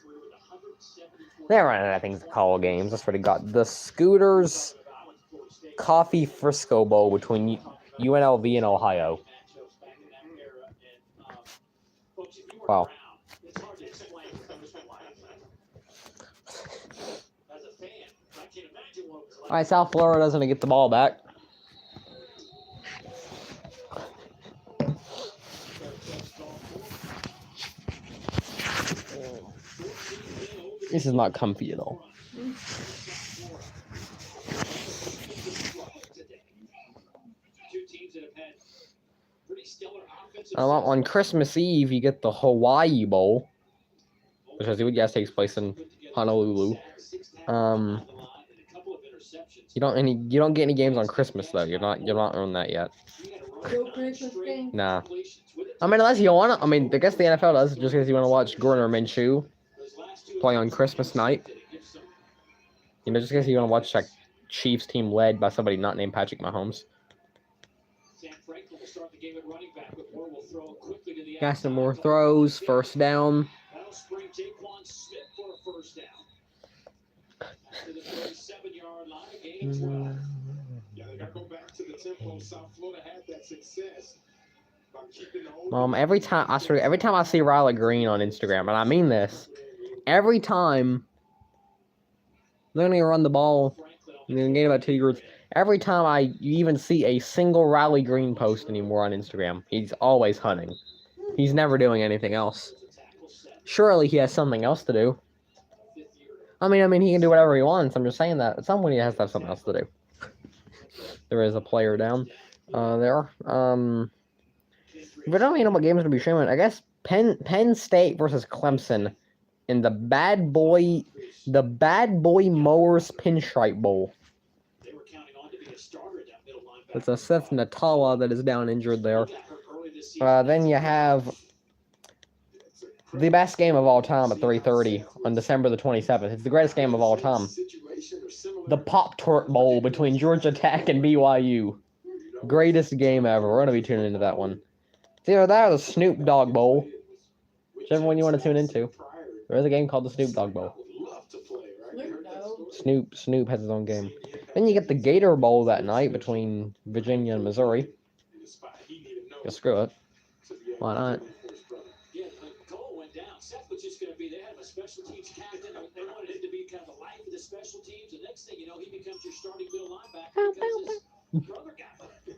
They're running out of things to call games. That's what it got. The Scooters Coffee Frisco Bowl between UNLV and Ohio. Wow. All right, South Florida's going to get the ball back. This is not comfy at all. On Christmas Eve, you get the Hawaii Bowl, which I think takes place in Honolulu. You don't get any games on Christmas though. You're not on that yet. No Christmas game. Nah. I mean, unless you want to. I mean, I guess the NFL does, just because you want to watch Gardner Minshew play on Christmas night. You know, just because you want to watch that Chiefs team led by somebody not named Patrick Mahomes. Got some more throws. First down. And I go back to the tempo. South Florida had that success by keeping the Old Every time I see Riley Green on Instagram, and I mean this, every time they're gonna run the ball, they're gonna gain about 2 yards. Every time you even see a single Riley Green post anymore on Instagram, he's always hunting. He's never doing anything else. Surely he has something else to do. I mean, he can do whatever he wants. I'm just saying that at some point he has to have something else to do. There is a player down there. But I don't even know what games to be streaming. I guess Penn State versus Clemson in the Bad Boy Mowers Pinstripe Bowl. It's a Seth Natala that is down injured there. Then you have the best game of all time at 3:30 on December the 27th. It's the greatest game of all time. The Pop-Tart Bowl between Georgia Tech and BYU. Greatest game ever. We're going to be tuning into that one. It's either that or the Snoop Dogg Bowl. Whichever one you want to tune into. There is a game called the Snoop Dogg Bowl. Snoop has his own game. Then you get the Gator Bowl that night between Virginia and Missouri. Yeah, screw it. Why not? Seth was just going to be there, have a special teams captain. They wanted him to be kind of the life of the special teams. The next thing you know, he becomes your starting middle linebacker because his brother got it.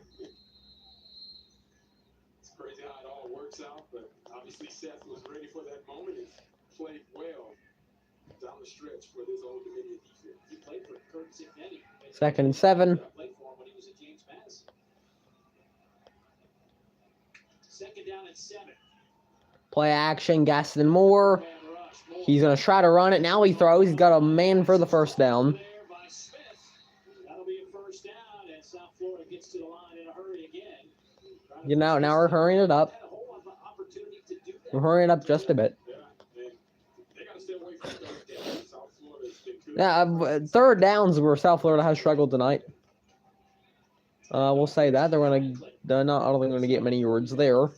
It's crazy how it all works out, but obviously Seth was ready for that moment and played well down the stretch for this Old Dominion defense. He played for Kurt Zignelli. 2nd and 7. Played for him when he was at James Madison. 2nd down and 7. Play action, Gaston Moore. He's going to try to run it. Now he throws. He's got a man for the first down. That'll be a first down, and South Florida gets to the line in a hurry again. You know, now we're hurrying it up. We're hurrying it up just a bit. Yeah, 3rd downs where South Florida has struggled tonight. We'll say that. They're not, I don't think they're going to get many yards there.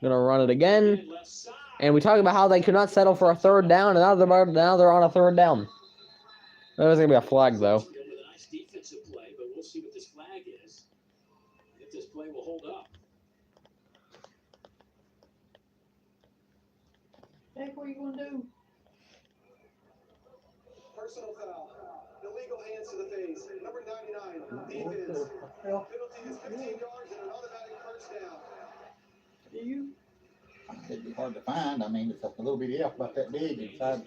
Gonna run it again. And we talk about how they could not settle for a 3rd down, and now they're on a 3rd down. There's gonna be a flag though. Nice defensive play, but we'll see what this flag is. If this play will hold up. Heck, what are you gonna do? Personal foul. Illegal hands to the face. Number 99. Defense. Penalty is 15 yards and an automatic first down. It'd be hard to find. I mean, it's a little bitty elf about that big inside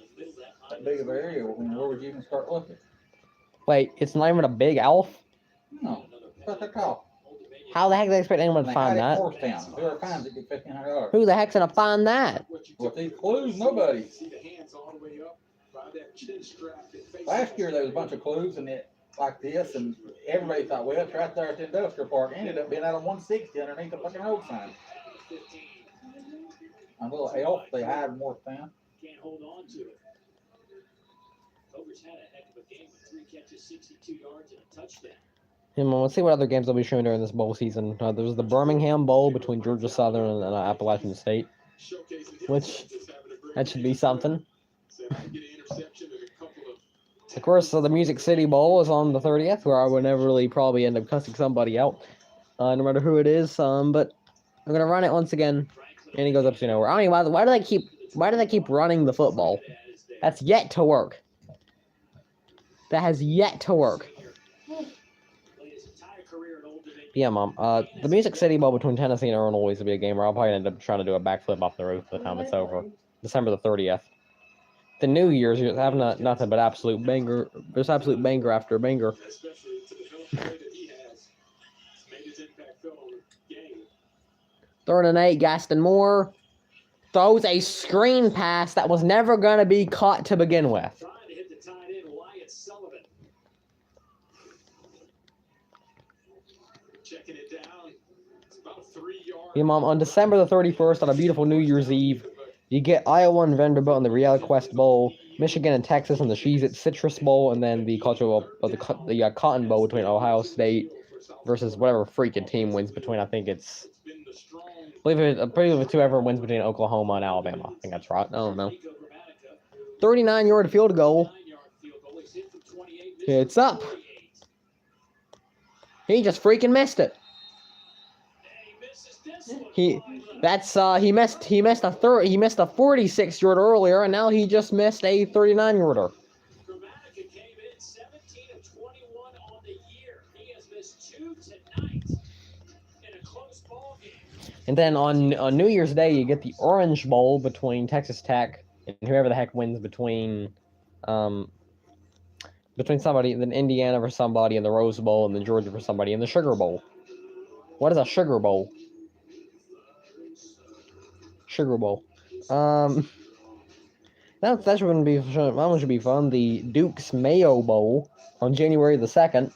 that big of an area. Where would you even start looking? Wait, it's not even a big elf? No. What's that called? How the heck do they expect anyone to find that? Whoever finds it gets $1,500. Who the heck's gonna find that? With these clues, nobody. Last year there was a bunch of clues and it like this, and everybody thought, well, it's right there at the industrial park. Ended up being out on 160 underneath the fucking road sign. A little elf they hide more than. Can't hold on to it. Cover's had a heck of a game with 3 catches, 62 yards, and a touchdown. Let's see what other games they'll be showing during this bowl season. There's the Birmingham Bowl between Georgia Southern and Appalachian State, which that should be something. Of course, the Music City Bowl is on the 30th, where I would never really probably end up cussing somebody out, no matter who it is. But I'm gonna run it once again, and he goes up to nowhere. I don't know why do they keep running the football? That's yet to work. That has yet to work. Yeah, Mom. The Music City Bowl between Tennessee and Illinois will be a game where I'll probably end up trying to do a backflip off the roof by the time it's over. December the 30th. The New Year's, you're having nothing but absolute banger. There's absolute banger after banger. 3rd and 8, Gaston Moore throws a screen pass that was never going to be caught to begin with. Yeah, Mom, on December the 31st, on a beautiful New Year's Eve, you get Iowa and Vanderbilt in the Reality Quest Bowl, Michigan and Texas in the Cheez-It Citrus Bowl, and then the Cotton Bowl between Ohio State versus whatever freaking team wins between. I think it's. I believe it's whoever wins between Oklahoma and Alabama. I think that's right. I don't know. 39-yard field goal. It's up. He just freaking missed it. He missed a 46-yarder earlier, and now he just missed a 39-yarder. And then on New Year's Day, you get the Orange Bowl between Texas Tech and whoever the heck wins between somebody, then Indiana for somebody in the Rose Bowl, and then Georgia for somebody in the Sugar Bowl. What is a Sugar Bowl? Sugar Bowl. That should be fun. The Duke's Mayo Bowl on January the 2nd.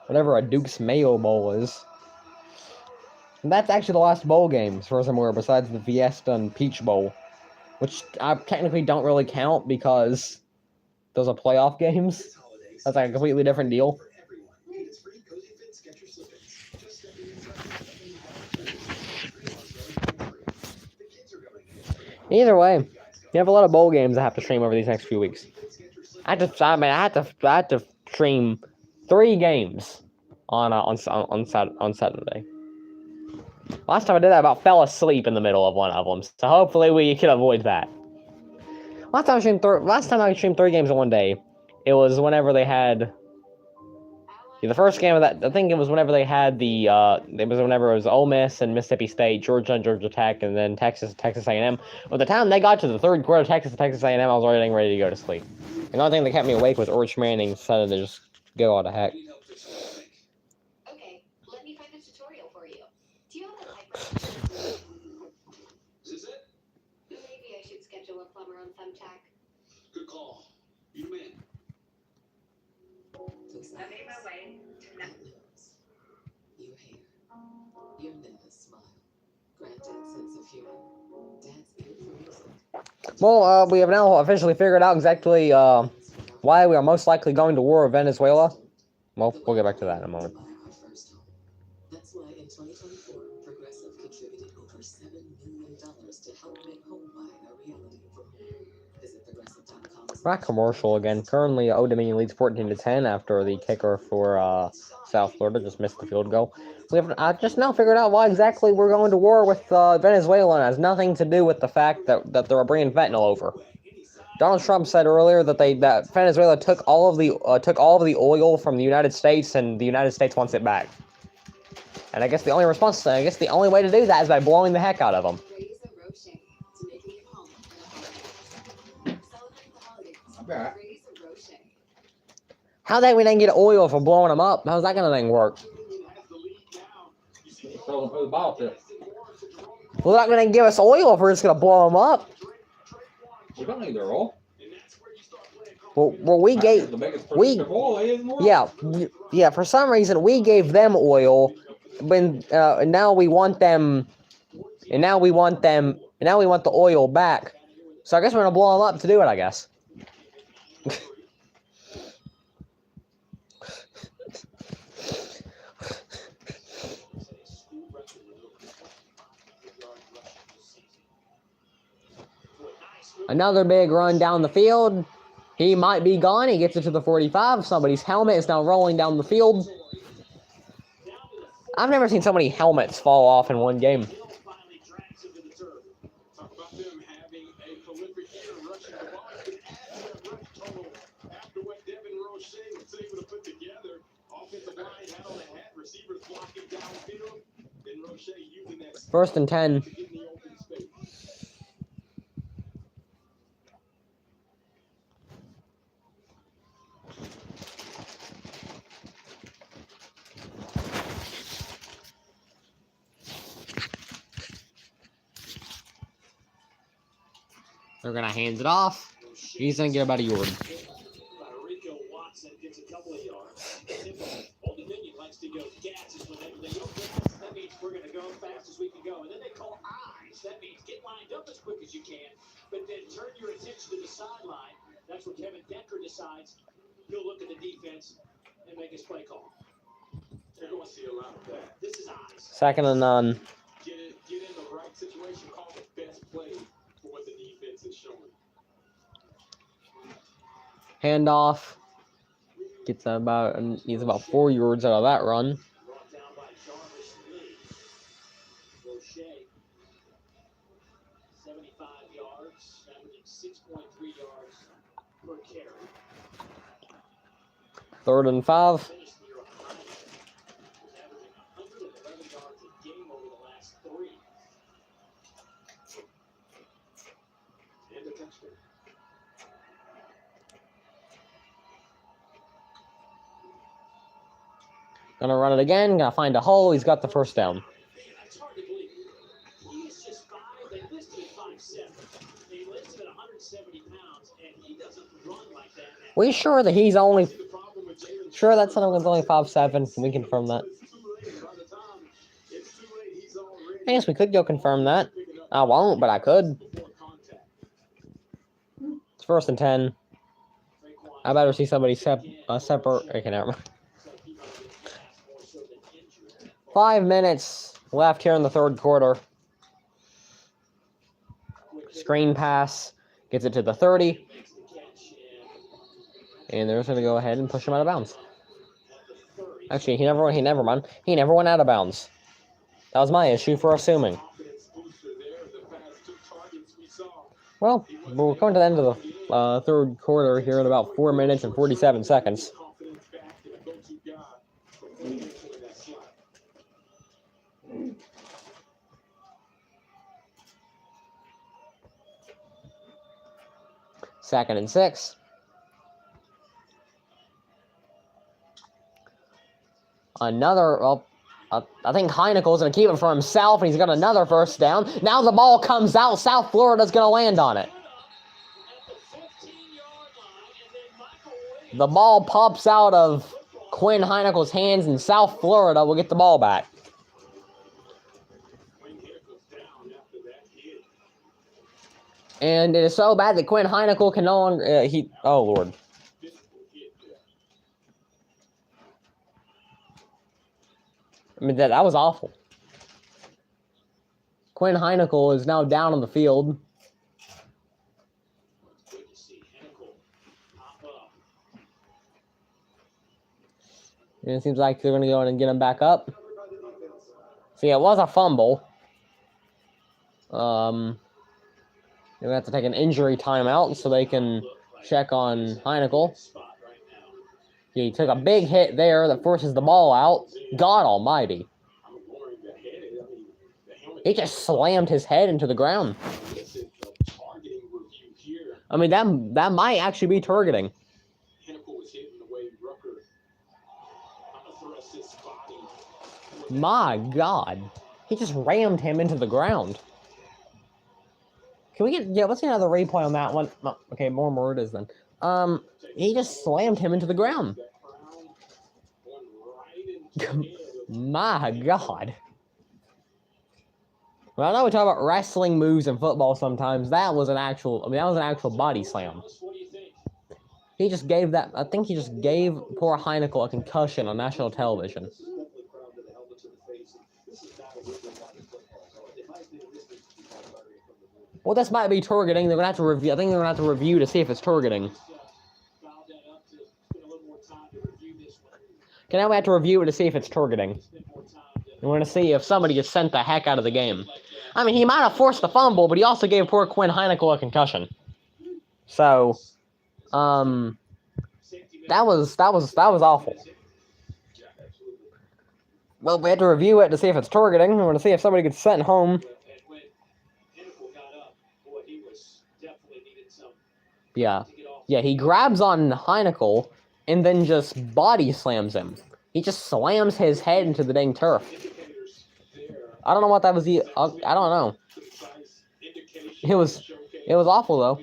Whatever a Duke's Mayo Bowl is. And that's actually the last bowl game, as far as I'm aware, besides the Fiesta and Peach Bowl, which I technically don't really count because those are playoff games. That's like a completely different deal. Either way, you have a lot of bowl games I have to stream over these next few weeks. I had to stream 3 games on Saturday. Last time I did that, I about fell asleep in the middle of one of them. So hopefully we can avoid that. Last time I streamed 3 games in one day, it was whenever they had. The first game of that, I think it was whenever they had whenever it was Ole Miss and Mississippi State, Georgia and Georgia Tech, and then Texas A&M. By the time they got to the third quarter, Texas A&M, I was already getting ready to go to sleep. And the only thing that kept me awake was Arch Manning decided to just go out of heck. Okay, let me find a tutorial for you. Do you have a typewriter? Is this it? Maybe I should schedule a plumber on Thumbtack. Good call. You the man. I made my way to Your hair, your nervous smile, granddad's sense of humor, dad's ear for music. Well, we have now officially figured out exactly why we are most likely going to war with Venezuela. Well, we'll get back to that in a moment. That's why in 2024, Progressive contributed over $7 million to help make home buying a reality for home. Visit progressive.com. Right commercial again. Currently, Old Dominion leads 14-10 after the kicker for South Florida just missed the field goal. I just now figured out why exactly we're going to war with Venezuela, and it has nothing to do with the fact that they're bringing fentanyl over. Donald Trump said earlier that Venezuela took all of the oil from the United States, and the United States wants it back. And I guess the only way to do that is by blowing the heck out of them. How that we didn't get oil for blowing them up? How's that kind of thing work? Well, they're not going to give us oil if we're just going to blow them up. We don't need their oil. Well, we gave for some reason we gave them oil when now we want the oil back. So I guess we're gonna blow them up to do it, I guess. Another big run down the field. He might be gone. He gets it to the 45. Somebody's helmet is now rolling down the field. I've never seen so many helmets fall off in one game. First and 10. They're going to hand it off. He's going to get about a yard. Old Dominion likes to go gases. When they go gas, that means we're going to go as fast as we can go. And then they call eyes. That means get lined up as quick as you can, but then turn your attention to the sideline. That's where Kevin Decker decides he'll look at the defense and make his play call. You're going to see a lot of that. This is eyes. Second and none. Get in the right situation, call the best play for what the defense is showing. Handoff. Gets about, he's about 4 yards out of that run. Brought down by Jarvis Lee. Roche, 75 yards, averaging 6.3 yards per carry. 3rd and 5. Finished the year high. Was averaging 111 yards a game over the last 3. And a touchdown. Gonna run it again. Gonna find a hole. He's got the first down. Man, that's hard to believe. He's just 5. They listed at 5'7". They listed at 170 pounds, and he doesn't run like that. We sure that he's only... The problem with Jalen Sure that son of one's only 5'7". Can we confirm that? It's too late. By the time it's too late, he's already I guess we could go confirm that. I won't, but I could. before contact. It's 1st and 10. I better see somebody separate. Okay, never mind. 5 minutes left here in the 3rd quarter. Screen pass. Gets it to the 30. And they're just going to go ahead and push him out of bounds. Actually, he never went out of bounds. That was my issue for assuming. Well, we're coming to the end of the 3rd quarter here in about 4 minutes and 47 seconds. Second and 6. Another, well, I think Heinickel's going to keep it for himself, and he's got another first down. Now the ball comes out. South Florida's going to land on it. The ball pops out of Quinn Heinickel's hands, and South Florida will get the ball back. And it is so bad that Quinn Heinickel can no longer, oh Lord. I mean, that was awful. Quinn Heinickel is now down on the field. And it seems like they're going to go in and get him back up. See, it was a fumble. They're going to have to take an injury timeout so they can check on Heinickel. He took a big hit there that forces the ball out. God almighty. He just slammed his head into the ground. I mean, that might actually be targeting. My God. He just rammed him into the ground. Can we get, yeah, let's get another replay on that one. Oh, okay, more murders then. He just slammed him into the ground. My God. Well, I know we talk about wrestling moves in football sometimes. That was an actual, that was an actual body slam. He just gave that, I think he just gave poor Heinickel a concussion on national television. Well, this might be targeting. They're gonna have to review. I think they're gonna have to review to see if it's targeting. Okay, now we have to review it to see if it's targeting. We're gonna see if somebody just sent the heck out of the game. I mean, he might have forced the fumble, but he also gave poor Quinn Heinickel a concussion. So, that was awful. Well, we had to review it to see if it's targeting. We're gonna see if somebody gets sent home. Yeah, he grabs on Heinickel and then just body slams him. He just slams his head into the dang turf. I don't know what that was. I don't know. It was awful though.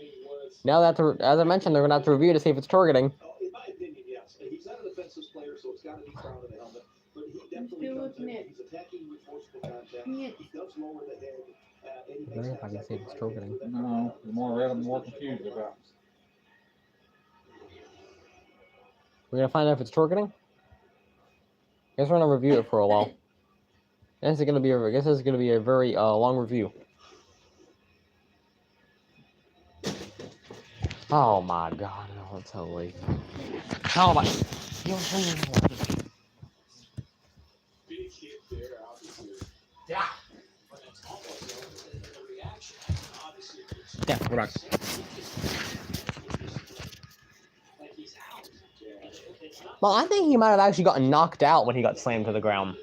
Now that, as I mentioned, they're gonna have to review to see if it's targeting. In my opinion, yes. He's not a defensive player, so it's got to be proud of the helmet. But he definitely comes in. He's attacking with forceful contact. He does lower the head. I don't know if I can see if it's targeting. No, the more I read, the more confused about. We're gonna find out if it's targeting. Guess we're gonna review it for a while. I guess it's gonna be a very long review. Oh my god, no, totally. How am I? Big hit there, obviously. Yeah. But it's almost a reaction. Obviously, it's Yeah, we're back. like he's out. It's not Well, I think he might have actually gotten knocked out when he got slammed to the ground.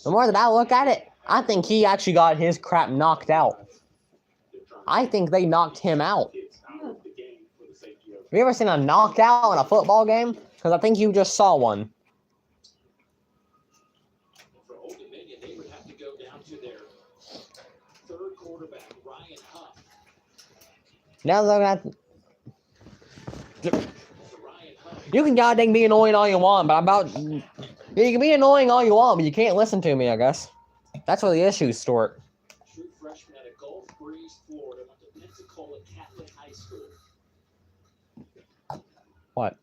The more that I look at it, I think he actually got his crap knocked out. I think they knocked him out. Have you ever seen a knockout in a football game? Because I think you just saw one. for Old Dominion. They would have to go down to their third quarterback, Ryan Huff. Now they're gonna have to... So Ryan Huff. You can goddamn be annoying all you want, but you can be annoying all you want, but you can't listen to me, I guess. That's where the issues start. True freshman out of Gulf Breeze, Florida, went to Pensacola Catholic High School. What?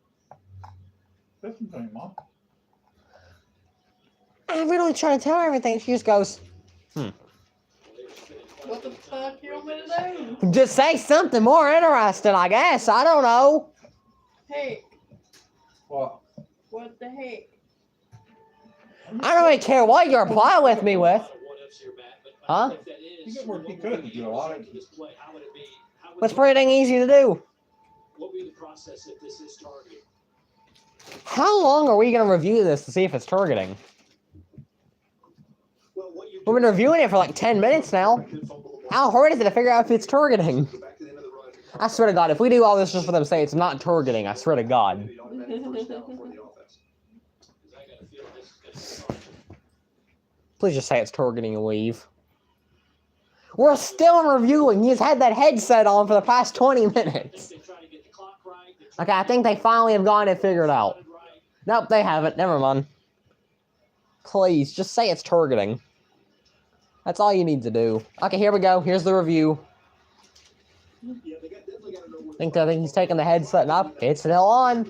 Listen to me, Mom. I'm really trying to tell her everything. She just goes, What the fuck you want me to do? just say something more interesting, I guess. I don't know. Hey, What? what the heck? I don't really care what you reply with me with. Huh? You get more you could do a lot of What's pretty dang easy to do. What would be the process if this is targeting? How long are we going to review this to see if it's targeting? We've been reviewing it for like 10 minutes now. How hard is it to figure out if it's targeting? I swear to God, if we do all this just for them to say it's not targeting, I swear to God. Please just say it's targeting and leave. We're still reviewing. He's had that headset on for the past 20 minutes. Okay, I think they finally have gotten it figured out. Nope, they haven't. Never mind. Please, just say it's targeting. That's all you need to do. Okay, here we go. Here's the review. I think he's taking the headset up. It's still on.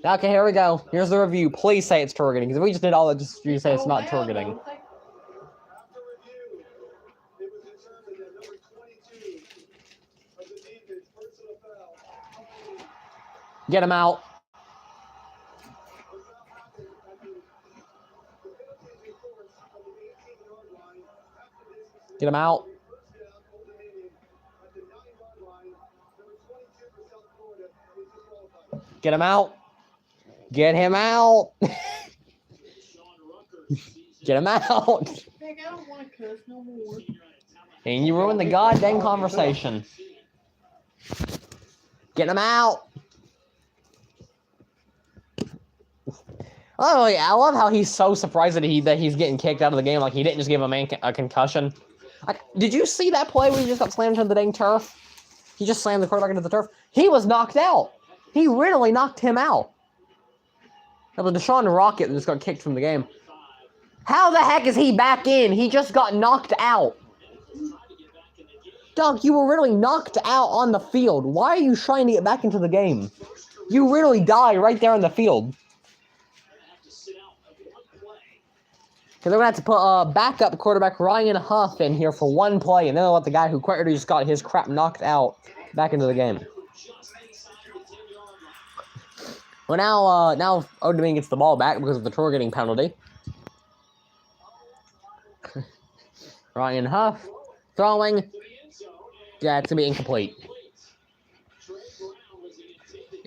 Okay, here we go. Here's the review. Please say it's targeting. Because if we just did all that, just you say it's not targeting. After review, it was determined that number 22 of the defense personal foul. Get him out. The foul happened at the penalties reports from the 18-yard line. After this, Get him out. first down, Old Dominion at the 9-yard line. Number 22 for South Florida is disqualified. Get him out. Get him out. Get him out. Heck, I don't want to cuss no more. And you ruined the goddamn conversation. Get him out. Oh yeah, I love how he's so surprised that he's getting kicked out of the game. Like he didn't just give a man a concussion. Like, did you see that play where he just got slammed into the dang turf? He just slammed the quarterback into the turf. He was knocked out. He really knocked him out. That was Deshaun Rocket that just got kicked from the game. How the heck is he back in? He just got knocked out. Dog, you were really knocked out on the field. Why are you trying to get back into the game? You really died right there on the field. Because they're going to have to put backup quarterback Ryan Huff in here for one play, and then they'll let the guy who quite just got his crap knocked out back into the game. Well, now Old Dominion gets the ball back because of the targeting penalty. Ryan Huff throwing. Yeah, it's going to be incomplete.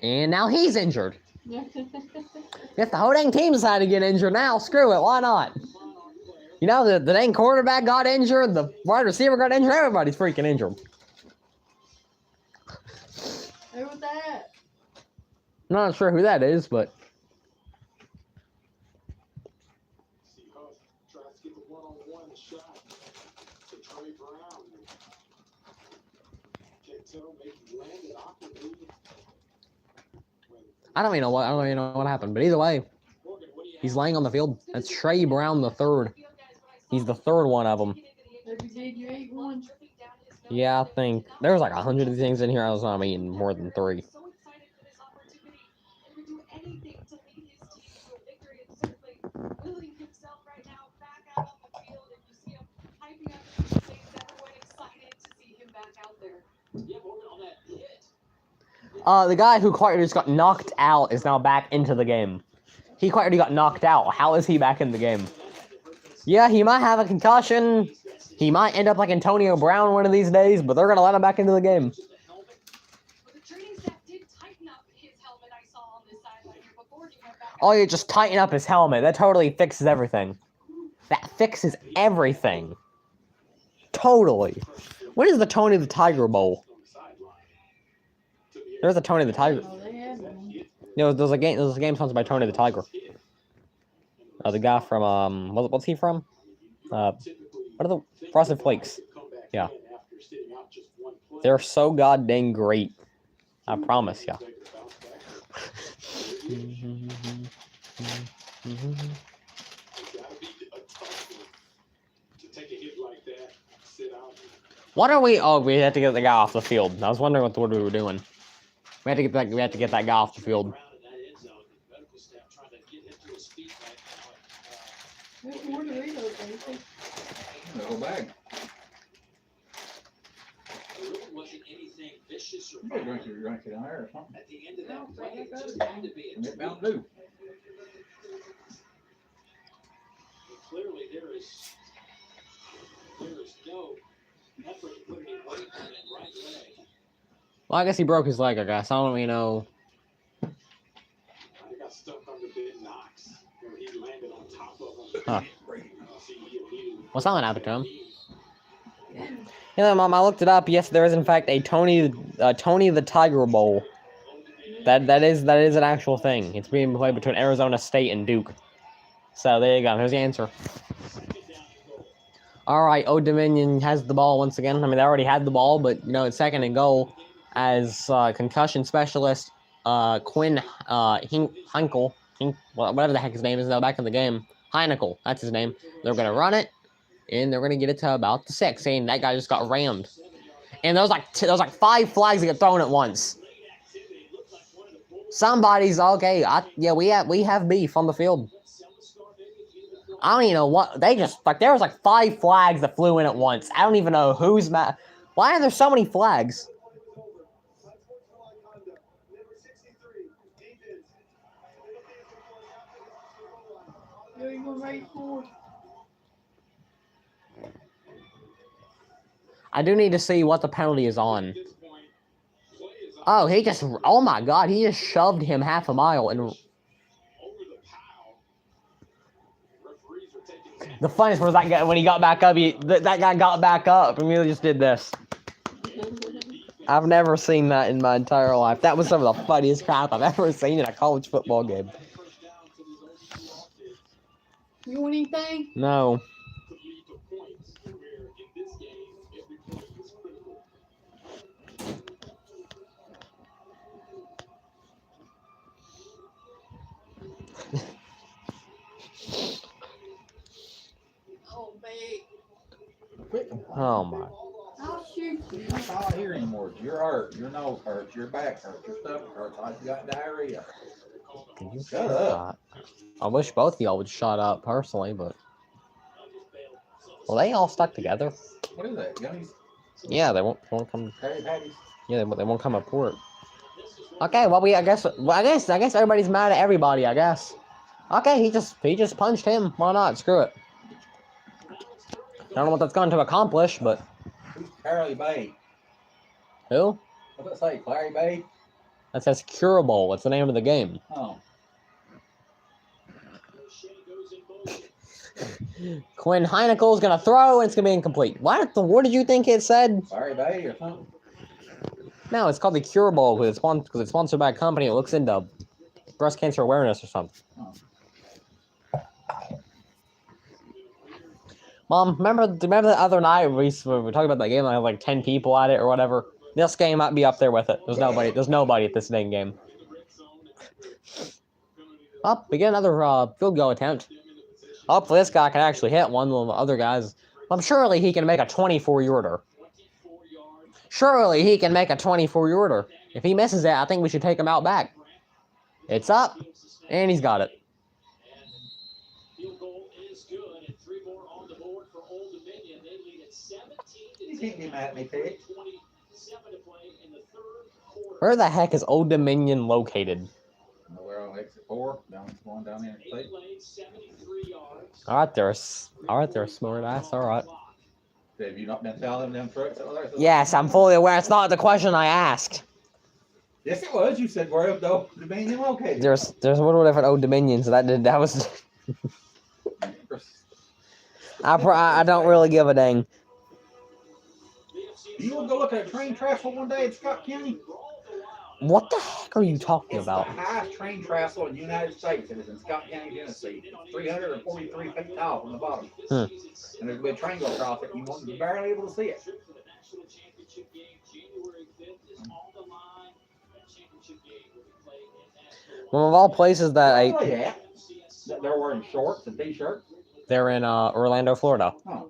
And now he's injured. If the whole dang team decided to get injured now, screw it, why not? You know, the dang quarterback got injured, the wide receiver got injured, everybody's freaking injured. Who was that? I'm not sure who that is, but... Seahawks tries to get the one-on-one shot to Trey Brown. Can't tell, maybe he landed awkwardly. I don't even know what happened, but either way, he's laying on the field. That's Trey Brown the third. He's the third one of them. If you did, you ate one. Yeah, I think there was like 100 of these things in here. I was not eating more than 3. So excited for this opportunity and would do anything to lead his team to a victory and certainly willing The guy who quite just got knocked out is now back into the game. He quite already got knocked out. How is he back in the game? Yeah, he might have a concussion. He might end up like Antonio Brown one of these days, but they're gonna let him back into the game. Oh, you just tighten up his helmet. That totally fixes everything. That fixes everything. Totally. What is the Tony the Tiger Bowl? There's a Tony the Tiger. No, there's a game sponsored by Tony the Tiger. The guy from what's he from? What are the Frosted Flakes? Yeah. They're so goddamn great. I promise ya. What are we? Oh, we had to get the guy off the field. I was wondering what we were doing. We had to get that guy off the field. Go back. You better drink your drink down there or something. At the end of that play, it just had to be a Get Mountain Dew. Clearly, there is no effort to put any weight on that right leg. Well, I guess he broke his leg, I guess. I don't really know. I got stuck under Ben Knox when he landed on top of him. Huh. Well, something happened to him. Yeah, Mom, I looked it up. Yes, there is in fact a Tony the Tiger Bowl. That is an actual thing. It's being played between Arizona State and Duke. So there you go. There's the answer. All right, Old Dominion has the ball once again. I mean, they already had the ball, but you know it's second and goal. As concussion specialist Quinn Hinkle, whatever the heck his name is, now back in the game. Heinickel, that's his name. They're gonna run it. And they're gonna get it to about the 6, saying that guy just got rammed. And there was like 5 flags that get thrown at once. Somebody's okay. Yeah, we have beef on the field. I don't even know what they just like. There was like 5 flags that flew in at once. I don't even know who's mad. Why are there so many flags? I do need to see what the penalty is on. Oh, oh my God, he just shoved him half a mile. And the funniest was that guy, when he got back up, that guy got back up and really just did this. I've never seen that in my entire life. That was some of the funniest crap I've ever seen in a college football game. You want anything? No. Oh, babe. Oh my. I'll shoot you. I'm not here anymore. Your hurt, your nose hurts, your back hurts, your stomach hurts, like you got diarrhea. Can you shut up? I wish both of y'all would shut up personally, but well, they all stuck together. What is that? Gummies? Yeah, they won't come. Patties? Yeah, they won't come report. Okay, well I guess everybody's mad at everybody. I guess. Okay, he just punched him. Why not? Screw it. I don't know what that's going to accomplish, but. Who's Clary Bay? Who? What's that say? Clary Bay? That says curable. It's the name of the game. Oh. Quinn Heinickel's gonna throw, and it's gonna be incomplete. What did you think it said? Clary Bay or something? No, it's called the Cure Bowl because it's sponsored by a company that looks into breast cancer awareness or something. Oh. Mom, remember the other night we were talking about that game? I had like 10 people at it or whatever. This game might be up there with it. There's nobody at this dang game. Oh, we get another field goal attempt. Hopefully this guy can actually hit one of the other guys. Surely he can make a 24-yarder. Surely he can make a 24-yarder. If he misses it, I think we should take him out back. It's up, and he's got it. You can't be mad at me, Pete. Where the heck is Old Dominion located? Nowhere on exit 4, going down there. Eight plays, 73 yards. Alright, they're smart ass. Alright. Have you not been telling them trucks over there? Yes, I'm fully aware. It's not the question I asked. Yes, it was. You said where the Old Dominion located. There's multiple different Old Dominions. That was. I don't really give a dang. You want to go look at a train trestle one day in Scott County? What the heck are you talking about? It's the highest train trestle in the United States. It is in Scott County, Tennessee. It's 343 feet tall from the bottom. And there's a big train go across it. You won't be barely able to see it. Well, of all places that They're wearing shorts and t-shirts. they're in Orlando, Florida. Oh.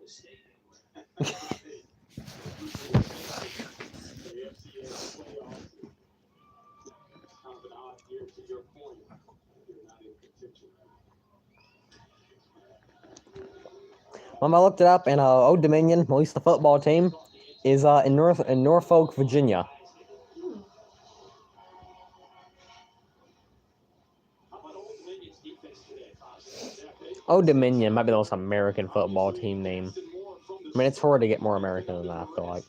I looked it up, and Old Dominion, at least the football team, is in Norfolk, Virginia. Old Dominion might be the most American football team name. I mean, it's hard to get more American than that, I feel like.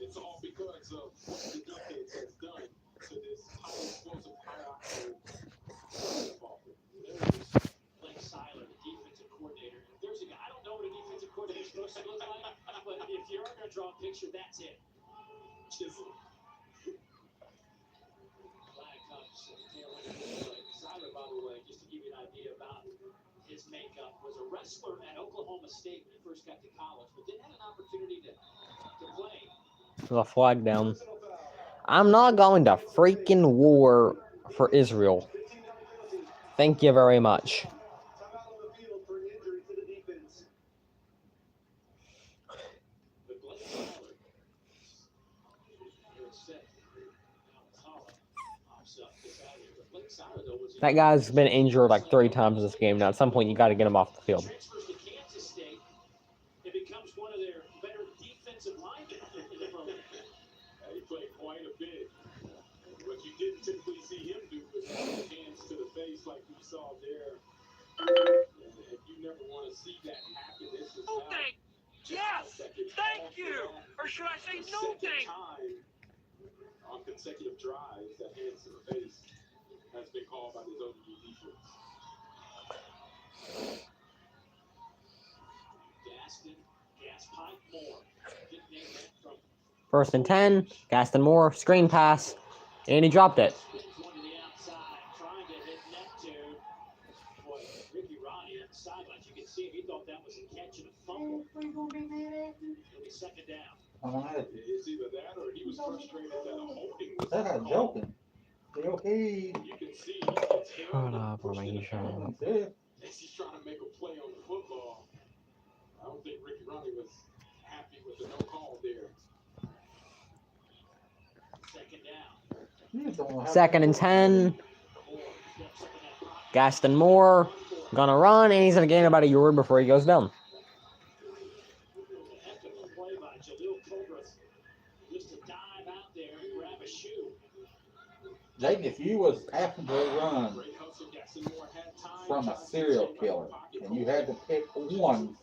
It's all because of what the defense has done to this high explosive, high octane football. Blake Seiler, the defensive coordinator. There's a guy, I don't know what a defensive coordinator is supposed to look like, but if you're going to draw a picture, that's it. Chisel. Flag comes tail end of the play. Seiler, by the way, just to give you an idea about his makeup, was a wrestler at Oklahoma State when he first got to college, but didn't have an opportunity to play. There's a flag down. I'm not going to freaking war for Israel. Thank you very much. That guy's been injured like 3 times in this game now. At some point, you got to get him off the field. It becomes one of their better defensive linemen. He played quite a bit. What you didn't typically see him do was put hands to the face like we saw there. And you never want to see that happen. This is No thank. Yes, thank you. Or should I say no thank? On consecutive drives, that hands to the face has been called by the ODU defense. First and 10, Gaston Moore, screen pass, and he dropped it. It's either that or he was frustrated that a holding was That I'm joking. Okay. You can see Shut up, or you shut up. as he's trying to make a play on the football. I don't think Ricky Ronnie was happy with the no call there. Second down. Second and 10. Gaston Moore gonna run, and he's gonna gain about a yard before he goes down. Jaden, if you was having to run from a serial killer and you had to pick one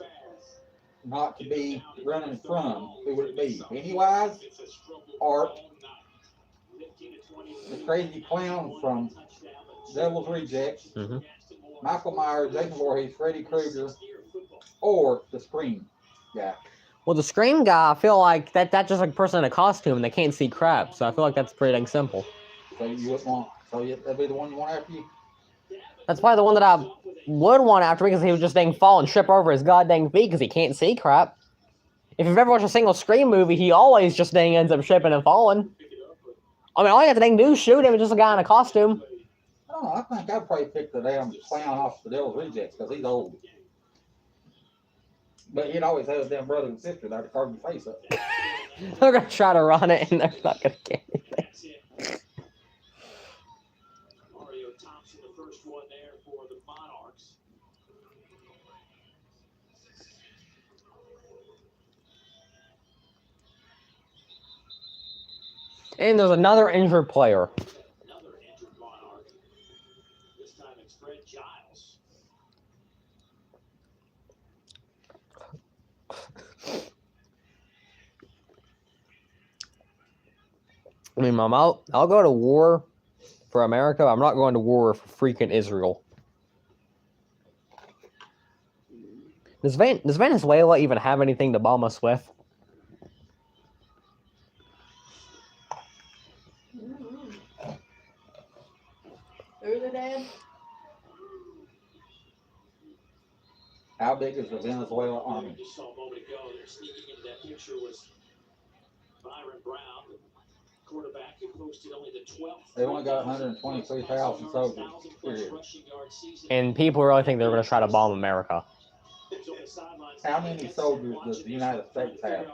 not to be running from, who would it be? Pennywise, Art, the crazy clown from Devil's Rejects, Michael Myers, Jason Voorhees, Freddy Krueger, or the Scream guy? Well, the Scream guy, I feel like that's just like a person in a costume and they can't see crap, so I feel like that's pretty dang simple. So you would want, that'd be the one you want after you? That's probably the one that I would want after me because he would just dang fall and trip over his goddamn feet because he can't see crap. If you've ever watched a single Scream movie, he always just dang ends up tripping and falling. I mean, all you have to dang do is shoot him, it's just a guy in a costume. Oh, I think I'd probably pick the damn clown off the Devil's Rejects because he's old. But he'd always have his damn brother and sister there to carve your face up. They're going to try to run it and they're not going to get anything. Mario Thompson, the first one there for the Monarchs. And there's another injured player. Another injured Monarch. This time it's Fred Giles. I mean, Mom, I'll go to war for America. I'm not going to war for freaking Israel. Does Venezuela even have anything to bomb us with? There's a dad. How big is the Venezuela army? Just saw a moment ago, they're sneaking into that picture was Byron Brown, the quarterback who posted only the 12th. They only got 123,000 soldiers. Period. And people really think they're going to try to bomb America. How many soldiers does the United States have?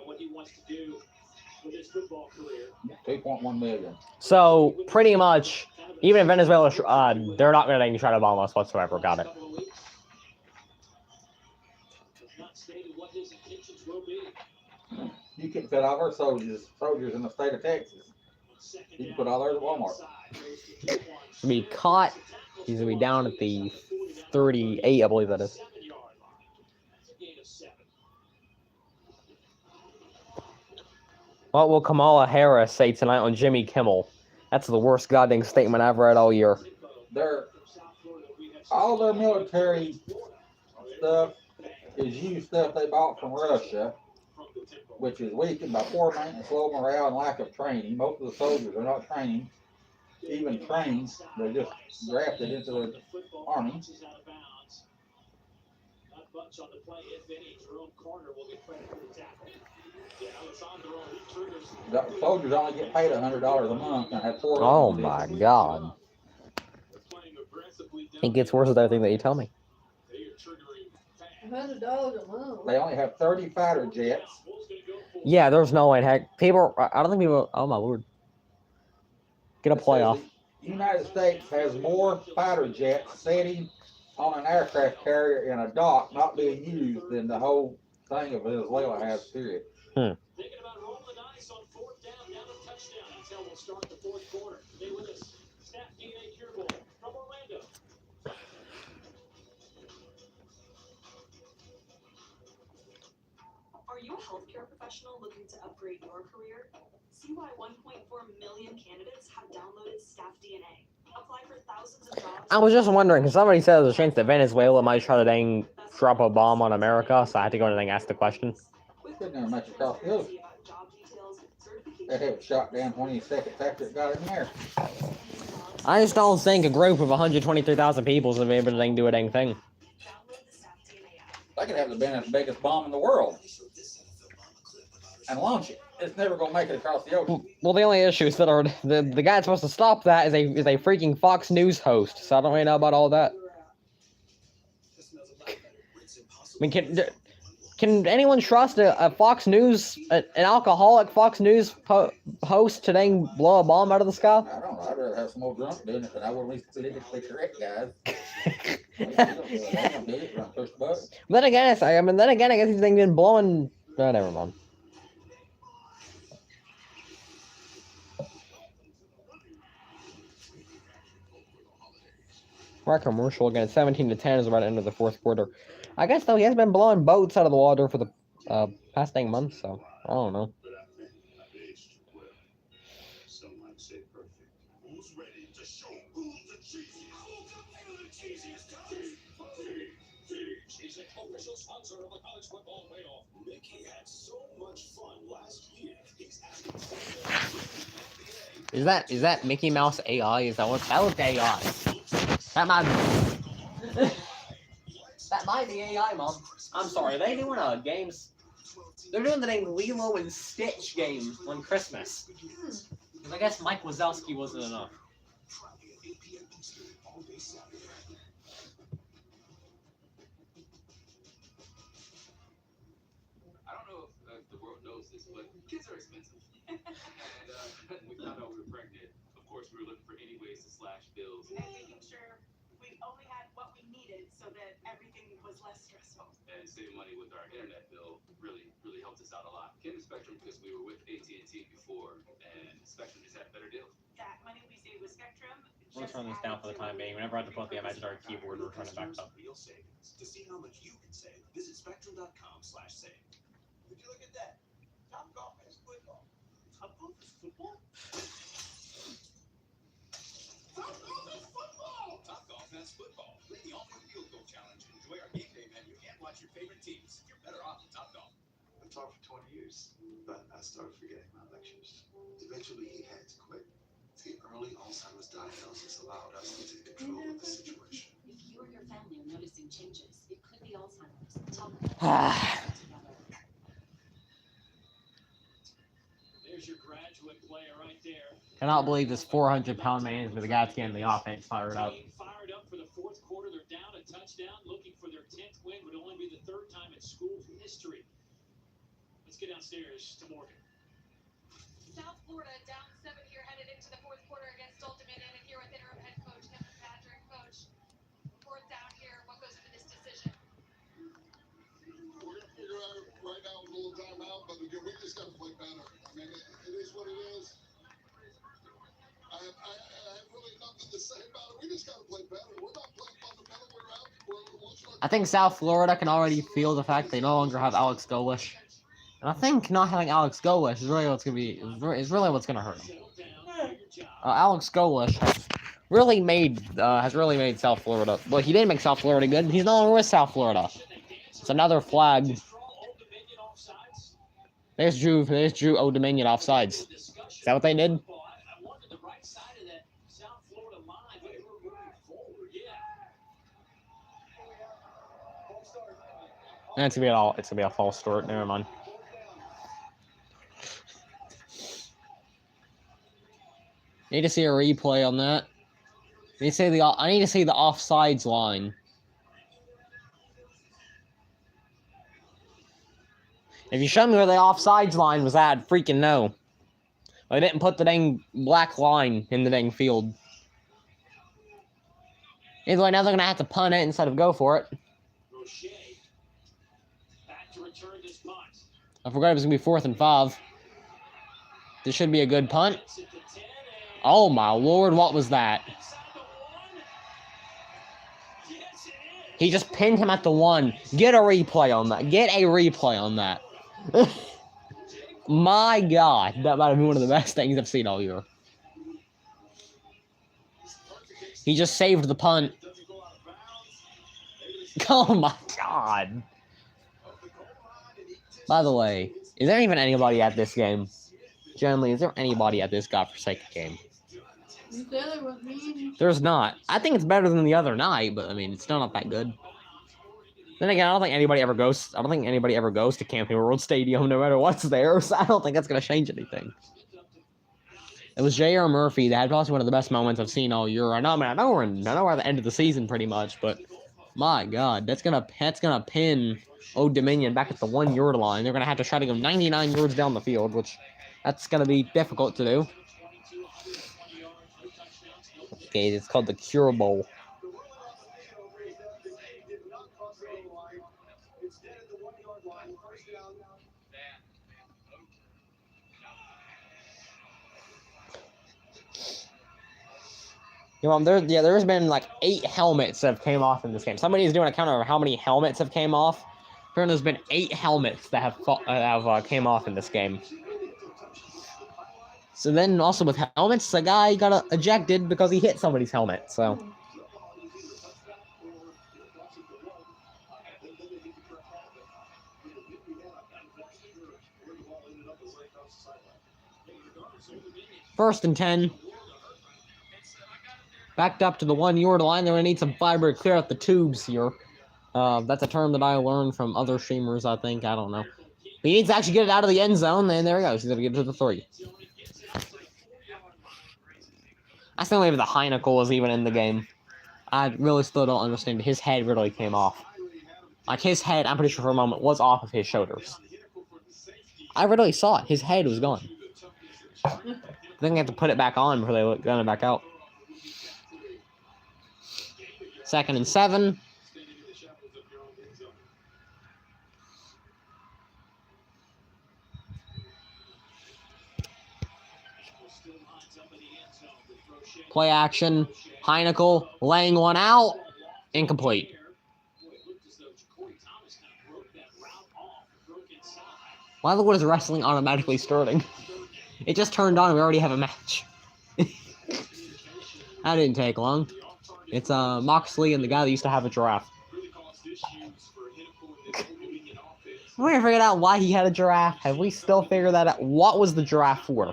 2.1 million. So pretty much, even in Venezuela, they're not going to try to bomb us whatsoever. Got it. You can fit all our soldiers in the state of Texas. You can put all theirs at Walmart. To be caught, he's going to be down at the 38, I believe that is. What will Kamala Harris say tonight on Jimmy Kimmel? That's the worst goddamn statement I've read all year. All their military stuff is used stuff they bought from Russia, which is weakened by poor maintenance, low morale, and lack of training. Most of the soldiers are not even trained. They're just drafted into the army. The soldiers only get paid $100 a month and have 4. Oh my God! It gets worse with everything that you tell me. $100 a month. They only have 30 fighter jets. Yeah, there's no way. Heck, people. I don't think people. Oh my Lord! Get a playoff. The United States has more fighter jets sitting on an aircraft carrier in a dock not being used than the whole thing of Venezuela has. Period. Thinking about rolling the dice on 4th down, down a touchdown. That's how we'll start the 4th quarter. Today with us, StaffDna Cure Bowl from Orlando. Are you a healthcare professional looking to upgrade your career? See why 1.4 million candidates have downloaded StaffDna. Apply for thousands of jobs. I was just wondering, because somebody said there's a chance that Venezuela might try to dang drop a bomb on America, so I had to go and ask the question. Couldn't have much across the ocean. That had shot down 20 seconds after it got in there. I just don't think a group of 123,000 people is going to be able to do a dang thing. They could have the biggest bomb in the world and launch it. It's never going to make it across the ocean. Well, the only issue is that the guy that's supposed to stop that is a freaking Fox News host, so I don't really know about all that. I mean, can anyone trust a Fox News, an alcoholic Fox News host to dang blow a bomb out of the sky? I don't know. I'd rather have some old drunk doing it than I would at least politically correct guys. Then again, I guess he's thinking blowing. No, never mind. Our commercial again, 17-10 is about the end of the 4th quarter. I guess though he has been blowing boats out of the water for the past dang months, so I don't know. Some might say perfect. Who's ready to show who's the cheesiest? Is an official sponsor of the college football playoff. Mickey had so much fun last year. He's asking Is that Mickey Mouse AI? Is that what that was AI? That might be AI, Mom. I'm sorry. Are they doing games? They're doing the dang Lilo and Stitch game on Christmas. Because I guess Mike Wazowski wasn't enough. I don't know if the world knows this, but kids are expensive. And we found out we were pregnant. Of course, we were looking for any ways to slash bills. And making sure we only had what we needed so that everything was less stressful. And saving money with our internet bill really helped us out a lot. Came to Spectrum because we were with AT&T before, and Spectrum just had We'll turn this down for the time being. Whenever I have to put the imaginary keyboard, we'll turn it back up. Real savings. To see how much you can save, visit Spectrum.com/save. Would you look at that? Top golf is football. Top golf is football? Top golf is football! Top golf has football. Play the all-new field goal challenge. Enjoy our game day menu and watch your favorite teams. You're better off with Top Golf. I taught for 20 years, but I started forgetting my lectures. Eventually, he had to quit. The early Alzheimer's diagnosis allowed us to take control of the situation. If you or your family are noticing changes, it could be Alzheimer's. Tell There's your graduate player right there. Cannot believe this 400-pound man is the guy that's getting the offense fired up. Fired up for the fourth quarter. They're down a touchdown, looking for their 10th win. Would only be the third time in school history. Let's get downstairs to Morgan. South Florida down 7 here, headed into the fourth quarter against Old Dominion, and here with interim head coach Kevin Patrick. Coach, fourth down here. What goes into this decision? We're going to figure out right now with a little timeout, but again, we just got to play better. I mean, it is what it is. I have really nothing to say about it. We just got to play better. We're not playing fundamental. I think South Florida can already feel the fact they no longer have Alex Golish. And I think not having Alex Golish is really what's gonna hurt them. Alex Golish has really made South Florida. Well, he didn't make South Florida good. He's no longer with South Florida. It's another flag. There's Drew Old Dominion offsides. Is that what they did? It's gonna be a false start. Never mind. Need to see a replay on that. I need to see the offsides line. If you show me where the offsides line was at, I'd freaking know. I didn't put the dang black line in the dang field. Either way, now they're gonna have to punt it instead of go for it. I forgot it was gonna be 4th and 5. This should be a good punt. Oh my lord, what was that? He just pinned him at the 1. Get a replay on that. Get a replay on that. My god, that might have been one of the best things I've seen all year. He just saved the punt. Oh my god. By the way, is there even anybody at this game? Generally, is there anybody at this godforsaken game? There's not. I think it's better than the other night, but I mean, it's still not that good. Then again, I don't think anybody ever goes to Camping World Stadium, no matter what's there. So I don't think that's gonna change anything. It was J.R. Murphy that had probably one of the best moments I've seen all year. I know we're at the end of the season pretty much, but my God, that's gonna pin Old Dominion back at the 1-yard line. They're gonna have to try to go 99 yards down the field, which that's gonna be difficult to do. Okay, it's called the Cure Bowl. You know, there's been like 8 helmets that have came off in this game. Somebody's doing a count of how many helmets have came off. Apparently, there's been 8 helmets that have came off in this game. So then, also with helmets, a guy got ejected because he hit somebody's helmet. So. First and 10. Backed up to the 1-yard line. They're going to need some fiber to clear out the tubes here. That's a term that I learned from other streamers, I think. I don't know. But he needs to actually get it out of the end zone, and there he goes. He's going to get it to the 3. I still believe the Heineken was even in the game. I really still don't understand. His head really came off. Like, his head, I'm pretty sure for a moment, was off of his shoulders. I really saw it. His head was gone. I think they have to put it back on before they gun it back out. 2nd and 7. Play action. Heinkel laying one out. Incomplete. Why was wrestling automatically starting? It just turned on and we already have a match. That didn't take long. It's Moxley and the guy that used to have a giraffe. We haven't figured out why he had a giraffe. Have we still figured that out? What was the giraffe for?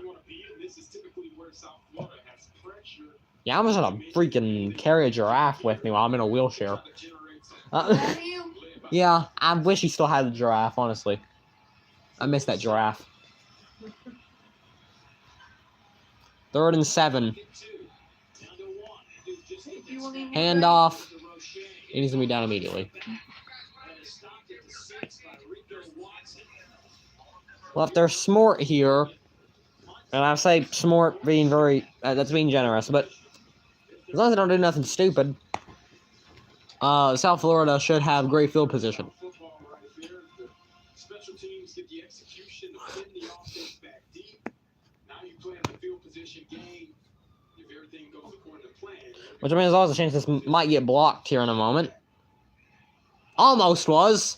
Yeah, I'm just gonna freaking carry a giraffe with me while I'm in a wheelchair. Yeah, I wish he still had the giraffe, honestly. I miss that giraffe. 3rd and 7. Hand off. It needs to be down immediately. Left their Smort here. And I say Smort being very... that's being generous, but... as long as they don't do nothing stupid... South Florida should have great field position. Special teams get the execution to pin the offense back deep. Now you play in the field position game. If everything goes according to plan. Which means there's always a chance this might get blocked here in a moment. Almost was.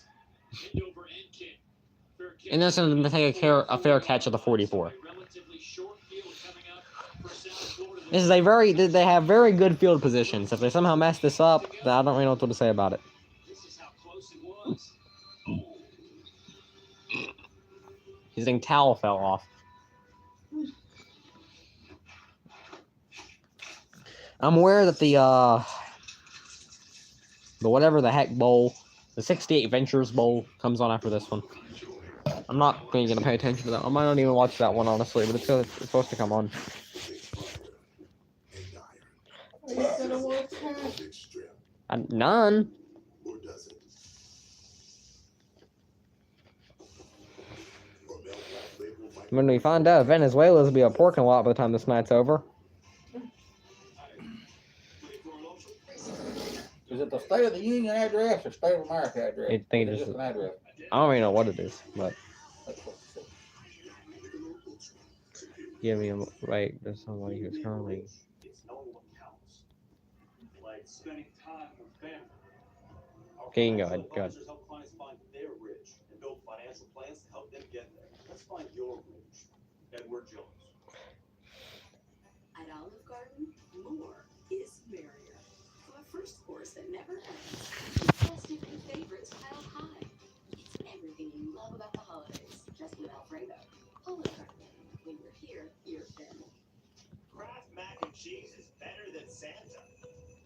And this is going to take a fair catch at the 44. This is a they have very good field positions. If they somehow mess this up, then I don't really know what to say about it. His dang towel fell off. I'm aware that the whatever the heck bowl, the 68 Ventures Bowl comes on after this one. I'm not going to pay attention to that. I might not even watch that one, honestly, but it's supposed to come on. Are you gonna watch that? None. When we find out Venezuela's will be a parking lot by the time this night's over. Is it the State of the Union address or State of America address? I think it's just an address. I don't even know what it is, but give me a right. There's somebody who's currently. Okay, you can go ahead. Go ahead. Help clients find their bridge and build financial plans to help them get there. Let's find your bridge. Edward Jones. At Olive Garden, more is merrier. For a first course that never ends, festive and favorites pile high. It's everything you love about the holidays, just with Alfredo. Olive Garden. When you're here, you're family. Kraft mac and cheese is better than Santa.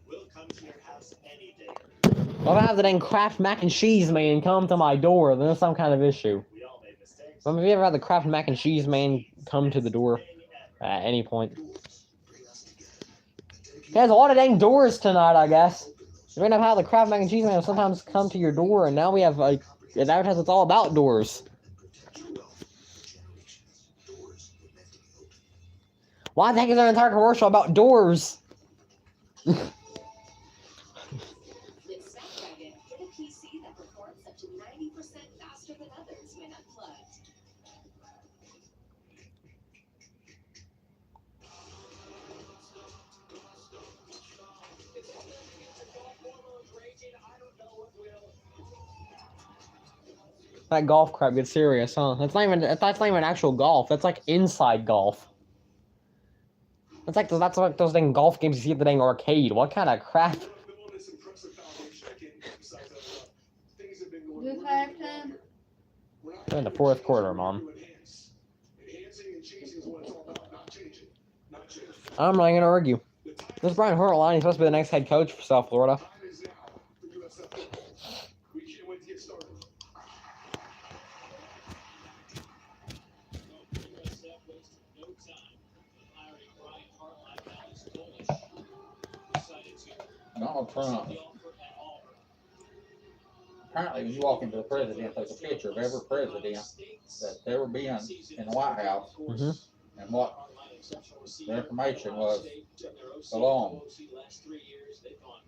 We'll come to your house any day. Well, if I have the dang Kraft mac and cheese man come to my door, then there's some kind of issue. We all made mistakes. Have you ever had the Kraft mac and cheese man come to the door at any point? He has a lot of dang doors tonight, I guess. You might have had the Kraft mac and cheese man sometimes come to your door, and now we have like an advertisement that's all about doors. Why the heck is there an entire commercial about doors? With StaffDna, get a PC that performs up to 90% faster than others when unplugged. That golf crap gets serious, huh? That's not even actual golf. That's like inside golf. That's like those dang golf games you see at the dang arcade. What kind of crap? This halftime? We're in the 4th quarter, Mom. I'm not gonna argue. This Brian Hartline. He's supposed to be the next head coach for South Florida. Donald Trump. Apparently, when you walk into the president, there's a picture of every president that's ever been in the White House, and what the information was along.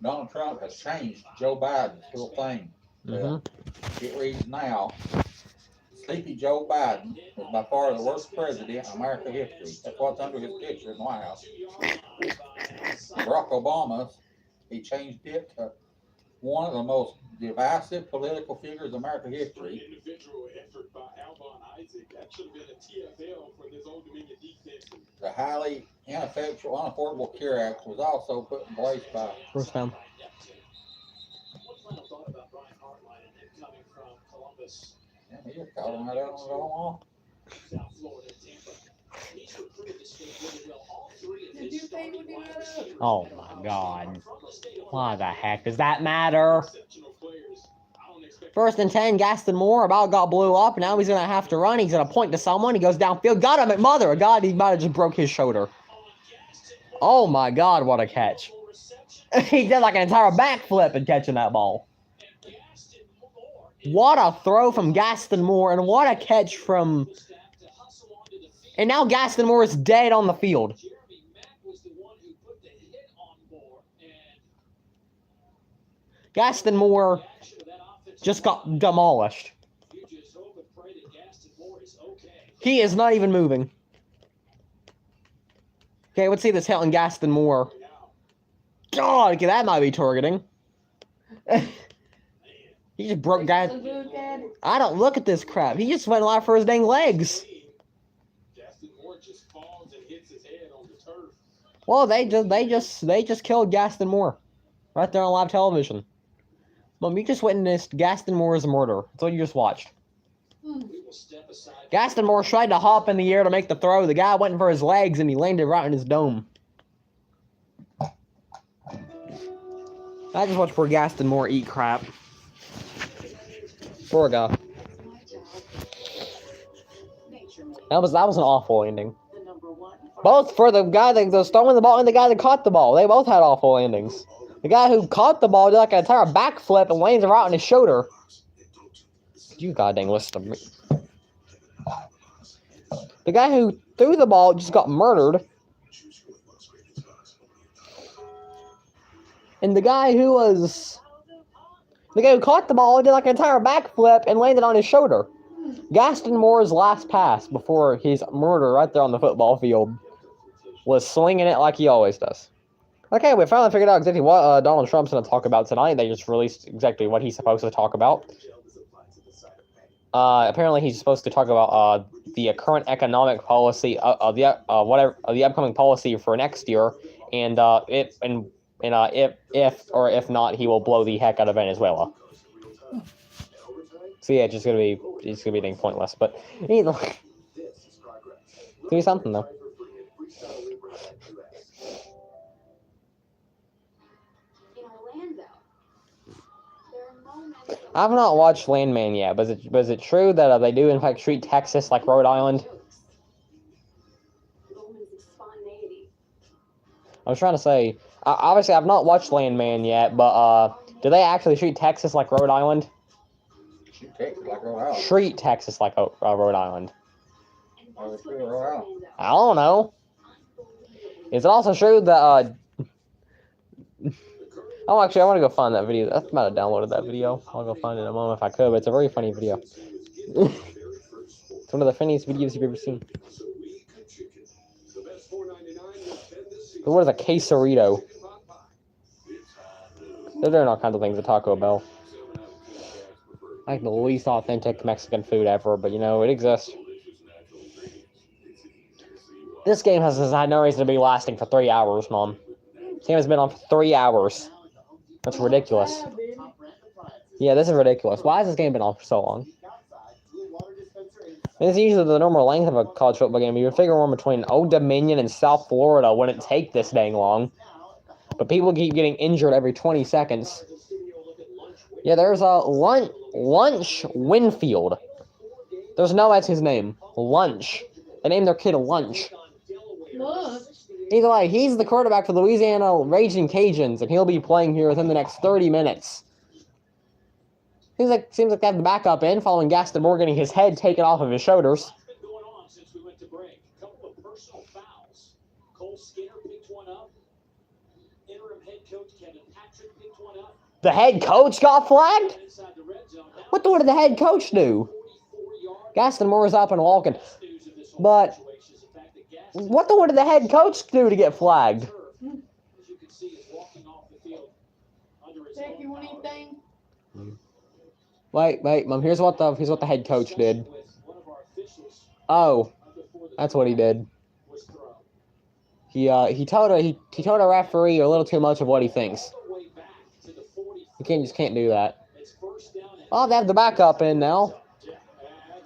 Donald Trump has changed Joe Biden's little thing. It reads now, Sleepy Joe Biden was by far the worst president in American history. That's what's under his picture in the White House. Barack Obama's, he changed it to one of the most divisive political figures in American history. Individual effort by Albon Isaac. That should have been a TFL for this Old Dominion defense. The highly ineffectual, unaffordable Care Act was also put in place by First down. One final thought about Brian Hartline and him coming from Columbus, he just called him right out on the wall. South Florida, Tampa. He's recruited the state really well. All three of Did his you pay starting what you wide got? receivers Oh from my the God. state of Why the Ohio. heck does that matter? Exceptional players. I don't expect First and 10, Gaston Moore about got blew up. Now he's going to have to run. He's going to point to someone. He goes downfield. Got him at mother of God. He might have just broke his shoulder. Oh my God, what a catch. He did like an entire backflip in catching that ball. What a throw from Gaston Moore, and what a catch from... And now Gaston Moore is dead on the field. Gaston Moore just got demolished. He is not even moving. Okay, let's see this hit on Gaston Moore. God, okay, that might be targeting. He just broke guys. I don't look at this crap. He just went live for his dang legs. Well, they just killed Gaston Moore right there on live television. Mom, you just witnessed Gaston Moore's murder. That's what you just watched. Gaston Moore tried to hop in the air to make the throw. The guy went for his legs and he landed right in his dome. I just watched poor Gaston Moore eat crap. Poor guy. That was an awful ending. Both for the guy that was throwing the ball and the guy that caught the ball. They both had awful endings. The guy who caught the ball did like an entire backflip and lands right on his shoulder. You goddamn listen to me. The guy who threw the ball just got murdered. And the guy who caught the ball did like an entire backflip and landed on his shoulder. Gaston Moore's last pass before his murder right there on the football field was slinging it like he always does. Okay, we finally figured out exactly what Donald Trump's going to talk about tonight. They just released exactly what he's supposed to talk about. Apparently, he's supposed to talk about the current economic policy of the upcoming policy for next year, and if not, he will blow the heck out of Venezuela. So yeah, it's gonna be dang pointless. But either do something though. I've not watched Landman yet, but is it true that they do in fact treat Texas like Rhode Island? I was trying to say, obviously I've not watched Landman yet, but do they actually treat Texas like Rhode Island? Treat Texas like Rhode Island. I don't know. Is it also true that oh, actually, I want to go find that video. I might have downloaded that video. I'll go find it in a moment if I could, but it's a very funny video. It's one of the funniest videos you've ever seen. But what is a quesarito? They're doing all kinds of things at Taco Bell. Like the least authentic Mexican food ever, but you know, it exists. This game has had no reason to be lasting for 3 hours, Mom. This game has been on for 3 hours. That's ridiculous. Yeah, this is ridiculous. Why has this game been on for so long? It's usually the normal length of a college football game. You would figure one between Old Dominion and South Florida wouldn't take this dang long. But people keep getting injured every 20 seconds. Yeah, there's a Lunch Winfield. There's no that's his name. Lunch. They named their kid Lunch. Look. Either way, he's the quarterback for the Louisiana Raging Cajuns, and he'll be playing here within the next 30 minutes. Seems like they have the backup in, following Gaston Moore getting his head taken off of his shoulders. The head coach got flagged? What did the head coach do? Gaston Moore's up and walking. But what did the head coach do to get flagged? Jack, you want anything? Wait, Mom. Here's what the head coach did. Oh, that's what he did. He told a referee a little too much of what he thinks. You can't do that. Oh, they have the backup in now.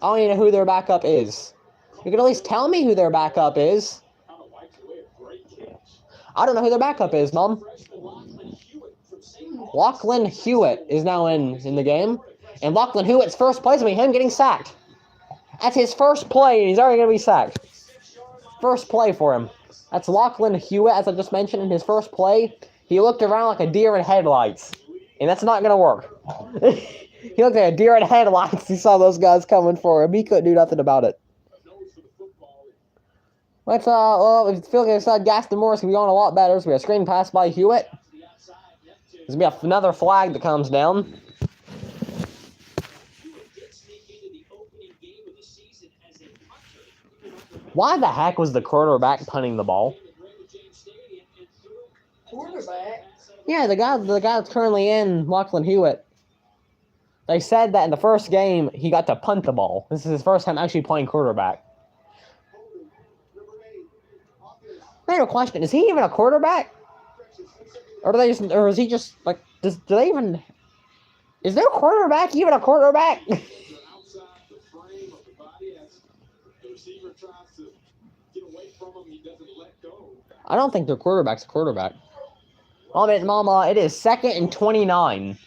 I don't even know who their backup is. You can at least tell me who their backup is. I don't know who their backup is, Mom. Lachlan Hewitt is now in the game. And Lachlan Hewitt's first play is going to be him getting sacked. That's his first play, and he's already going to be sacked. First play for him. That's Lachlan Hewitt, as I just mentioned, in his first play. He looked around like a deer in headlights. And that's not going to work. He looked like a deer in headlights. He saw those guys coming for him. He couldn't do nothing about it. Let's, well, if you feel like Gaston Morris can be on a lot better, so we have a screen pass by Hewitt. There's going to be another flag that comes down. Why the heck was the quarterback punting the ball? Quarterback? Yeah, the guy that's currently in, Lachlan Hewitt. They said that in the first game, he got to punt the ball. This is his first time actually playing quarterback. I have a question. Is he even a quarterback? Or is he just, like, do they even... Is their quarterback even a quarterback? I don't think their quarterback's a quarterback. Mama, it is 2nd and 29.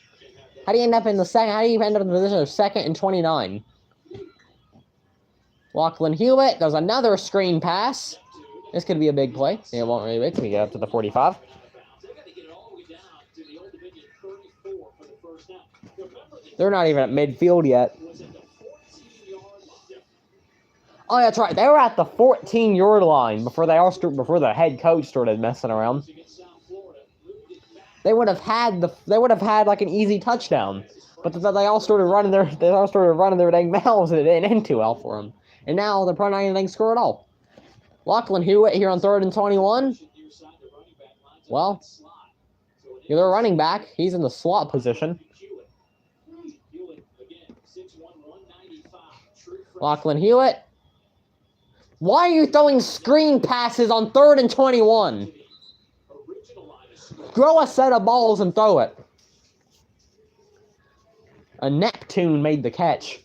How do you end up in the position of 2nd and 29? Lachlan Hewitt does another screen pass. This could be a big play. It won't really wait till we get up to the 45. They're not even at midfield yet. Oh, that's right. They were at the 14-yard line before the head coach started messing around. They would have had like an easy touchdown, but they all started running their dang mouths, and it didn't end too well for them. And now they're probably not even going to score at all. Lachlan Hewitt here on 3rd and 21. Well, their running back. He's in the slot position. Lachlan Hewitt. Why are you throwing screen passes on 3rd and 21? Throw a set of balls and throw it. A Neptune made the catch.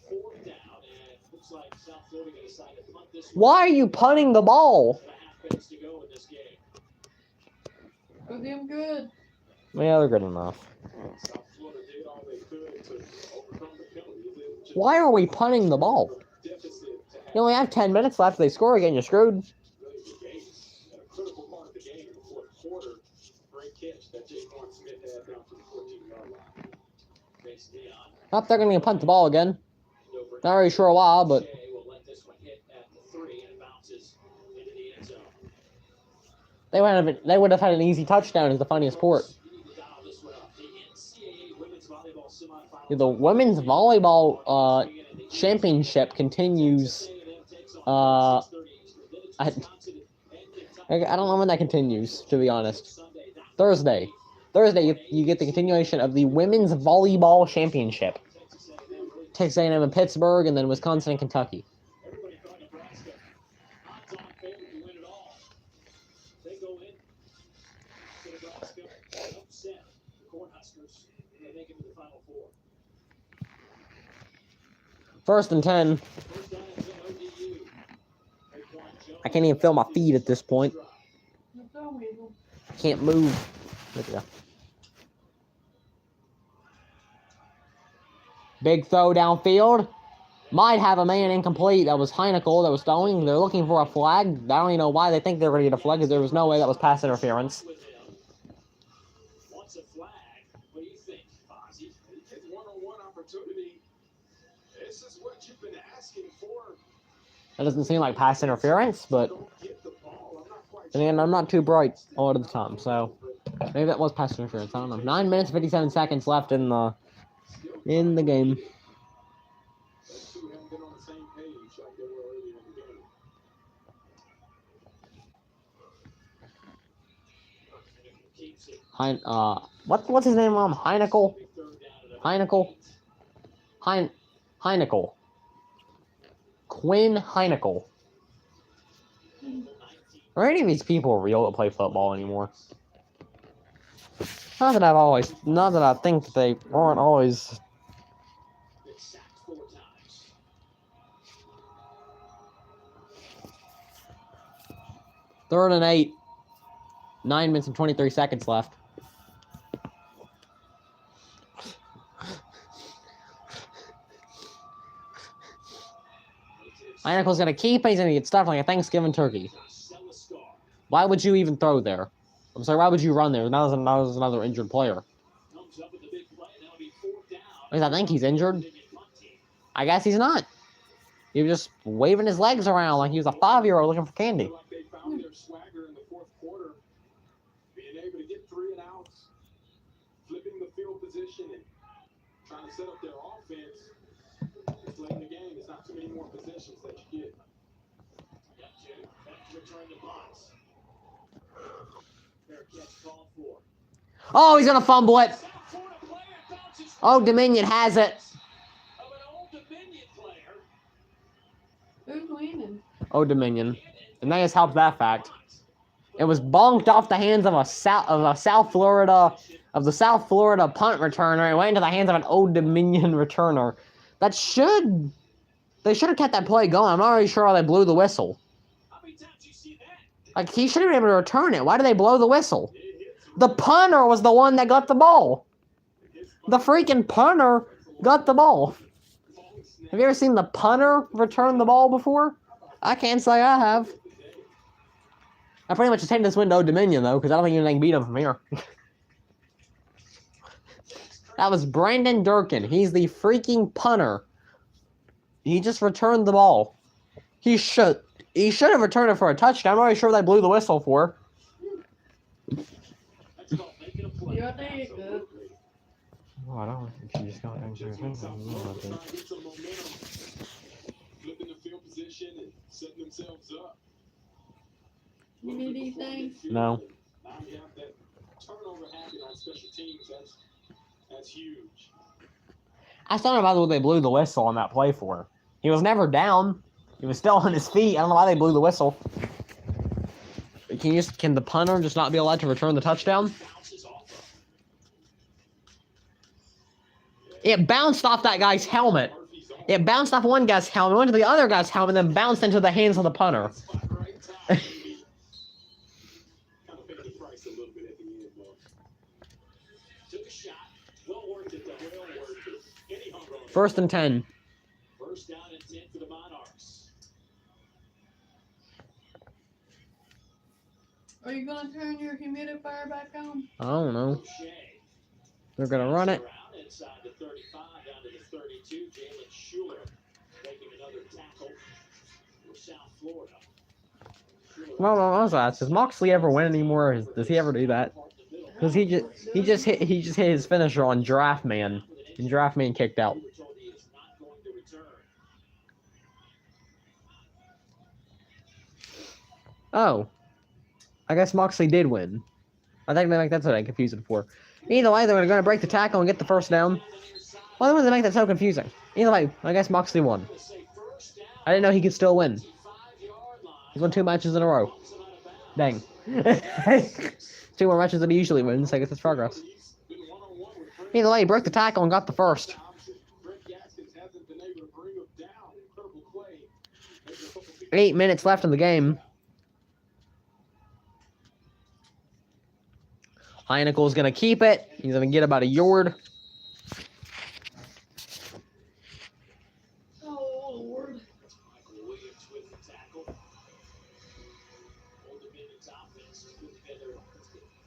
Why are you punting the ball? They're damn good. Yeah, they're good enough. Why are we punting the ball? You only have 10 minutes left. If they score again, you're screwed. Not they're going to punt the ball again. Not really sure why, but they would have had an easy touchdown. Is the funniest part. The women's volleyball championship continues. I don't know when that continues, to be honest. Thursday, you get the continuation of the women's volleyball championship. Texas A&M in Pittsburgh, and then Wisconsin and Kentucky. First and 10. I can't even feel my feet at this point. Can't move. There we go. Big throw downfield. Might have a man incomplete. That was Heinickel that was throwing. They're looking for a flag. I don't even know why they think they're going to get a flag, because there was no way that was pass interference. What's a flag? What do you think, Fozzie? It's one-on-one opportunity. This is what you've been asking for. That doesn't seem like pass interference, but again, I'm not too bright all of the time, so maybe that was pass interference. I don't know. 9 minutes, 57 seconds left in the game. Those two haven't been on the same page like they were earlier in the game. What's his name, Mom? Heineckel? Heineckel. Quinn Heineckel. Are any of these people real that play football anymore? Not that I think that they aren't always. Third and 8. 9 minutes and 23 seconds left. Heineckel's gonna keep it. He's gonna get stuffed like a Thanksgiving turkey. Why would you even throw there? I'm sorry, why would you run there? Now there's another injured player. Because I think he's injured. I guess he's not. He was just waving his legs around like he was a 5-year-old looking for candy. They found their swagger in the fourth quarter, being able to get 3 and outs, flipping the field position and trying to set up their offense. It's late in the game. It's not too many more possessions that you get. Oh, he's gonna fumble it. Oh, Dominion has it. Who's winning? Oh, Dominion. And that just helps that fact. It was bonked off the hands of the South Florida punt returner and went into the hands of an Old Dominion returner. They should have kept that play going. I'm not really sure why they blew the whistle. Like, he should have been able to return it. Why did they blow the whistle? The punter was the one that got the ball. The freaking punter got the ball. Have you ever seen the punter return the ball before? I can't say I have. I pretty much just taking this win to Old Dominion, though, because I don't think anything can beat him from here. That was Brandon Durkin. He's the freaking punter. He just returned the ball. He should have returned it for a touchdown. I'm not really sure what they blew the whistle for. You're there, good. Oh, I don't think she just got injured. Flipping the field position and setting themselves up. You need anything? No. Now you have that turnover happen on special teams. That's huge. I still don't know why they blew the whistle on that play for. He was never down. He was still on his feet. I don't know why they blew the whistle. Can the punter just not be allowed to return the touchdown? It bounced off that guy's helmet. It bounced off one guy's helmet, went to the other guy's helmet, and then bounced into the hands of the punter. First and 10. First down and 10 for the Monarchs. Are you gonna turn your humidifier back on? I don't know. They're gonna run it. Inside the 35 down to the 32. Jalen Schuler making another tackle for South Florida. Well, I was asked, does Moxley ever win anymore? Does he ever do that? Because he just hit his finisher on Draft Man, and Draft Man kicked out. Oh, I guess Moxley did win. I think that's what I confused it for. Either way, they're going to break the tackle and get the first down. Why would they make that so confusing? Either way, I guess Moxley won. I didn't know he could still win. He's won 2 matches in a row. Dang. 2 more matches than he usually wins, so I guess it's progress. Either way, he broke the tackle and got the first. 8 minutes left in the game. Heineckel's going to keep it. He's going to get about a yard. Oh, Lord.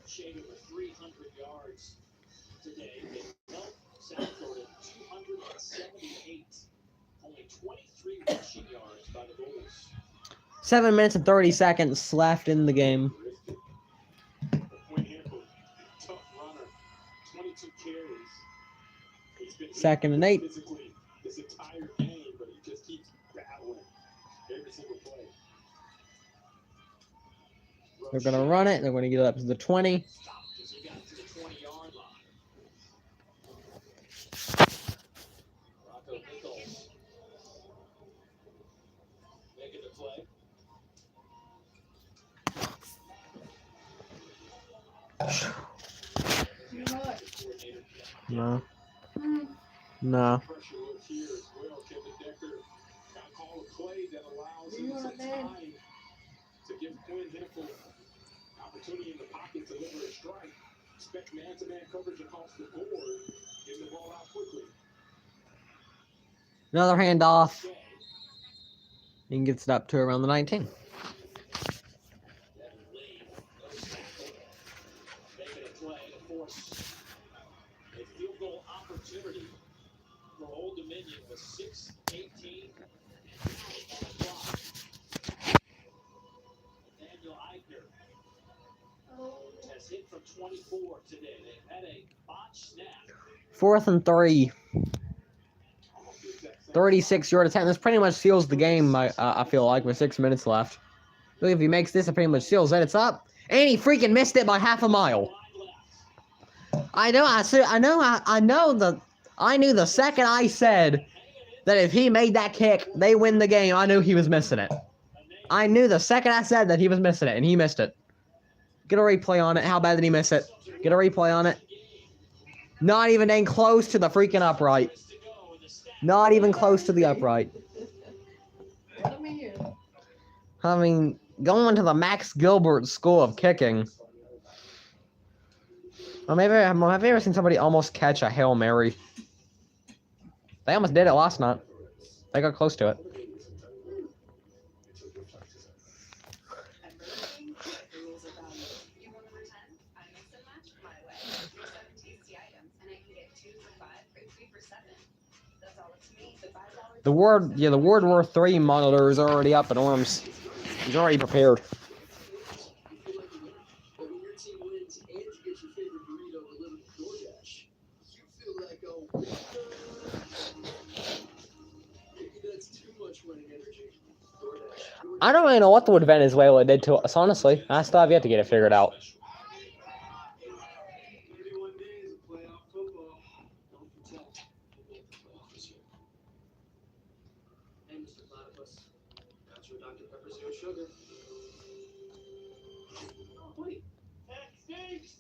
Shade over 300 yards today. They held South Florida 278. Only 23 rushing yards by the Bulls. 7 minutes and 30 seconds left in the game. Tough runner, 22 carries. He's been 2nd and 8. physically this entire game, but he just keeps battling every single play. They're going to run it. They're going to get it up to the 20. No. No. Pressure look here as well. Kevin Decker got a call of play that allows You him want some that? time to give Quinn Hickle opportunity in the pocket to deliver a strike. Expect man-to-man coverage across the board. Getting the ball out quickly. Another handoff. He gets it up to around the 19. Devin Lee goes tackle. Making a play to force a field goal opportunity for Old Dominion with 6:18 on the clock. Daniel Eichner has hit from 24 today. They've had a botch snap. 4th and 3. 36-yard attempt. This pretty much seals the game, I feel like, with 6 minutes left. I believe if he makes this, it pretty much seals it. It's up. And he freaking missed it by half a mile. I knew the second I said that if he made that kick, they win the game, I knew he was missing it. I knew the second I said that he was missing it, and he missed it. Get a replay on it. How bad did he miss it? Get a replay on it. Not even dang close to the freaking upright. Not even close to the upright. I mean, going to the Max Gilbert School of Kicking. Have you ever seen somebody almost catch a Hail Mary? They almost did it last night. They got close to it. The World War III monitor is already up in arms. He's already prepared. When your team wins and you get your favorite burrito delivered to DoorDash, you feel like, oh, maybe that's too much winning energy. DoorDash. I don't really know what Venezuela did to us, honestly. I still have yet to get it figured out. 31 days of playoff football. Don't pretend. Hey, Mr. Platypus. Got your Dr. Pepper Zero Sugar. Oh, wait. That stinks!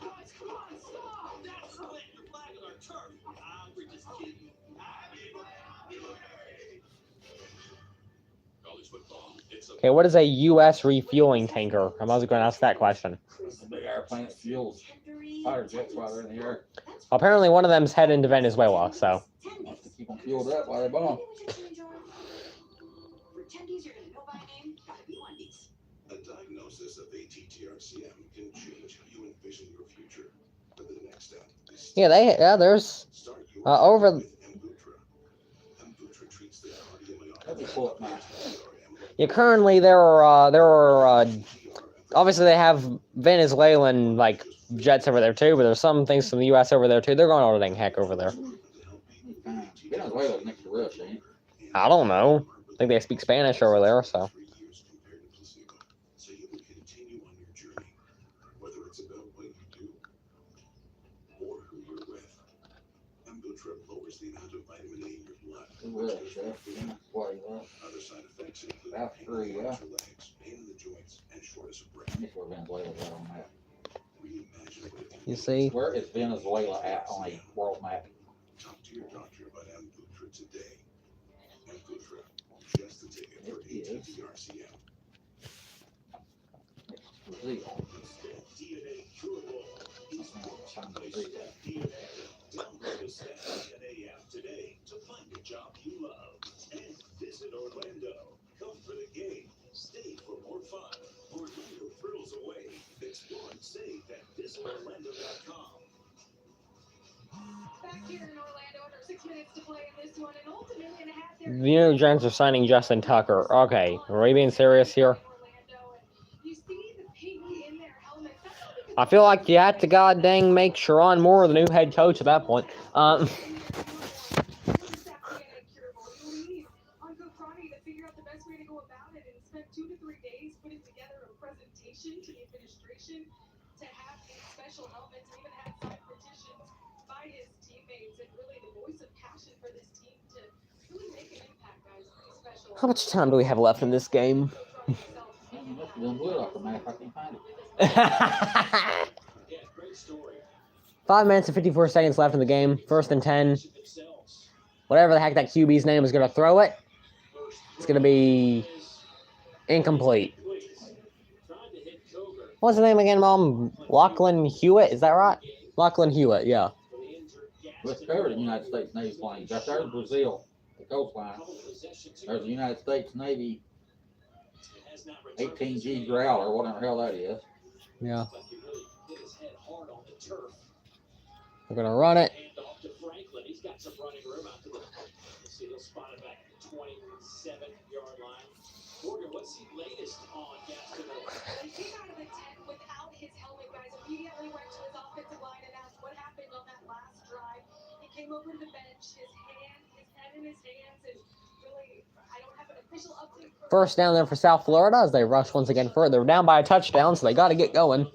Guys, come on, stop! That's the way you're flagging our turf. We're just kidding. College football. It's a Okay, what is a U.S. refueling tanker? I'm also going to ask that question. The big airplane that fuels fighter jets while they're in the air. Apparently one of them's heading to Venezuela, so. Have to keep them fueled up while they bomb. For 10 days, you're gonna know by name, gotta be Wendy's. A diagnosis of ATTRCM can change how you envision your future. But the next step is There's start your over with Ambutra. Ambutra treats the Let me pull up my. yeah, currently there are obviously they have Venezuelan like jets over there too, but there's some things from the US over there too. They're going all dang heck over there. Venezuela's next to Russia, ain't it? I don't know. I think they speak Spanish over there, so. So you can continue on your journey, whether it's about what you do or who you're with. Ambutra lowers the amount of vitamin A in your blood. Other side effects include About pain 3, in yeah. your legs, pain in the joints, and shortness of breath. That's where Venezuela's at on that. Reimagine what it can You do. see? Where is Venezuela at on a world map? Talk to your doctor about Ambutra today. Ambutra, just the ticket for ATTRCM. Brazil. StaffDna curable. Is brought to you by StaffDna. Download the StaffDna app today to find a job you love. And visit Orlando. Come for the game. Stay for more fun. Orlando thrills away. Explore and save at visitorlando.com. Back here in Orlando, under 6 minutes to play in this one, and Old Dominion had their The New York Giants are signing Justin Tucker. Okay, are we being serious here? You see the pink in their helmets. That's all because I feel like you had to god dang make Sharon Moore the new head coach at that point. StaffDna curable. You leave on Good Friday to figure out the best way to go about it and spend 2 to 3 days putting together a presentation to the administration to have these special helmets and even have signed petitions by his teammates and really the voice of passion for this team to really make an impact, guys. Pretty special. How much time do we have left in this game? You must have done good off the map. I can find it. 5 minutes and 54 seconds left in the game. 1st and 10. Whatever the heck that QB's name is going to throw it, it's going to be incomplete. What's the name again, Mom? Lachlan Hewitt, is that right? Lachlan Hewitt, yeah. Let's cover the United States Navy planes. Right there's Brazil, the coastline. There's the United States Navy 18G Growler, whatever the hell that is. Yeah. They're going to run it. He's got some running room out to the. See, he'll spot it back at the 27-yard line. Morgan, what's the latest on Gaston? He came out of the tent without his helmet, guys. Immediately went to his offensive line and asked what happened on that last drive. He came over to the bench, his head in his hands, and really, I don't have an official update. First down there for South Florida as they rush once again further. They're down by a touchdown, so they got to get going.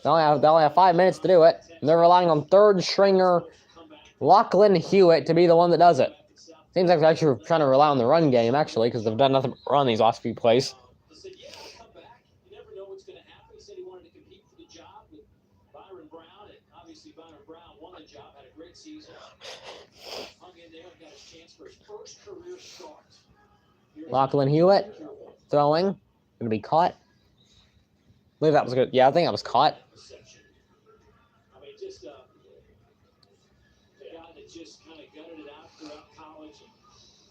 They only have 5 minutes to do it. And they're relying on third stringer Lachlan Hewitt to be the one that does it. Seems like they're actually trying to rely on the run game, actually, because they've done nothing but run these last few plays. He said, yeah, I'll come back. You never know what's going to happen. He said he wanted to compete for the job with Byron Brown, and obviously Byron Brown won the job, had a great season. Hung in there and got his chance for his first career start. Lachlan Hewitt throwing. Going to be caught. I believe that was good. Yeah, I think that was caught. I mean, just a guy that just kind of gutted it out throughout college and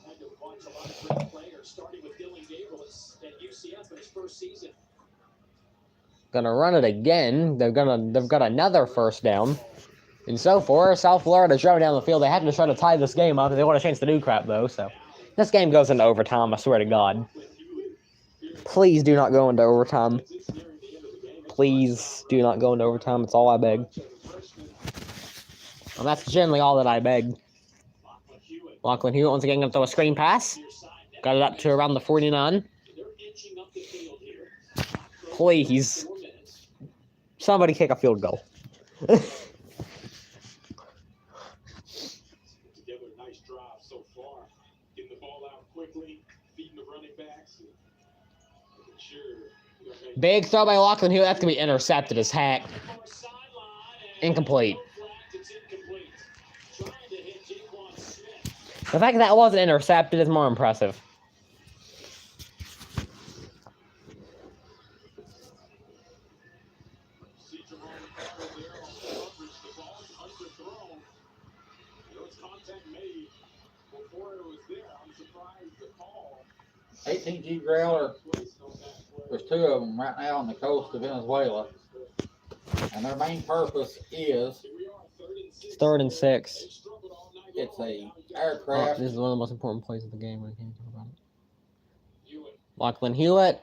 had to watch a lot of great players, starting with Dylan Gabriel at UCF in his first season. Gonna run it again. They've got another first down. And so far, South Florida's driving down the field. They have to try to tie this game up if they want a chance to do crap, though. So this game goes into overtime, I swear to God. Please do not go into overtime. Please do not go into overtime. It's all I beg. And that's generally all that I beg. Lachlan Hewitt once again going to throw a screen pass. Got it up to around the 49. Please. Somebody kick a field goal. Together a nice drive so far. Getting the ball out quickly, feeding the running backs. Big throw by Lachlan Hewitt. That's going to be intercepted as heck. Incomplete. The fact that that wasn't intercepted is more impressive. Hey, 18G Growler. There's 2 of them right now on the coast of Venezuela. And their main purpose is... It's 3rd and 6. It's a aircraft. Oh, this is one of the most important plays of the game. I can't talk about it. Lachlan Hewitt.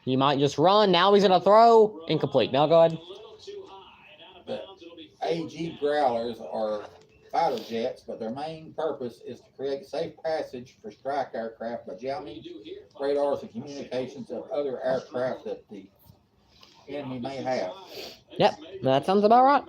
He might just run. Now he's going to throw. Incomplete. Now go ahead. The AG Growlers are fighter jets, but their main purpose is to create safe passage for strike aircraft by jamming radars and communications of other aircraft that the enemy may have. Yep, that sounds about right.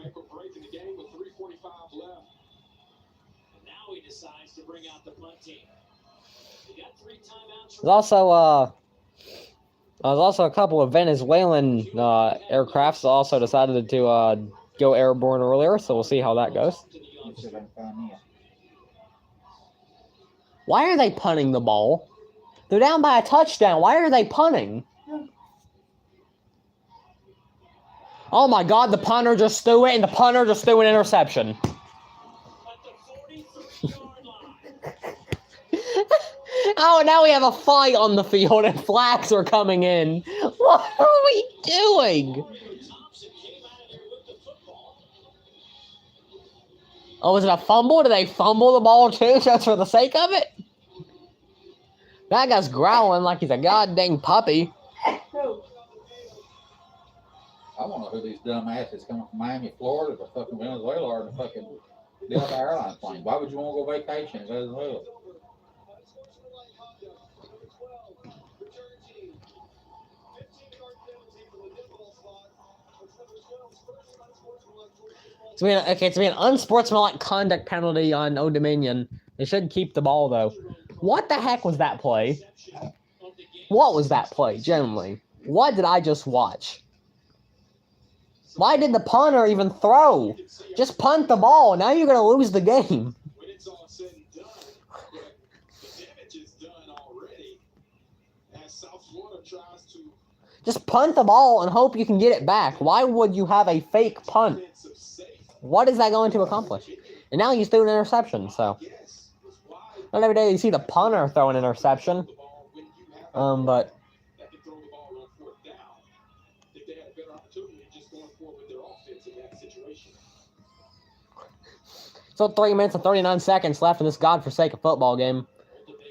There's also a couple of Venezuelan aircrafts that also decided to go airborne earlier, so we'll see how that goes. Why are they punting the ball? They're down by a touchdown. Why are they punting? Oh my God, the punter just threw it, and the punter just threw an interception. Oh, now we have a fight on the field, and flags are coming in. What are we doing? Oh, was it a fumble? Did they fumble the ball too, just for the sake of it? That guy's growling like he's a goddamn puppy. I don't know who these dumbasses coming from Miami, Florida, to fucking Venezuela, or the fucking Delta Airlines plane. Why would you want to go vacation in Venezuela? It's be an unsportsmanlike conduct penalty on Old Dominion. They should keep the ball, though. What the heck was that play? What was that play, generally? What did I just watch? Why did the punter even throw? Just punt the ball. Now you're going to lose the game. When it's all said and done, but the damage is done already. As South Florida tries to Just punt the ball and hope you can get it back. Why would you have a fake punt? What is that going to accomplish? And now he's threw an interception, so. Not every day you see the punter throw an interception. But that can throw the ball on fourth down. If they had a better opportunity just going forward with their offense in that situation. still 3 minutes and 39 seconds left in this godforsaken football game.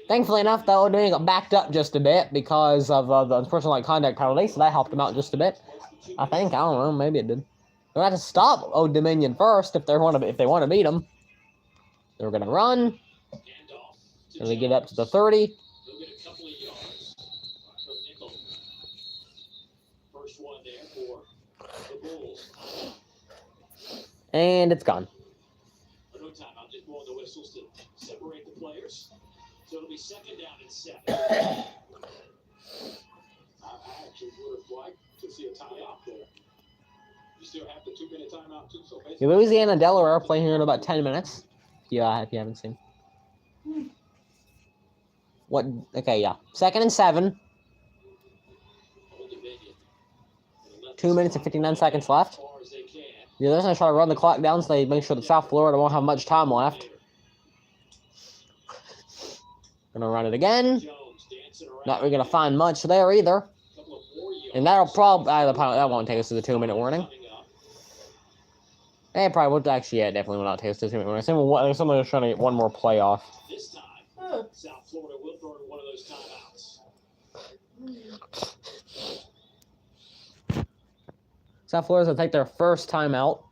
Thankfully enough, though, Old Dominion got backed up just a bit because of the unsportsmanlike conduct penalty, so that helped them out just a bit. I think. I don't know. Maybe it did. They're going to have to stop Old Dominion first if they want to beat them. They're going to run. And they get up to the 30. And it's gone. No timeout, just blowing the whistles to separate the players. So it'll be 2nd down and 7. I actually would have liked to see a timeout there. You still have the 2-minute timeout too. So Louisiana and Delaware are playing here in about 10 minutes. Yeah, if you haven't seen. What? Okay, yeah. 2nd and 7. 2 minutes and 59 seconds left. Yeah, they're going to try to run the clock down so they make sure that South Florida won't have much time left. Gonna run it again. Not really gonna find much there either. And that'll probably that won't take us to the 2-minute warning. It probably would actually, yeah, definitely will not take us to the 2-minute warning. Someone's trying to get one more play off. This time, South Florida will throw in one of those timeouts. South Florida's gonna take their first timeout.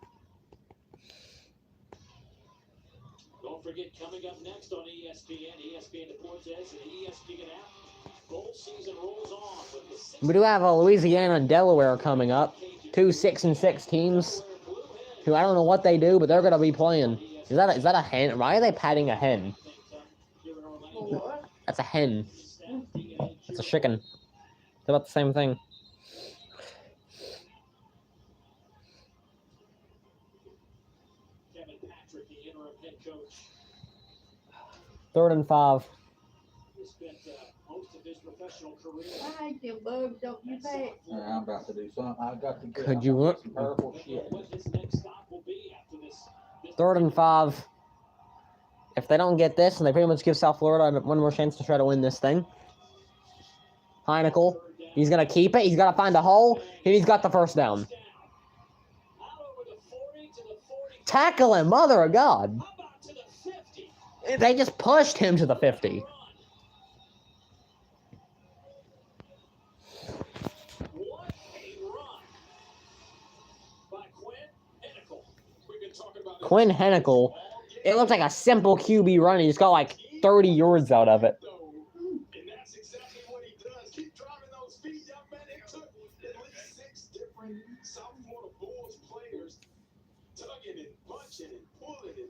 Don't forget, coming up next on ESPN Deportes, and ESPN app, bowl season rolls on with the We do have Louisiana and Delaware coming up. 2 6-6 teams who I don't know what they do, but they're gonna be playing. Is that a hen? Why are they patting a hen? That's a hen. It's a chicken. It's about the same thing. Kevin Patrick, the interim head coach. 3rd and 5. He spent most of his professional career. I you bug, don't you pay? I'm about to do something. I got to get. Could you look? Some purple shit. What his next stop will be after this 3rd and 5. If they don't get this, and they pretty much give South Florida one more chance to try to win this thing. Heinickel, he's gonna keep it. He's gotta find a hole, and he's got the first down. Tackle him, mother of God! They just pushed him to the 50. What a run by Quinn Hennicle. It looked like a simple QB run. He just got like 30 yards out of it. And that's exactly what he does. Keep driving those feet, young man. It took at least 6 different South Florida Bulls players tugging and bunching and pulling and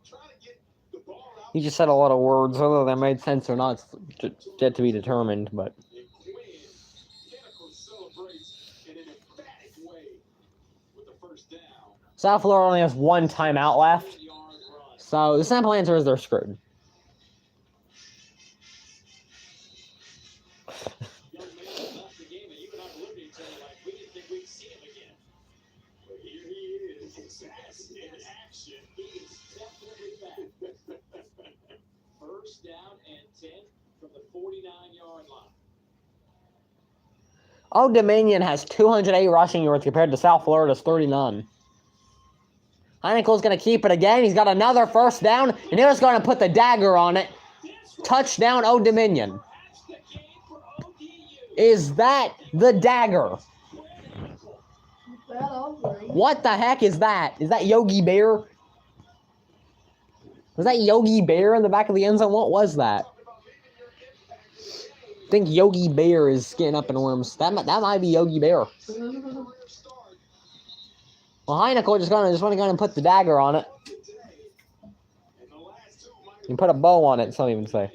trying to get the ball out. He just said a lot of words, whether they made sense or not, it's yet to be determined. But And Hennicle celebrates in an emphatic way with the first down. South Florida only has 1 timeout left. So the simple answer is they're screwed. Young man left the game, and even our Liberty team, like, we didn't think we'd see him again. But here he is. Success in action. He is definitely back. First down and 10 from the 49-yard line. Old Dominion has 208 rushing yards compared to South Florida's 39. Heinickel's going to keep it again. He's got another first down, and he's going to put the dagger on it. Touchdown, Old Dominion. Is that the dagger? What the heck is that? Is that Yogi Bear? Was that Yogi Bear in the back of the end zone? What was that? I think Yogi Bear is getting up in arms. That might be Yogi Bear. Well, Heinickel just want to go and put the dagger on it. And put a bow on it, some even say.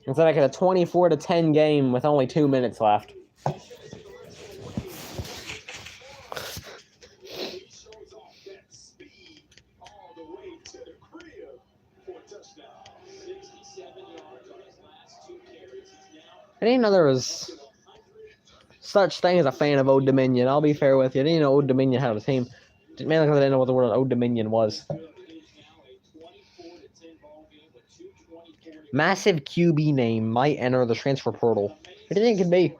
Instead of making a 24-10 game with only 2 minutes left. I didn't know there was such thing as a fan of Old Dominion. I'll be fair with you. I didn't know Old Dominion had a team. Mainly because I didn't know what the word Old Dominion was. Massive QB name might enter the transfer portal. Who do you think it could be?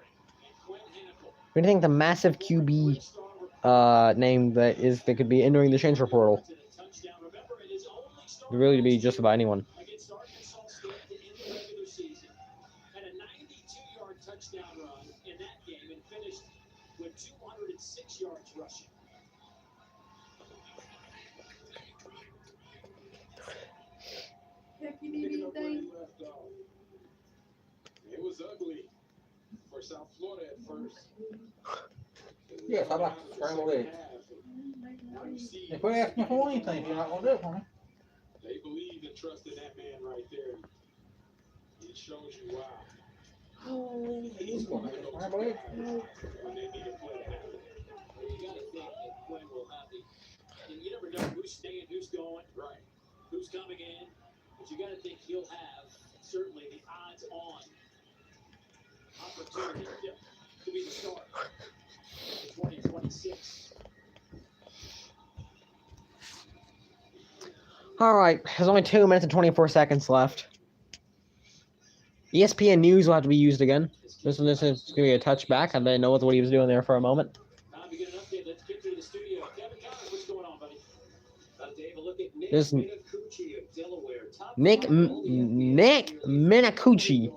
Who do you think the massive QB name that could be entering the transfer portal? It could really be just about anyone. Had a 92-yard touchdown run in that game and finished with 206 yards rushing. Picking anything? It was ugly for South Florida at first. Yes, I like scrambled eggs. If we ask me for anything, you're not going to do it for me. They believe and trust in that man right there. It shows you why. He's going to have scrambled eggs. When they need a play to happen. You got to think that Quinn will have the. And you never know who's staying, who's going, Right. who's coming in. But you got to think he'll have certainly the odds-on opportunity to be the starter in 2026. All right, there's only 2 minutes and 24 seconds left. ESPN News will have to be used again. This is going to be a touchback. I didn't know what he was doing there for a moment. Time to get an update. Let's get through the studio. Kevin Connors, what's going on, buddy? Dave, a look at Nick This Minacucci of Delaware. Nick Minacucci.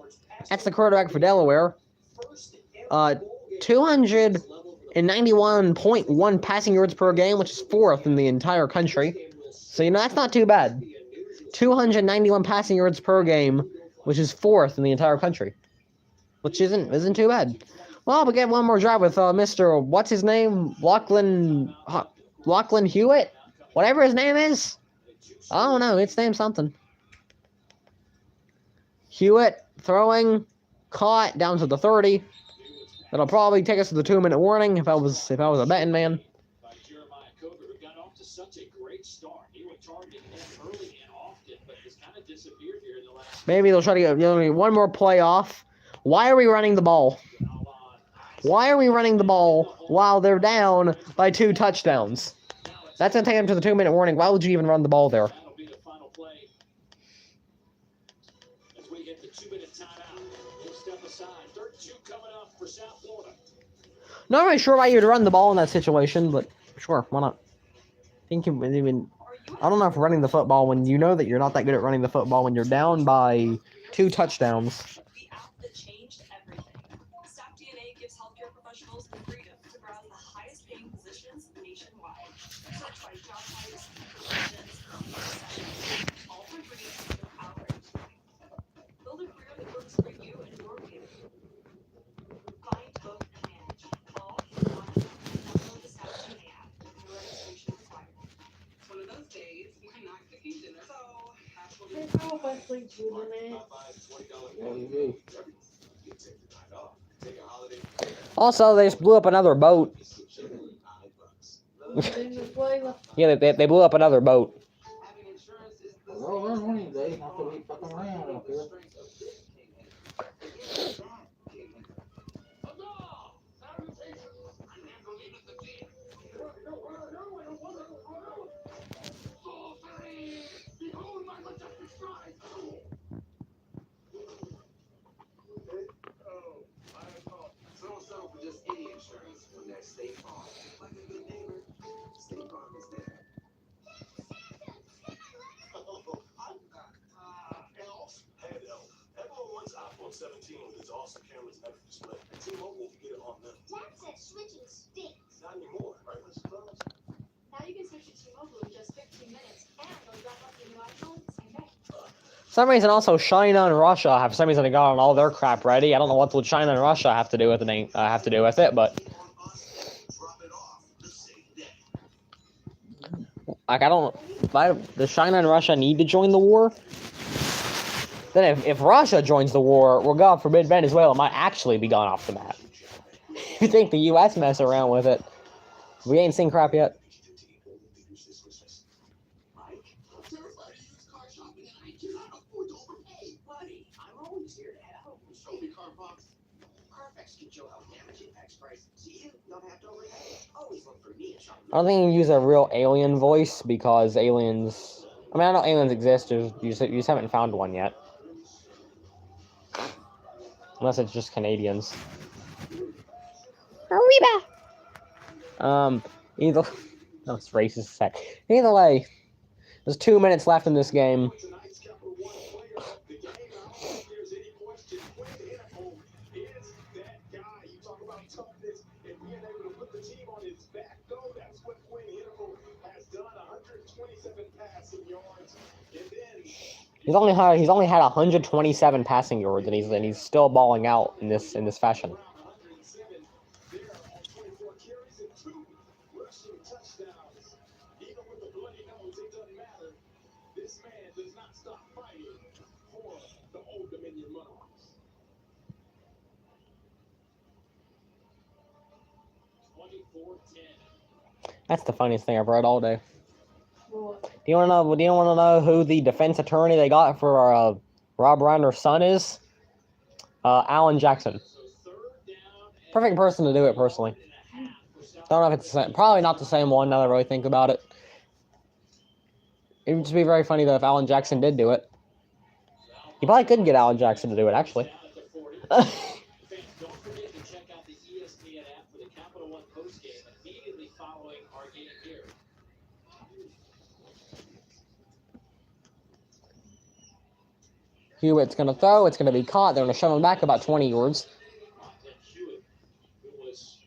That's the quarterback for Delaware. 291.1 passing yards per game, which is 4th in the entire country. So, that's not too bad. 291 passing yards per game, which is 4th in the entire country. Which isn't too bad. Well, we get one more drive with Mr. What's his name? Lachlan Hewitt? Whatever his name is. I don't know. It's named something. Hewitt throwing, caught down to the 30. That'll probably take us to the 2-minute warning if I was a betting man. Maybe they'll try to get one more play off. Why are we running the ball? Why are we running the ball while they're down by 2 touchdowns? That's going to take them to the 2-minute warning. Why would you even run the ball there? That'll be the final play. As we hit the 2-minute timeout, we'll step aside. 3rd-2 coming up for South Florida. Not really sure why you'd run the ball in that situation, but sure, why not? I don't know if running the football when you know that you're not that good at running the football when you're down by 2 touchdowns. The app that changed everything. StaffDna gives healthcare professionals the freedom to browse the highest paying positions nationwide. Search by job types, positions, settings, all for free without registering. Build a career that works for you and your community. Find, book, and manage. Call, WhatsApp, and download the StaffDna app. No registration required. One of those days, my not cooking dinner, so that's what Hey, how about Wesley Jr., man? Also, they just blew up another boat. Yeah, they blew up another boat. Well, learn one of these days, not to be fucking around up here. So don't settle for just any insurance when there's State Farm. Like a good neighbor, State Farm is there. Elf. Head Elf. Everyone wants iPhone 17 with its awesome camera's extra display. And T-Mobile will get it on them. Dad said switching stinks. Not anymore, right, Mrs. Close? Now you can switch to T-Mobile in just 15 minutes, and they'll drop off your new iPhone the same day. For some reason, also China and Russia have for some reason got all their crap ready. I don't know what China and Russia have to do with it. But like I don't. Does China and Russia need to join the war? Then if Russia joins the war, well, God forbid, Venezuela might actually be gone off the map. If you think the U.S. mess around with it, we ain't seen crap yet. Buddy, I'm always here to help. Show me car box. I don't think you can use a real alien voice because aliens. I mean, I know aliens exist. You just haven't found one yet, unless it's just Canadians. Arriba. Either. No, it's racist. Sec. Either way, there's 2 minutes left in this game. Tonight's Capital One player of the game. I don't think there's any question. Quinn Hennepin is that guy. You talk about toughness and being able to put the team on his back. Go. That's what Quinn Hennepin has done. 127 passing yards, and then He's only had 127 passing yards, and he's still balling out in this fashion. around 107 there on 24 carries and 2 rushing touchdowns. Even with the bloody nose, it doesn't matter. This man does not stop fighting for the Old Dominion Monarchs. 24-10. That's the funniest thing I've read all day. What? Do you want to know who the defense attorney they got for Rob Reiner's son is? Alan Jackson. Perfect person to do it, personally. Don't know if it's the same. Probably not the same one now that I really think about it. It would just be very funny though if Alan Jackson did do it. You probably could get Alan Jackson to do it, actually. Fans, don't forget to check out the StaffDna app for the Capital One postgame immediately following our game here. Hewitt's going to throw. It's going to be caught. They're going to shove him back about 20 yards. Hewitt, who was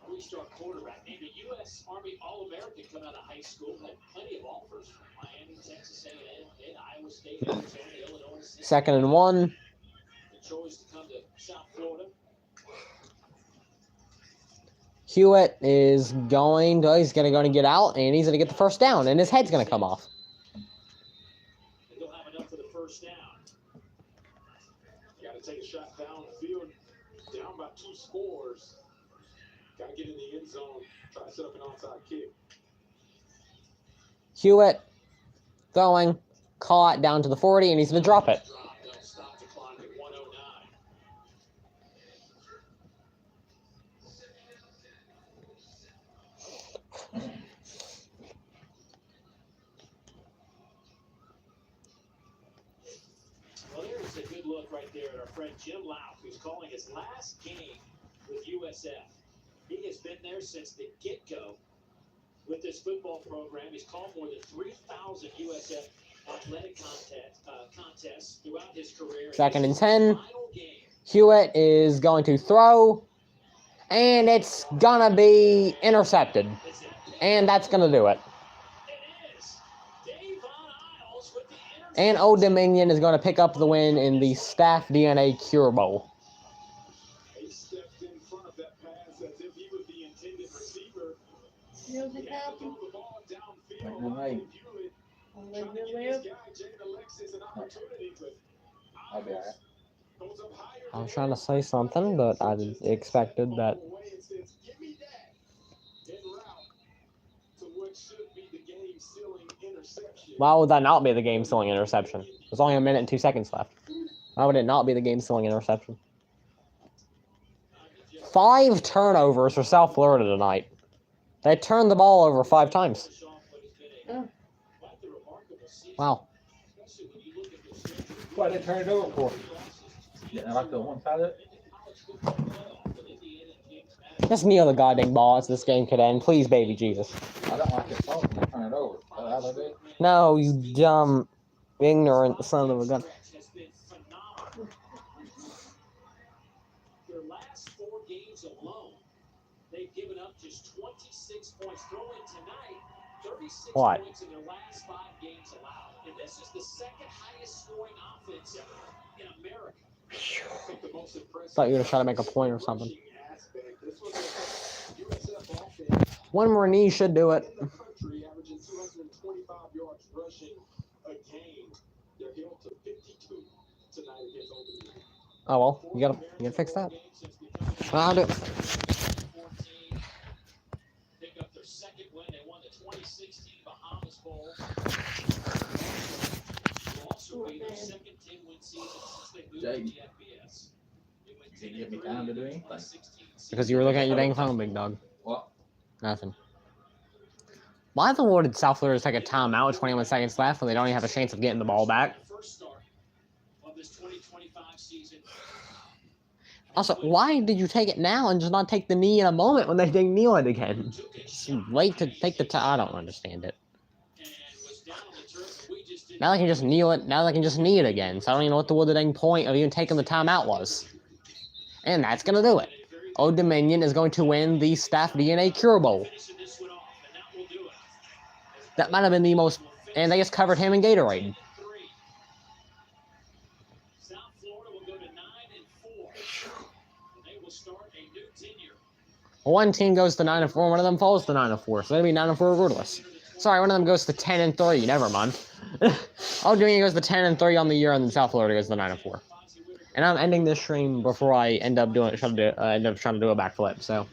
a three-star quarterback, named a U.S. Army All-American coming out of high school, had plenty of offers from Miami, Texas A&M, and Iowa State, Arizona, Illinois. 2nd and 1. The choice to come to South Florida. Hewitt is going to get out, and he's going to get the first down, and his head's going to come off. They'll have enough for the first down. You got to take a shot downfield, down by 2 scores. Got to get in the end zone, try to set up an onside kick. Hewitt going, caught down to the 40, and he's going to drop it. They'll stop the clock at 1:09. Well, there's a good look right there at our friend Jim Lauk, who's calling his last game with USF. He has been there since the get-go with this football program. He's called more than 3,000 USF athletic contests throughout his career. 2nd and 10. Hewitt is going to throw, and it's going to be intercepted. And that's going to do it. And Old Dominion is going to pick up the win in the StaffDna Cure Bowl. He stepped in front of that pass as if he was the intended receiver. You know what happened? Throw the ball downfield. Right. Hewitt I'll trying let to you give live. this guy, Jaden Alexis, an opportunity, but I'll be all right. goes up higher. I was trying to say something, but I expected that. Give me that en route to what should be the game-sealing interception. Why would that not be the game-sealing interception? There's only 1 minute and 2 seconds left. Why would it not be the game-sealing interception? 5 turnovers for South Florida tonight. They turned the ball over 5 times. Oh. Wow. Why they turn it over for? Yeah, like the one side of it. Just kneel the goddamn ball as this game could end. Please, baby Jesus. I don't like it. So they turn it over. Is that how they do it? No, you dumb, ignorant son of a gun. Has been phenomenal. Their last 4 games alone, they've given up just 26 points. Throw in tonight, 36 What? points in their last 5 games allowed. And this is the 2nd highest scoring offense in America. I think the most impressive Thought you were gonna try to make a point or something. aspect. This was a USF offense One more knee should do it. in the country, averaging 225 yards rushing a game. They're held to 52 tonight against Old Dominion. Oh well, you gotta fix that. I'll do it. 14, pick up their 2nd win. They won the 2016 Bahamas Bowl. Will also be their 2nd 10-win season since they moved to the FBS. They went Didn't give me time to do anything. Because you were looking at your dang phone, big dog. What? Nothing. Why the Lord did South Florida take a timeout with 21 seconds left when they don't even have a chance of getting the ball back? Also, why did you take it now and just not take the knee in a moment when they didn't kneel it again? Just wait to take the time. I don't understand it. Now they can just kneel it. Now they can just knee it again. So I don't even know what the dang point of even taking the timeout was. And that's going to do it. Old Dominion is going to win the StaffDna Cure Bowl. That might have been the most... And they just covered him in Gatorade. One team goes to 9-4, one of them falls to 9-4, so they'll be 9-4 regardless. Sorry, one of them goes to 10-3. Never mind. Old Dominion goes to 10-3 on the year, and then South Florida goes to 9-4. And I'm ending this stream before I end up trying to do a backflip. So